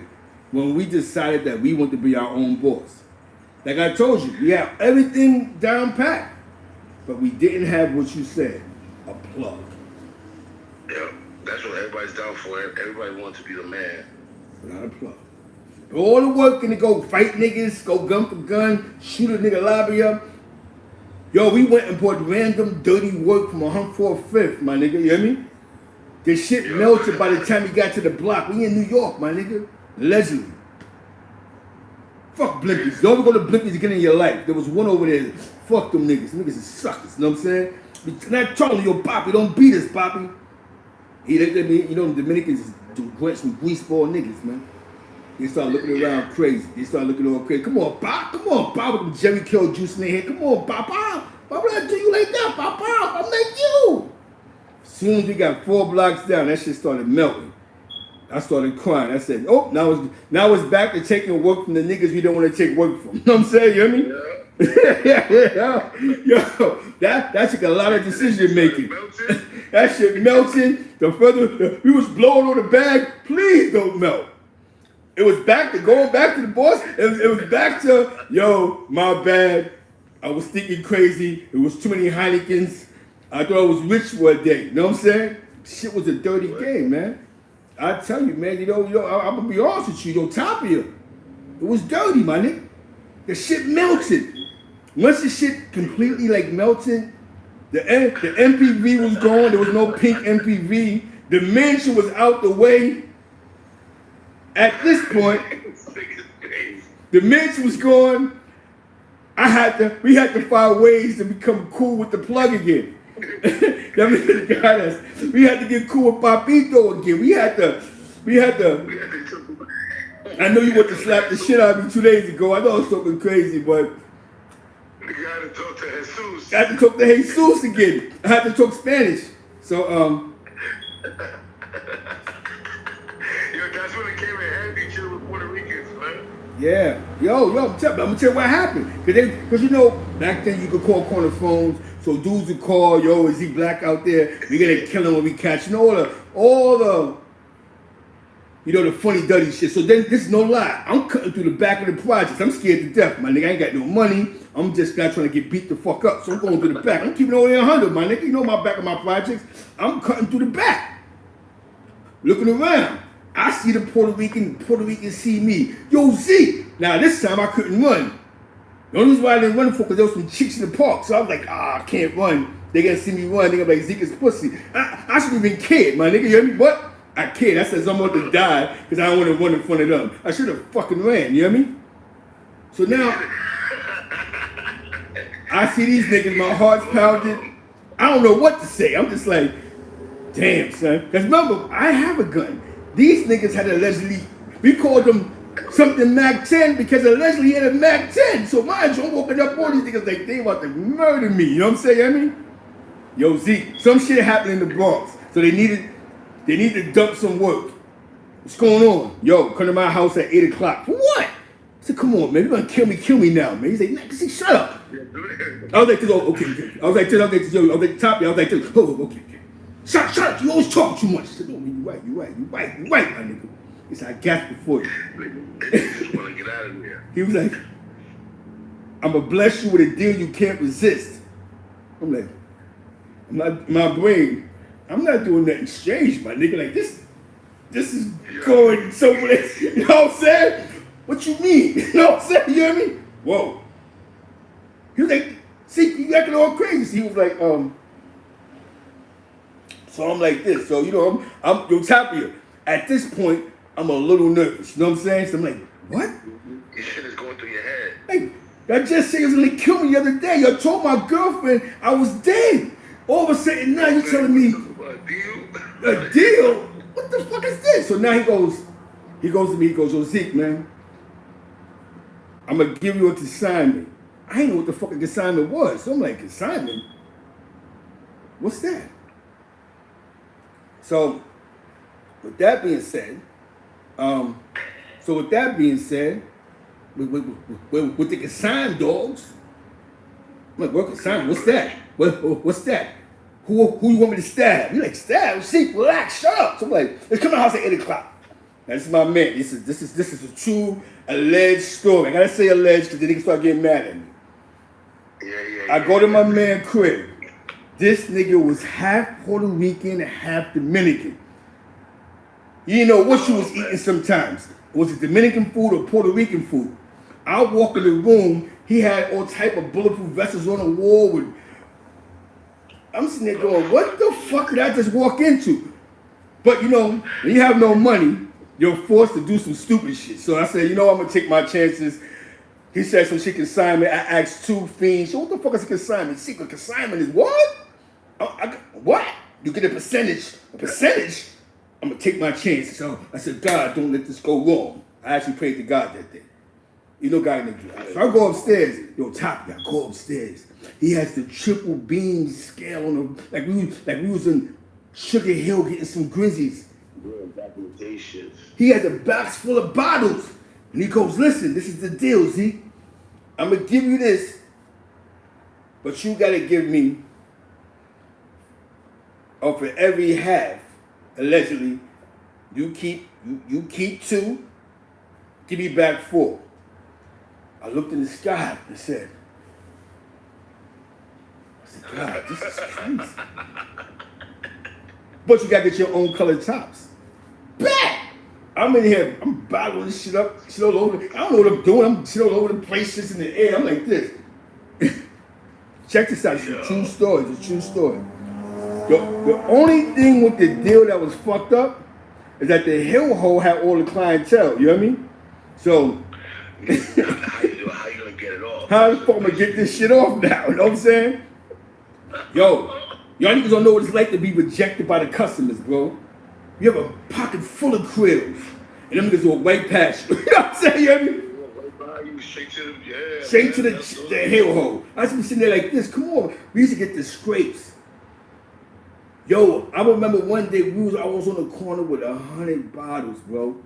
Speaker 1: when we decided that we want to be our own boss. Like I told you, we have everything down pat, but we didn't have what you said, a plug.
Speaker 3: Yeah, that's what everybody's down for. Everybody wants to be the man.
Speaker 1: Without a plug. All the work and to go fight niggas, go gun for gun, shoot a nigga lobby up. Yo, we went and bought random dirty work from 104th, my nigga, you hear me? The shit melted by the time we got to the block. We in New York, my nigga. Allegedly. Fuck Blimpies. Don't ever go to Blimpies again in your life. There was one over there. Fuck them niggas. Niggas is suckers. You know what I'm saying? Not telling you, Poppy, don't beat us, Poppy. He looked at me, you know, the Dominicans went some greaseball niggas, man. They start looking around crazy. They start looking all crazy. Come on, Pop. Come on, Pop. With them Jerry Kill juice in their head. Come on, Pop. Why would I do you like that, Pop? I'm like you. As soon as we got 4 blocks down, that shit started melting. I started crying. I said, oh, now it's back to taking work from the niggas we don't want to take work from. You know what I'm saying? You hear me? Yeah. Yo, that took a lot of decision making. That shit melted. The further we was blowing on the bag, please don't melt. It was going back to the boss. It was back to, yo, my bad. I was thinking crazy. It was too many Heinekens. I thought I was rich for a day. You know what I'm saying? Shit was a dirty game, man. I tell you, man, I'm gonna be honest with you, Tapia, it was dirty, my nigga. The shit melted. Once the shit completely like melted, the MPV was gone. There was no pink MPV. The mansion was out the way. At this point, the mansion was gone. We had to find ways to become cool with the plug again. That nigga got us. We had to get cool with Papito again. We had to. I know you want to slap the shit out of me 2 days ago. I know I was talking crazy, but
Speaker 3: You gotta talk to Jesus.
Speaker 1: I had to talk to Jesus again. I had to talk Spanish. So
Speaker 3: Yo, that's when it came in handy chilling with Puerto Ricans, man.
Speaker 1: yeah, yo, I'm gonna tell you what happened. Cause you know back then you could call corner phones. So dudes would call, yo, is he black out there? We gonna kill him when we catch. You know all the you know, the funny, dirty shit. So then, this is no lie. I'm cutting through the back of the projects. I'm scared to death, my nigga. I ain't got no money. I'm just not trying to get beat the fuck up. So I'm going through the back. I'm keeping it only 100, my nigga. You know my back of my projects. I'm cutting through the back. Looking around. I see the Puerto Ricans see me. Yo, Z. Now, this time I couldn't run. The only reason why I didn't run for because there was some chicks in the park. So I was like, I can't run. They gonna see me run. They gonna be like, Zeke's pussy. I shouldn't even care, my nigga. You hear me? But I can't. That says I'm going to die because I don't want to run in front of them. I should have fucking ran. You hear me? So now, I see these niggas, my heart's pounding. I don't know what to say. I'm just like, damn, son. Because remember, I have a gun. These niggas had allegedly, we called them something Mac 10 because allegedly he had a Mac 10. So mind you, I'm walking up on these niggas like they about to murder me. You know what I'm saying? I mean, yo, Zeke, some shit happened in the Bronx. So they need to dump some work. What's going on? Yo, come to my house at 8 o'clock. For what? I said, come on, man. You're going to kill me now, man. He's like, nah, shut up. I was like, oh, okay. I was like, Tapia. I was like, oh, okay. Shut up. You always talk too much. I said, no, man, you right, my nigga. He said, I got before you.
Speaker 3: Just want to get out of there.
Speaker 1: He was like, I'm going to bless you with a deal you can't resist. I'm like, my brain, I'm not doing that exchange, my nigga. Like, this is going somewhere. You know what I'm saying? What you mean? You know what I'm saying? You hear me? Whoa. He was like, see, you acting all crazy. He was like, so I'm like this. So, you know, I'm yo, Tapia. At this point, I'm a little nervous. You know what I'm saying? So I'm like, what?
Speaker 3: This shit is going through your head.
Speaker 1: Like, I just said he was gonna kill me the other day. I told my girlfriend I was dead. All of a sudden now you're telling me a deal? What the fuck is this? So now he goes to me, yo, Zeke, man, I'm gonna give you a consignment. I didn't know what the fuck a consignment was. So I'm like, consignment? What's that? So with that being said, with the consigned dogs, I'm like, what consignment? What's that? What's that? Who you want me to stab? You like, stab? See, relax, shut up. So I'm like, let's come to the house at 8 o'clock. Now, this is my man. This is a true alleged story. I gotta say alleged because then they can start getting mad at me. I go to my man's crib. This nigga was half Puerto Rican and half Dominican. You didn't know what you was eating sometimes. Was it Dominican food or Puerto Rican food? I walk in the room, he had all type of bulletproof vessels on the wall with, I'm sitting there going, what the fuck did I just walk into? But you know, when you have no money, you're forced to do some stupid shit. So I said, you know, I'm gonna take my chances. He said some shit consignment. I asked two fiends, so what the fuck is a consignment? Secret consignment is what? What? You get a percentage. A percentage? I'm gonna take my chances. So I said, God, don't let this go wrong. I actually prayed to God that day. You know, God named you. So I go upstairs. Yo, Tapia, I go upstairs. He has the triple beam scale on the like we was in Sugar Hill getting some Grizzies. He has a box full of bottles. And he goes, listen, this is the deal, Z. I'm gonna give you this, but you gotta give me, or for every half, allegedly, you keep 2, give me back 4. I looked in the sky and said, God, this is crazy. But you gotta get your own colored tops. Back! I'm in here, I'm bottling this shit up, shit all over. I don't know what I'm doing. I'm shit all over the place, just in the air. I'm like this. Check this out. It's a true story. It's a true story. The only thing with the deal that was fucked up is that the hill hole had all the clientele. You know what I mean? So
Speaker 3: how you gonna get it off?
Speaker 1: How the fuck am I gonna get this shit off now? You know what I'm saying? Yo, y'all niggas don't know what it's like to be rejected by the customers, bro. You have a pocket full of krills, and them niggas will white past you. You know what I'm saying? You know what I mean? Straight to the hill hole. I used to be sitting there like this. Come on. We used to get the scrapes. Yo, I remember one day I was on the corner with 100 bottles, bro.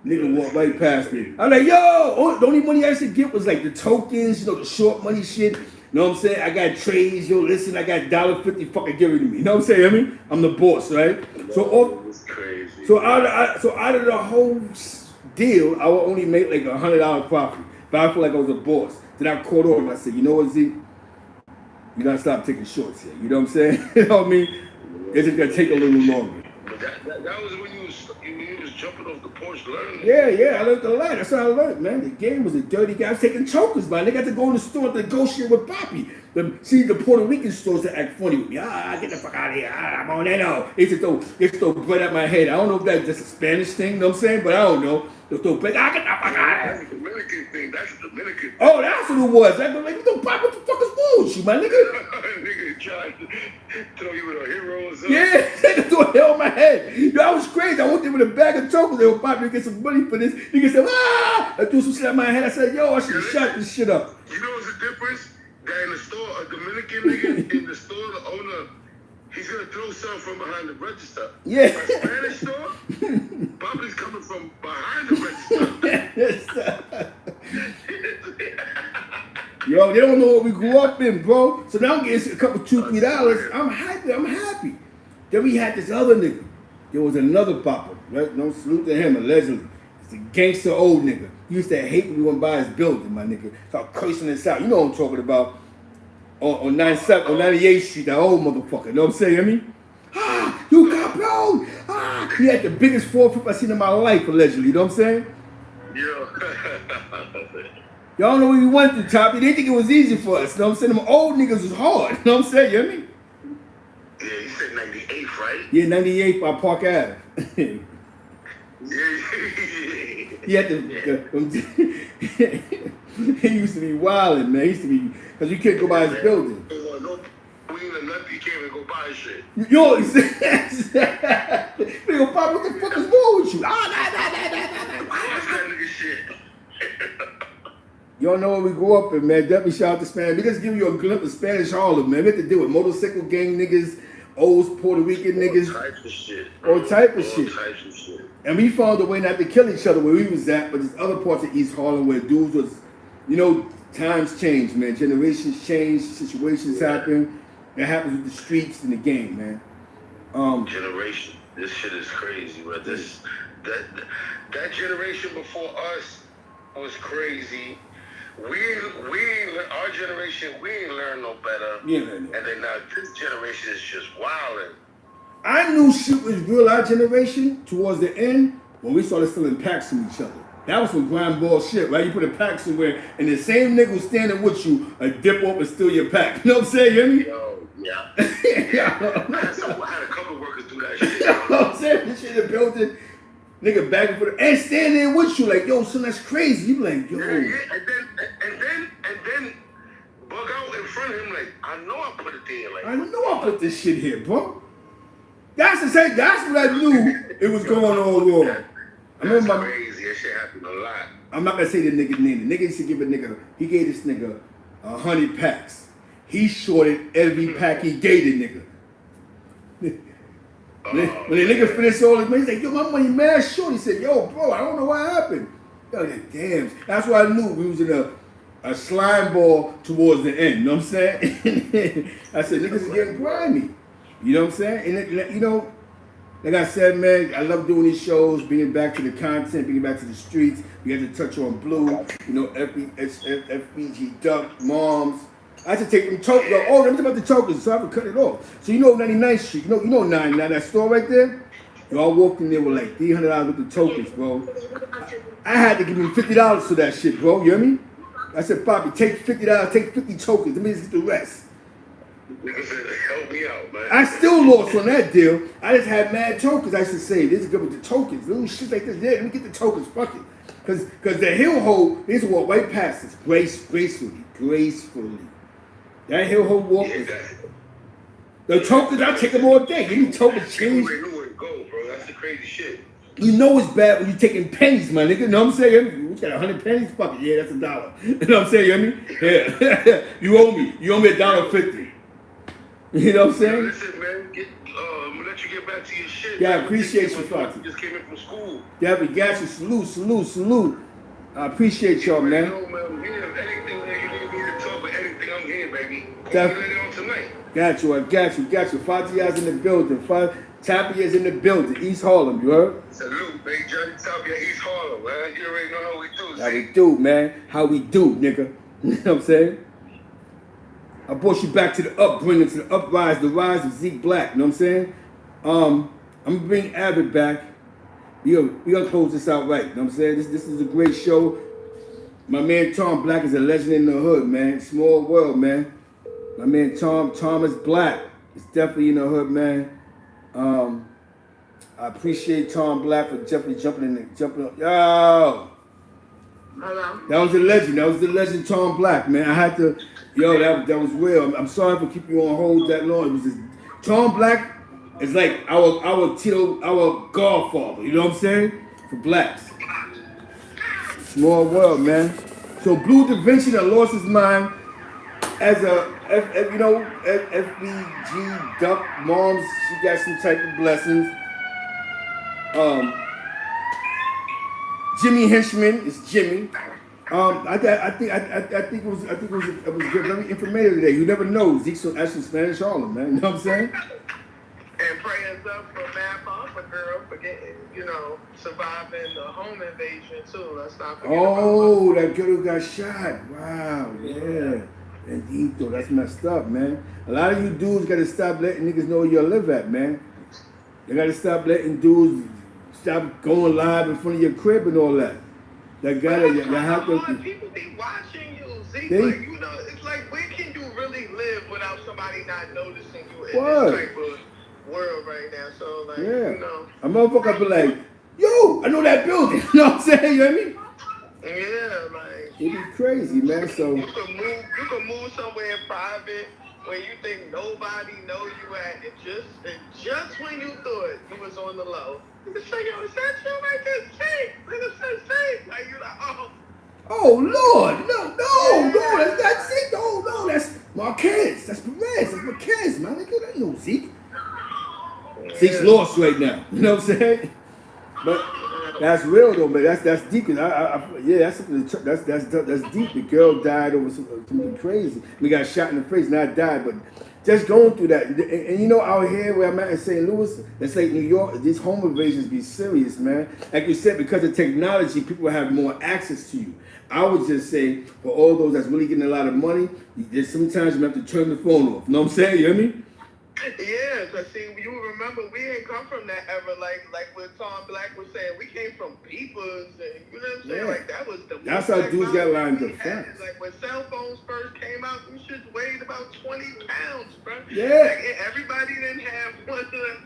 Speaker 1: Nigga walked right past me. I'm like, yo, the only money I used to get was like the tokens, you know, the short money shit. You know what I'm saying? I got trays, yo, listen, I got $1.50 fucking give it to me. You know what I'm saying? I mean, I'm the boss, right?
Speaker 3: Crazy.
Speaker 1: So out of the whole deal, I would only make like $100 profit. But I feel like I was a boss. Then I caught on and I said, you know what, Z? You gotta stop taking shorts here. You know what I'm saying? You know what I mean? It's just gonna take a little longer.
Speaker 3: But that was when you was jumping off the porch learning.
Speaker 1: Yeah, I learned a lot. That's how I learned, man. The game was a dirty guy. I was taking chokers, man. They got to go in the store to negotiate with Poppy. See the Puerto Rican stores that act funny with me. Get the fuck out of here. I'm on that now. They used to throw bread at my head. I don't know if that's just a Spanish thing, you know what I'm saying? But I don't know. They throw bread. Get the fuck out of here.
Speaker 3: That's the Dominican thing. That's the Dominican thing.
Speaker 1: Oh, that's what it was. Like, what the Pop, what the fuck is wrong with you, my nigga?
Speaker 3: Nigga trying to throw you with a hero or something.
Speaker 1: Yeah, nigga threw a hell on my head. Yo, I was crazy. I went there with a bag of tokens. They were Pop, you get some money for this. Nigga said, ah! I threw some shit at my head. I said, yo, I should have shot this shit up.
Speaker 3: You know what's the difference? That in the store, a Dominican nigga in the store, the owner, he's gonna throw something from behind the register.
Speaker 1: Yeah.
Speaker 3: A Spanish store, Bobby's coming from behind the register.
Speaker 1: Yo, they don't know what we grew up in, bro. So now I'm getting a couple $2, $3. I'm happy. Then we had this other nigga. There was another Papa, right? No salute to him, allegedly. It's a gangster old nigga. He used to hate when we went by his building, my nigga. Start cursing us out. You know what I'm talking about. On 98th Street, that old motherfucker. You know what I'm saying? I mean, you got blown. He had the biggest 4-5 I've seen in my life, allegedly. You know what I'm saying?
Speaker 3: Yeah.
Speaker 1: Y'all know what we went through, Tapia. They think it was easy for us. You know what I'm saying? Them old niggas was hard. You know what I'm saying? You hear me?
Speaker 3: Yeah, you said 98th, right?
Speaker 1: Yeah, 98th by Park Ave. He had to. He used to be wilding, man. He used to be, because you couldn't go by his building.
Speaker 3: You can't even go buy shit.
Speaker 1: Yo, nigga, Pop, what the fuck is wrong with you?
Speaker 3: That nigga shit.
Speaker 1: Y'all know where we grew up in, man. Definitely shout out to Spanish. We just give you a glimpse of Spanish Harlem, man. We had to deal with motorcycle gang niggas, old Puerto Rican niggas.
Speaker 3: All types of shit.
Speaker 1: All type of shit.
Speaker 3: All types of shit.
Speaker 1: And we found a way not to kill each other where we was at, but there's other parts of East Harlem where dudes was, you know, times change, man. Generations change, situations happen. It happens with the streets and the game, man.
Speaker 3: Generation. This shit is crazy, bro. That generation before us was crazy. Our generation, we ain't learned no better.
Speaker 1: Yeah,
Speaker 3: and then now this generation is just wilding.
Speaker 1: I knew shit was real, our generation, towards the end, when we started stealing packs from each other. That was some grind ball shit, right? You put a pack somewhere, and the same nigga was standing with you, a dip up and steal your pack. You know what I'm saying? You hear me?
Speaker 3: Yo, yeah. I had a couple workers do that shit.
Speaker 1: You know what I'm saying? This shit in the building, nigga back and forth, and stand there with you, like, yo, son, that's crazy. You be like, yo.
Speaker 3: Yeah, and then bug out in front of him, like, I know I put it there. Like,
Speaker 1: I know I put this shit here, bro. That's the same. That's what I knew it was going on wrong. I remember
Speaker 3: crazy. That shit happened a lot.
Speaker 1: I'm not gonna say the nigga's name. The nigga used to give a nigga. He gave this nigga 100 packs. He shorted every pack he gave the nigga. When the nigga finished all his money, he's like, yo, my money mad short. He said, yo, bro, I don't know what happened. Yo, damn. That's why I knew we was in a slime ball towards the end. You know what I'm saying? I said, niggas is getting grimy. You know what I'm saying? And you know, like I said, man, I love doing these shows, bringing back to the content, bringing back to the streets. We had to touch on Bleu, you know, FBG, Duck, Moms. I had to take them tokens. Oh, let me talk about the tokens, so I have to cut it off. So you know 99th Street, you know 99, that store right there? Y'all walked in there with like $300 with the tokens, bro. I had to give him $50 for that shit, bro. You hear me? I said, Poppy, take $50, take 50 tokens. Let me just get the rest.
Speaker 3: Nigga said, help me out, man.
Speaker 1: I still lost on that deal. I just had mad tokens. I used to say, this is good with the tokens. Little shit like this. Yeah, let me get the tokens. Fuck it. Because the hill hold, these are what white past us. Gracefully. That hill hold walk is. The tokens, I take them all day. Give me tokens change.
Speaker 3: People knew where to go, bro. That's the crazy shit.
Speaker 1: You know it's bad when you're taking pennies, my nigga. You know what I'm saying? We got 100 pennies? Fuck it. Yeah, that's $1. You know what I'm saying? You hear me? Yeah. You owe me $1.50. You know what I'm saying?
Speaker 3: Yo, listen, man. I'm gonna let you get back to your shit.
Speaker 1: Yeah, I appreciate you, Fatih.
Speaker 3: Just came in from school.
Speaker 1: Yeah, we got you. Salute. I appreciate y'all, man.
Speaker 3: Yo, man, I'm here. Anything that you need me to talk about, anything, I'm here, baby.
Speaker 1: Definitely.
Speaker 3: On tonight.
Speaker 1: Got you. Fatia's in the building. Tapia's in the building. East Harlem, you heard?
Speaker 3: Salute, Big Johnny Tapia, East Harlem, man. You already know how we do.
Speaker 1: How we do, man. How we do, nigga. You know what I'm saying? I brought you back to the upbringing, to the uprise, the rise of Zeke Black. You know what I'm saying? I'm gonna bring Avid back. We gonna close this out right. You know what I'm saying? This is a great show. My man Tom Black is a legend in the hood, man. Small world, man. My man Thomas Black is definitely in the hood, man. I appreciate Tom Black for definitely jumping. Yo,
Speaker 2: Hello?
Speaker 1: That was the legend. That was the legend, Tom Black, man. I had to, that was real. I'm sorry for keeping you on hold that long. It was just, Tom Black is like our godfather. You know what I'm saying? For blacks. Small world, man. So Bleu Davinci that lost his mind as a, FBG duck moms. She got some type of blessings. Jimmy Henchmen is Jimmy. I think it was very informative today. You never know. Zeke's actually Spanish Harlem, man. You know what I'm saying?
Speaker 2: And prayers up for Mad Papa girl for getting, surviving the home invasion too. Let's not forget
Speaker 1: about that girl who got shot. Wow, yeah. And that's messed up, man. A lot of you dudes gotta stop letting niggas know where you live at, man. You gotta stop letting dudes stop going live in front of your crib and all that. That guy, you have to.
Speaker 2: People be watching you, Zeke. It's like, where can you really live without somebody not noticing you in this type of world right now? So,
Speaker 1: a motherfucker be like, yo, I know that building. You know what I'm saying? You know what I mean?
Speaker 2: Yeah, like.
Speaker 1: It'd be crazy, man. So
Speaker 2: you can move somewhere private where you think nobody know you at, and just when you thought you was on the low, you can say, yo, is that you right there? Say, nigga say. Like, you like,
Speaker 1: oh Lord, no, that's Zeke. No, that's Marquez. That's Perez. That's Marquez, man. Nigga, that ain't no Zeke. Yeah. Zeke's lost right now. You know what I'm saying? But that's real though, man. That's deep. That's deep. The girl died over something crazy. We got shot in the face, not died, but just going through that. And out here where I'm at in St. Louis, it's like New York. These home invasions be serious, man. Like you said, because of technology, people have more access to you. I would just say for all those that's really getting a lot of money, sometimes you have to turn the phone off. You know what I'm saying? You hear me?
Speaker 2: Yeah, because see, you remember we ain't come from that era, like what Tom Black was saying. We came from beepers, and you know what I'm saying? Like that was the.
Speaker 1: That's how dudes got lined up fast.
Speaker 2: Like when cell phones first came out, them shit weighed about 20 pounds, bro.
Speaker 1: Yeah.
Speaker 2: Like everybody didn't have one of them.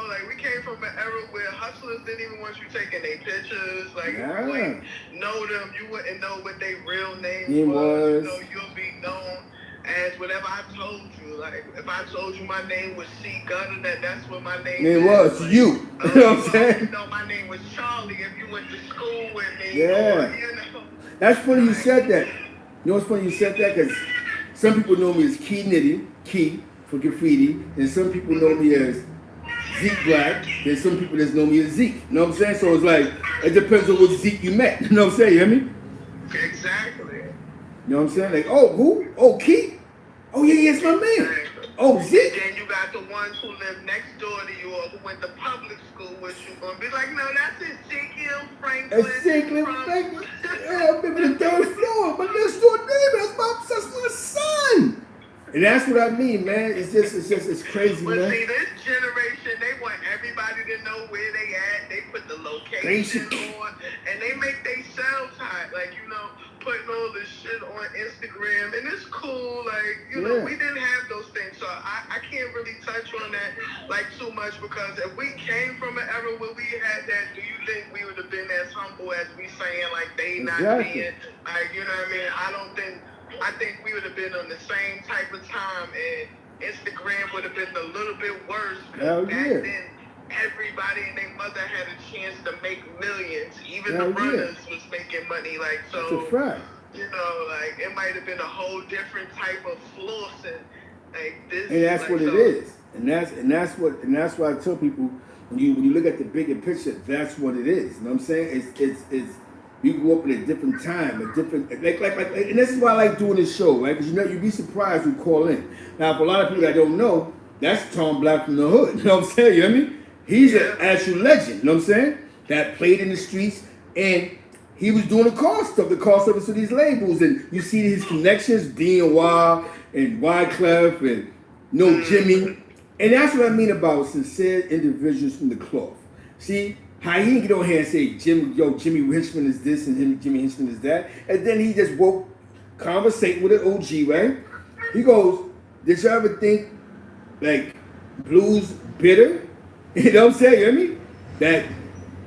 Speaker 2: Like we came from an era where hustlers didn't even want you taking their pictures. Like if you ain't know them, you wouldn't know what their real name was. You'll be known as whatever I told you. Like, if I told you my name was C. Gunner, that's what my name is.
Speaker 1: It was
Speaker 2: like,
Speaker 1: you. You know what I'm saying?
Speaker 2: My name was Charlie if you went to school with me.
Speaker 1: Yeah. That's funny you said that. You know what's funny you said that? Because some people know me as Key for graffiti, and some people know me as Zeke Black, and some people just know me as Zeke. You know what I'm saying? So it's like, it depends on what Zeke you met. You know what I'm saying? You hear me?
Speaker 2: Exactly.
Speaker 1: You know what I'm saying? Like, who? Oh, Key? Oh, yeah, it's my man. Oh, Zeke?
Speaker 2: And then you got the ones who live next door to you or who went to public school with you. Gonna be like, no, that's Ezekiel Franklin.
Speaker 1: Ezekiel Franklin? Yeah, I'm in the third floor. My next door neighbor. That's my son. And that's what I mean, man. It's crazy,
Speaker 2: but
Speaker 1: man.
Speaker 2: See, this generation, they want everybody to know where they at. They put the location on, and they make themselves hot. Like, putting all this shit on Instagram, and it's cool. Like, we didn't have those things, so I can't really touch on that like too much, because if we came from an era where we had that, do you think we would have been as humble as we saying like they not being? Like, you know what I mean? I think we would have been on the same type of time, and Instagram would have been a little bit worse.
Speaker 1: Hell
Speaker 2: back then, everybody and their mother had a chance to make millions. Even the runners was making money. Like, so,
Speaker 1: that's a fact.
Speaker 2: Like it might have been a whole different type of flossing. Like this.
Speaker 1: And that's what it is. And that's why I tell people when you look at the bigger picture, that's what it is. You know what I'm saying? It's we grew up in a different time, a different like, and this is why I like doing this show, right? Because you'd be surprised who call in. Now, for a lot of people that don't know, that's Tom Black from the hood. You know what I'm saying? You know what I mean? He's an actual legend. You know what I'm saying? That played in the streets, and he was doing the car stuff to these labels, and you see his connections, D&Y and Wyclef and Jimmy, and that's what I mean about sincere individuals from the cloth. See? How he didn't get on here and say, Jimmy Henchmen is this and Jimmy Henchmen is that. And then he just conversate with an OG, right? He goes, did you ever think, like, Blue's bitter? You know what I'm saying? You hear me? That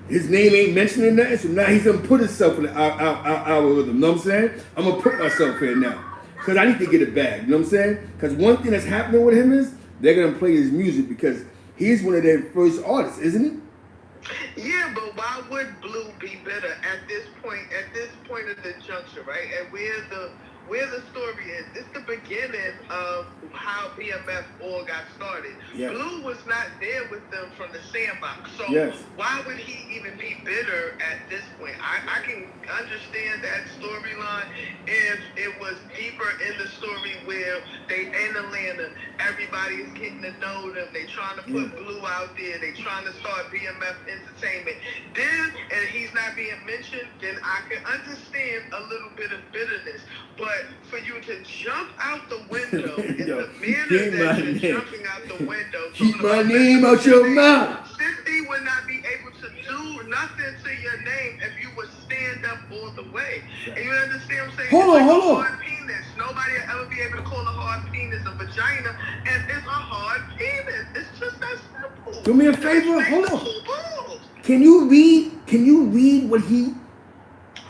Speaker 1: His name ain't mentioning nothing, so now he's gonna put himself in the algorithm. You know what I'm saying? I'm gonna put myself here now. Because I need to get it back. You know what I'm saying? Because one thing that's happening with him is they're gonna play his music because he's one of their first artists, isn't he?
Speaker 2: Yeah, but why would Bleu be better at this point of the juncture, right? And where the story is, it's the beginning of how BMF all got started.
Speaker 1: Yes.
Speaker 2: Bleu was not there with them from the sandbox, so
Speaker 1: Yes.
Speaker 2: why would he even be bitter at this point? I can understand that storyline if it was deeper in the story where they in Atlanta, everybody's getting to know them, they trying to put Bleu out there, they trying to start BMF Entertainment. Then, and he's not being mentioned, then I can understand a little bit of bitterness. But for you to jump out the window in the manner that you're jumping out the window,
Speaker 1: keep my name out your mouth.
Speaker 2: 50 would not be able to do nothing to your name if you would stand up all the way. And you understand what I'm saying?
Speaker 1: Hold on.
Speaker 2: Hard penis. Nobody will ever be able to call a hard penis a vagina, and it's a hard penis. It's just that simple.
Speaker 1: Do me a favor. Hold on. Can you read what he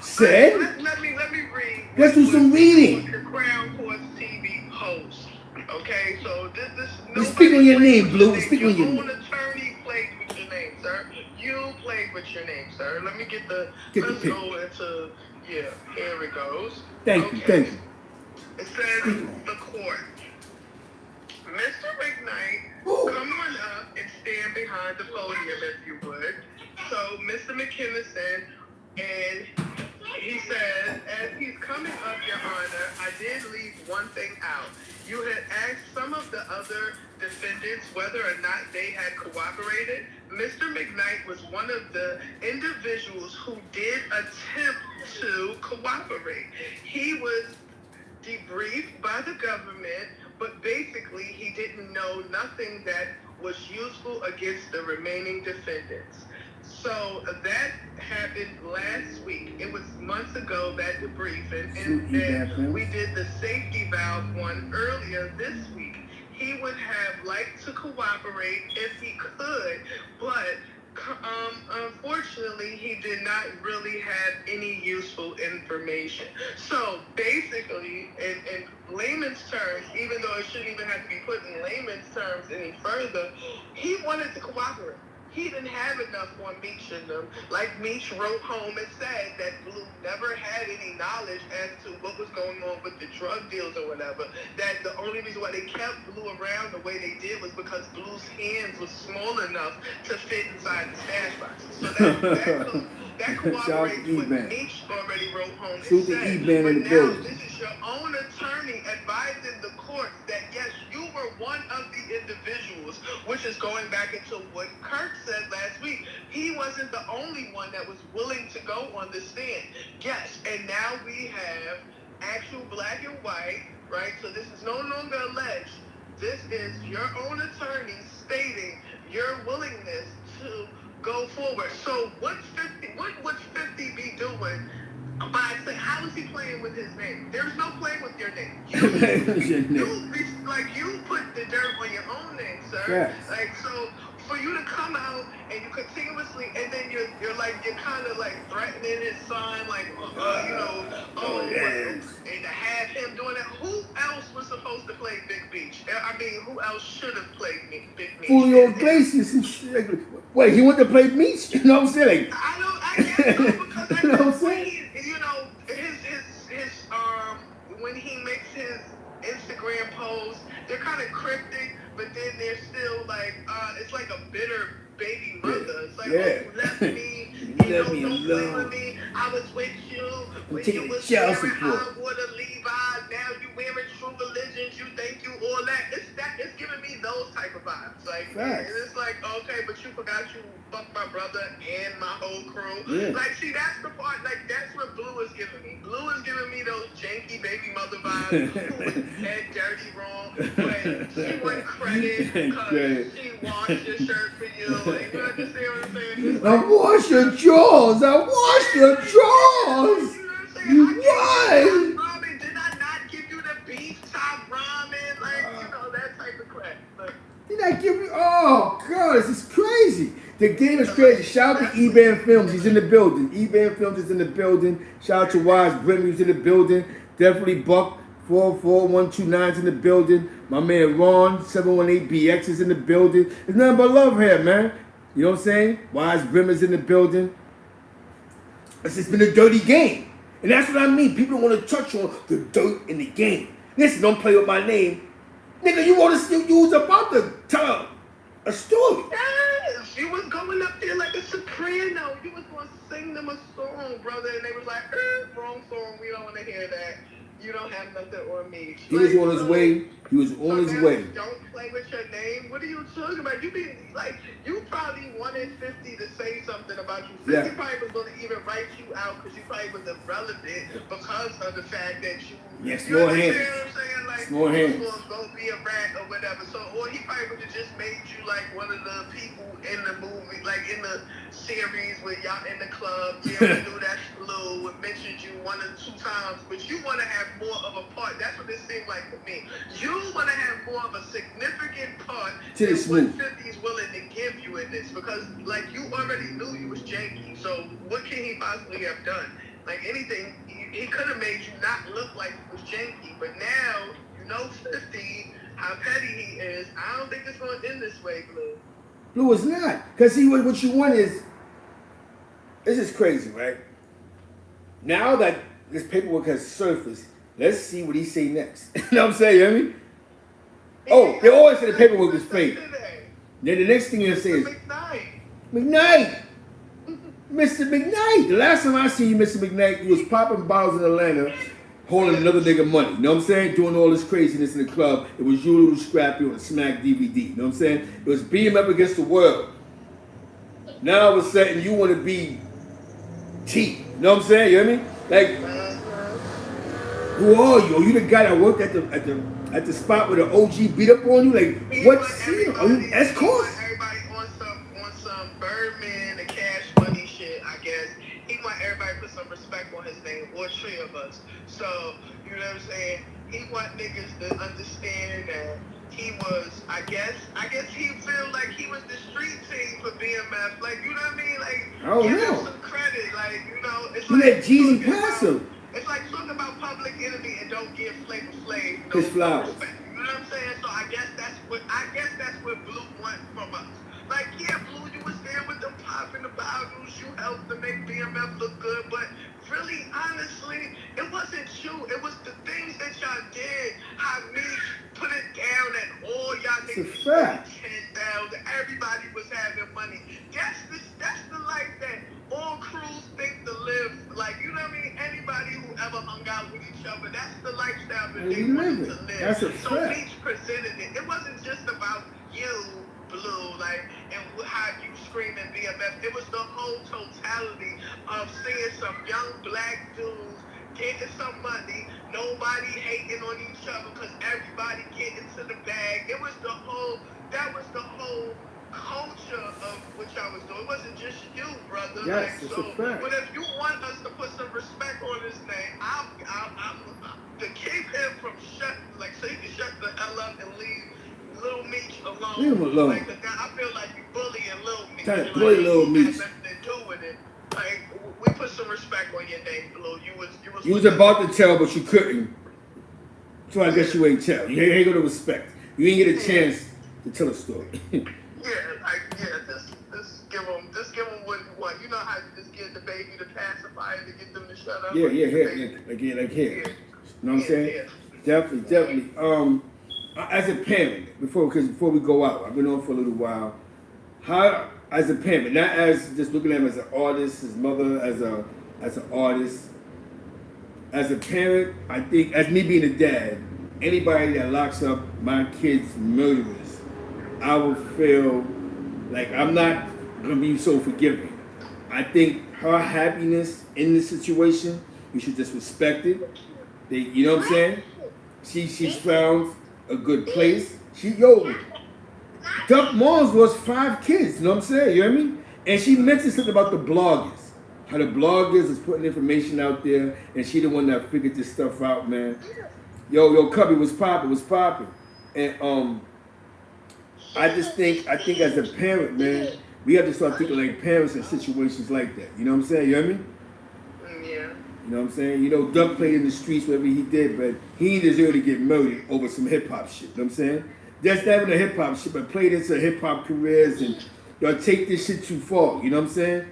Speaker 1: said?
Speaker 2: Let me read.
Speaker 1: Let's do some reading.
Speaker 2: The Crown Courts TV host. Okay, so this.
Speaker 1: We speak on your name, Bleu. We speak on your
Speaker 2: Your
Speaker 1: name.
Speaker 2: own attorney played with your name, sir. You played with your name, sir. Let me get the. Let's
Speaker 1: pic.
Speaker 2: go into. Yeah, here it goes.
Speaker 1: Thank you.
Speaker 2: It says the court. Mr. McKnight, come on up and stand behind the podium if you would. So, Mr. McKinnison, and he says, as he's coming up, Your Honor, I did leave one thing out. You had asked some of the other defendants whether or not they had cooperated. Mr. McKnight was one of the individuals who did attempt to cooperate. He was debriefed by the government, but basically he didn't know nothing that was useful against the remaining defendants. So that happened last week. It was months ago, that debriefing, and then we did the safety valve one earlier this week. He would have liked to cooperate if he could, but unfortunately, he did not really have any useful information. So basically, in layman's terms, even though it shouldn't even have to be put in layman's terms any further, he wanted to cooperate. He didn't have enough on Meech in them. Like Meech wrote home and said that Bleu never had any knowledge as to what was going on with the drug deals or whatever. That the only reason why they kept Bleu around the way they did was because Blue's hands was small enough to fit inside the stash boxes. So that cooperates with Meech already wrote home and said. But now this is your own attorney advising the court that yes, you were one of the individuals, which is going back into what Kirk said last week. He wasn't the only one that was willing to go on the stand. Yes, and now we have actual black and white, right? So this is no longer alleged. This is your own attorney stating your willingness to go forward. So what would 50 be doing by saying, how is he playing with his name? There's no playing with your name. You put the dirt on your own name, sir. Yes. Like, so for you to come out and you continuously, and then you're kind of like threatening his son, like, and to have him doing that. Who else was supposed to play Big Beach? I mean, who else should have played Big Beach?
Speaker 1: Julio Iglesias. Wait, he went to play Beach? You know what I'm saying?
Speaker 2: I guess so, because
Speaker 1: you know what I'm saying?
Speaker 2: When he makes his Instagram posts, they're kind of cryptic, but then they're still like, it's like a bitter baby mother. It's like, oh, you left me, don't play with me, I was with you, when you was wearing high-water Levi's, now you wearing True Religions, you think you all that. It's giving me those type of vibes. Like, it's like, okay, but you forgot you fucked my brother and my whole crew. Yeah. Like, see, that's the part, like, that's what Bleu is giving me. Bleu is giving me those janky baby mother vibes, who was head dirty wrong, but she wouldn't credit because she washed your shirt for you. Like, you understand what I'm saying?
Speaker 1: I wash your drawers. You why?
Speaker 2: Ramen, did I not give you the beef top ramen? Like, that type of crap. Like,
Speaker 1: did I give you? Oh God, this is crazy. The game is crazy. Shout out to E-Band Films. He's in the building. E-Band Films is in the building. Shout out to Wise Brim. He's in the building. Definitely Buck 44129's in the building. My man Ron 718BX is in the building. There's nothing but love here, man. You know what I'm saying? Wise Brim is in the building. It's just been a dirty game. And that's what I mean. People don't want to touch on the dirt in the game. Listen, don't play with my name. Nigga, you was about to tell a story.
Speaker 2: Yes, you was going up there like a soprano. You was going to sing them a song, brother. And they was like, wrong song. We don't want to hear that. You don't have nothing on me.
Speaker 1: He was on his way. He was on his way.
Speaker 2: Don't play with your name. What are you talking about? You be like, you probably wanted 50 to say something about you. 50 probably was going to even write you out because you probably was irrelevant because of the fact that you.
Speaker 1: Yes,
Speaker 2: you
Speaker 1: more hands.
Speaker 2: What I'm saying? Like,
Speaker 1: more hands.
Speaker 2: You was going to be a rat or whatever. So, or he probably would have just made you like one of the people in the movie, like in the series where y'all in the club. Yeah, we knew that's Bleu and mentioned you 1 or 2 times, but you want to have more of a part. That's what it seemed like to me. You want to have more of a significant part than what 50 is willing to give you in this, because like you already knew you was janky. So what can he possibly have done? Like anything, he could have made you not look like he was janky. But now you know 50, how petty he is. I don't think it's going to end this way, Bleu.
Speaker 1: Bleu is not, because see what you want is. This is crazy, right? Now that this paperwork has surfaced, let's see what he say next. You know what I'm saying? You know what I mean? Oh, they always say the paperwork was fake. Then the next thing he'll say is McKnight. Mr. McKnight. The last time I seen you, Mr. McKnight, you was popping bottles in Atlanta, holding another nigga money. You know what I'm saying? Doing all this craziness in the club. It was you, Little Scrappy, on the Smack DVD. You know what I'm saying? It was BMF against the world. Now all of a sudden you want to be T. You know what I'm saying? You hear me? Like, who are you? Are you the guy that worked at the spot where the OG beat up on you? Like, what scene? Are you escorts?
Speaker 2: Everybody on some Birdman and Cash Money shit, I guess. He want everybody to put some respect on his name, or 3 of us. So, you know what I'm saying? He want niggas to understand that he was, I guess he feel like he was the street team for BMF. Like, you know what I mean? Like, give him some credit. Like, you know, it's like
Speaker 1: let Jeezy pass him.
Speaker 2: It's like talking about Public Enemy and don't give Flavor Flav
Speaker 1: his flowers.
Speaker 2: Respect. You know what I'm saying? So I guess that's what Bleu wants from us. Like, yeah, Bleu, you was there with them popping the bottles, you helped to make BMF look good, but really, honestly, it wasn't you. It was the things that y'all did. How me put it down and all y'all niggas spent 10,000. Everybody was having money. That's the life that all crews think to live. Like, you know what I mean? Anybody who ever hung out with each other, that's the lifestyle that they wanted to live.
Speaker 1: That's a
Speaker 2: so Meech presented it. It wasn't just about you, Bleu, like, and how you screaming BMF. It was the whole totality of seeing some young black dudes getting some money, nobody hating on each other because everybody getting to the bag. That was the whole culture of what y'all was doing. It wasn't just you, brother.
Speaker 1: Yes,
Speaker 2: like,
Speaker 1: it's
Speaker 2: so,
Speaker 1: a fact.
Speaker 2: but if you want us to put some respect on his name, I'm to keep him from so he can shut the hell up and leave Lil Meech alone.
Speaker 1: Leave him alone.
Speaker 2: Like, I feel like you bullying Lil Meech.
Speaker 1: Trying to bully Lil Meech.
Speaker 2: Nothing to do with it. Like, we put some respect on your name, Bleu.
Speaker 1: You was about to tell, but you couldn't. So I guess you ain't tell. You ain't gonna respect. You ain't get a chance to tell a story.
Speaker 2: Just give them what you want. You know how you just get the baby to pacify to get them to shut up.
Speaker 1: Yeah, here. You know what I'm saying? Yeah. Definitely. As a parent, before we go out, I've been on for a little while. How, as a parent, not as just looking at him as an artist, his mother as an artist. As a parent, I think, as me being a dad, anybody that locks up my kids' murderers, I would feel like I'm not gonna be so forgiving. I think her happiness in this situation, you should just respect it. You know what I'm saying? She's found a good place. Duck Moms was 5 kids, you know what I'm saying? You know what I mean? And she mentioned something about the bloggers. How the bloggers is putting information out there, and she the one that figured this stuff out, man. Yo, Cubby was popping. And I think as a parent, man, we have to start thinking like parents in situations like that. You know what I'm saying? You know what I mean?
Speaker 2: Yeah.
Speaker 1: You know what I'm saying? You know, Duck played in the streets, whatever he did, but he ain't deserve to get murdered over some hip hop shit. You know what I'm saying? That's not even a hip hop shit, but played into hip hop careers and y'all take this shit too far. You know what I'm saying?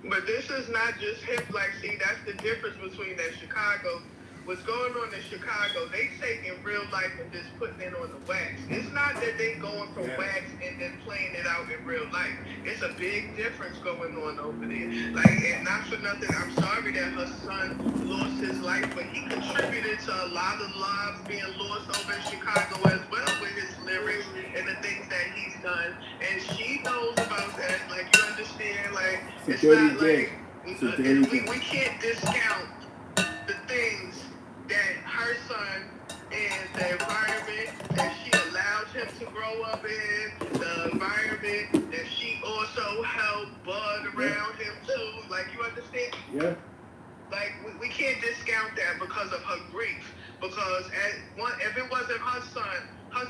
Speaker 2: But this is not just hip. Like, see, that's the difference between that Chicago. What's going on in Chicago, they taking real life and just putting it on the wax. It's not that they going from wax and then playing it out in real life. It's a big difference going on over there. Like, and not for nothing, I'm sorry that her son lost his life, but he contributed to a lot of lives being lost over in Chicago as well with his lyrics and the things that he's done. And she knows about that. Like, you understand? Like, it's not like we can't discount the things that her son and the environment that she allowed him to grow up in, the environment that she also helped bud around him too. Like, you understand?
Speaker 1: Yeah.
Speaker 2: Like, we can't discount that because of her grief. Because if it wasn't her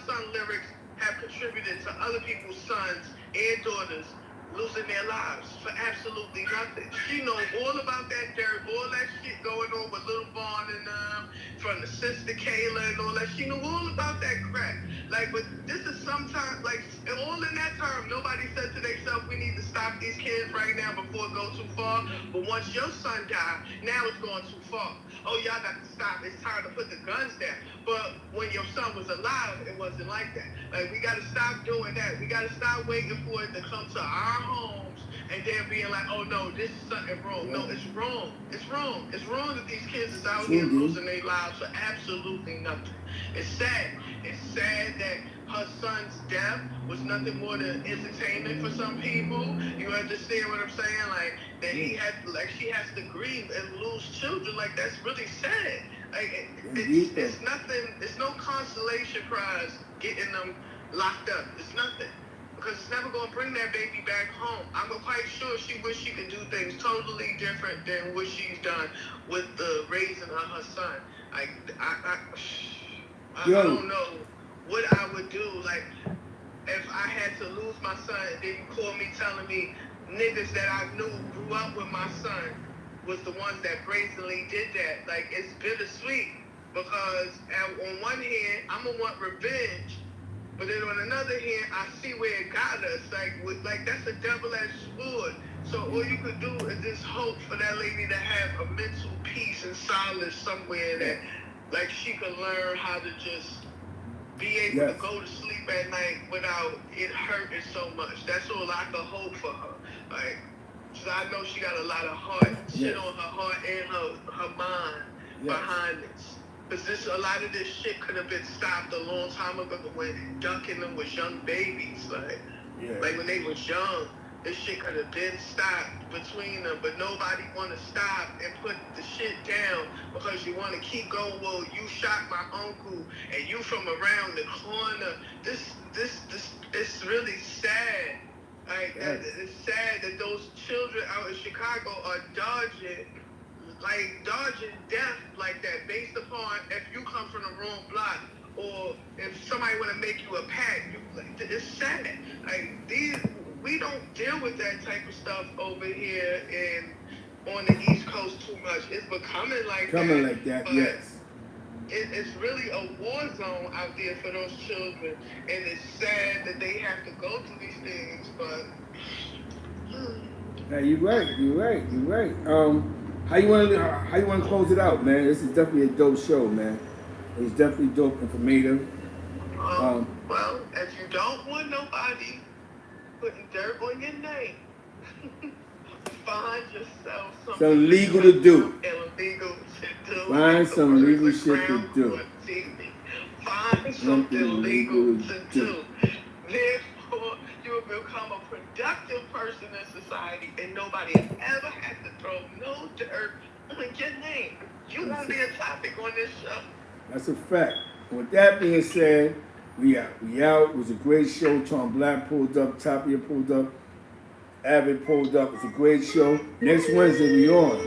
Speaker 2: son lyrics have contributed to other people's sons and daughters losing their lives for absolutely nothing. She knows all about that dirt, all that shit going on with Lil Vaughn and from the sister Kayla and all that. She knew all about that crap. Like, but this is sometimes, like, all in that term, nobody said to themselves, we need to stop these kids right now before it goes too far. But once your son died, now it's going too far. Oh, y'all got to stop. It's time to put the guns down. But when your son was alive, it wasn't like that. Like, we got to stop doing that. We got to stop waiting for it to come to our homes and then being like, oh, no, this is something wrong. No, it's wrong. It's wrong. It's wrong that these kids is out here losing their lives for absolutely nothing. It's sad. It's sad that her son's death was nothing more than entertainment for some people. You understand what I'm saying? Like, that he had, like, she has to grieve and lose children. Like, that's really sad. Like, it's nothing, it's no consolation prize getting them locked up. It's nothing. Because it's never going to bring that baby back home. I'm quite sure she wish she could do things totally different than what she's done with the raising of her son. Like, I don't know what I would do. Like, if I had to lose my son and then you call me telling me niggas that I knew grew up with my son was the ones that brazenly did that. Like, it's bittersweet because on one hand, I'm going to want revenge. But then on another hand, I see where it got us. Like that's a double-edged sword. So all you could do is just hope for that lady to have a mental peace and solace somewhere that, like, she could learn how to just be able to go to sleep at night without it hurting so much. That's all I could hope for her. Like, so I know she got a lot of heart, shit on her heart and her mind behind this. Because a lot of this shit could have been stopped a long time ago when Duck and them was young babies. Like when they was young, this shit could have been stopped between them. But nobody want to stop and put the shit down because you want to keep going. Well, you shot my uncle and you from around the corner. This it's really sad. Like, it's sad that those children out in Chicago are dodging death like that based upon if you come from the wrong block or if somebody want to make you a pack. It's sad. Like, we don't deal with that type of stuff over here on the East Coast too much. It's becoming like that. Yes. It's really a war zone out there for those children, and it's sad that they have to go through these things. But
Speaker 1: hey, you're right. How you want to close it out, man? This is definitely a dope show, man. It's definitely dope, informative.
Speaker 2: Well, if you don't want nobody putting dirt on your name, find yourself
Speaker 1: some legal to do.
Speaker 2: Illegal to do.
Speaker 1: Find some legal shit to do.
Speaker 2: Find something legal to do. Therefore, you will become a productive person in society, and nobody has ever had to throw no dirt on your name. You won't be a topic on this show.
Speaker 1: That's a fact. With that being said, we out. It was a great show. Tom Black pulled up, Tapia pulled up, Avid pulled up. It's a great show. Next Wednesday we on.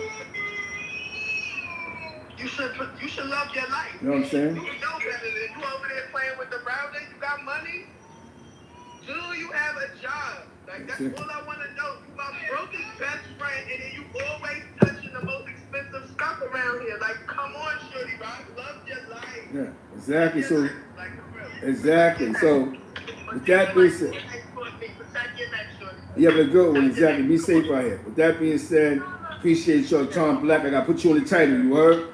Speaker 2: You should love your life.
Speaker 1: You know what I'm saying?
Speaker 2: You know better than you over there playing with the browser. You got money. Do you have a job? Like, Like, that's all I want to know. You my brokest best friend, and then you always touching the most expensive stuff around here. Like, come on, shorty, bro. I love your life.
Speaker 1: Yeah, exactly. So,
Speaker 2: Like, for real.
Speaker 1: exactly. So, with that being said,
Speaker 2: Protect your neck, shorty.
Speaker 1: yeah, but good one. Exactly. Be safe out here. With that being said, appreciate y'all, Tom Black. I got to put you on the title. You heard?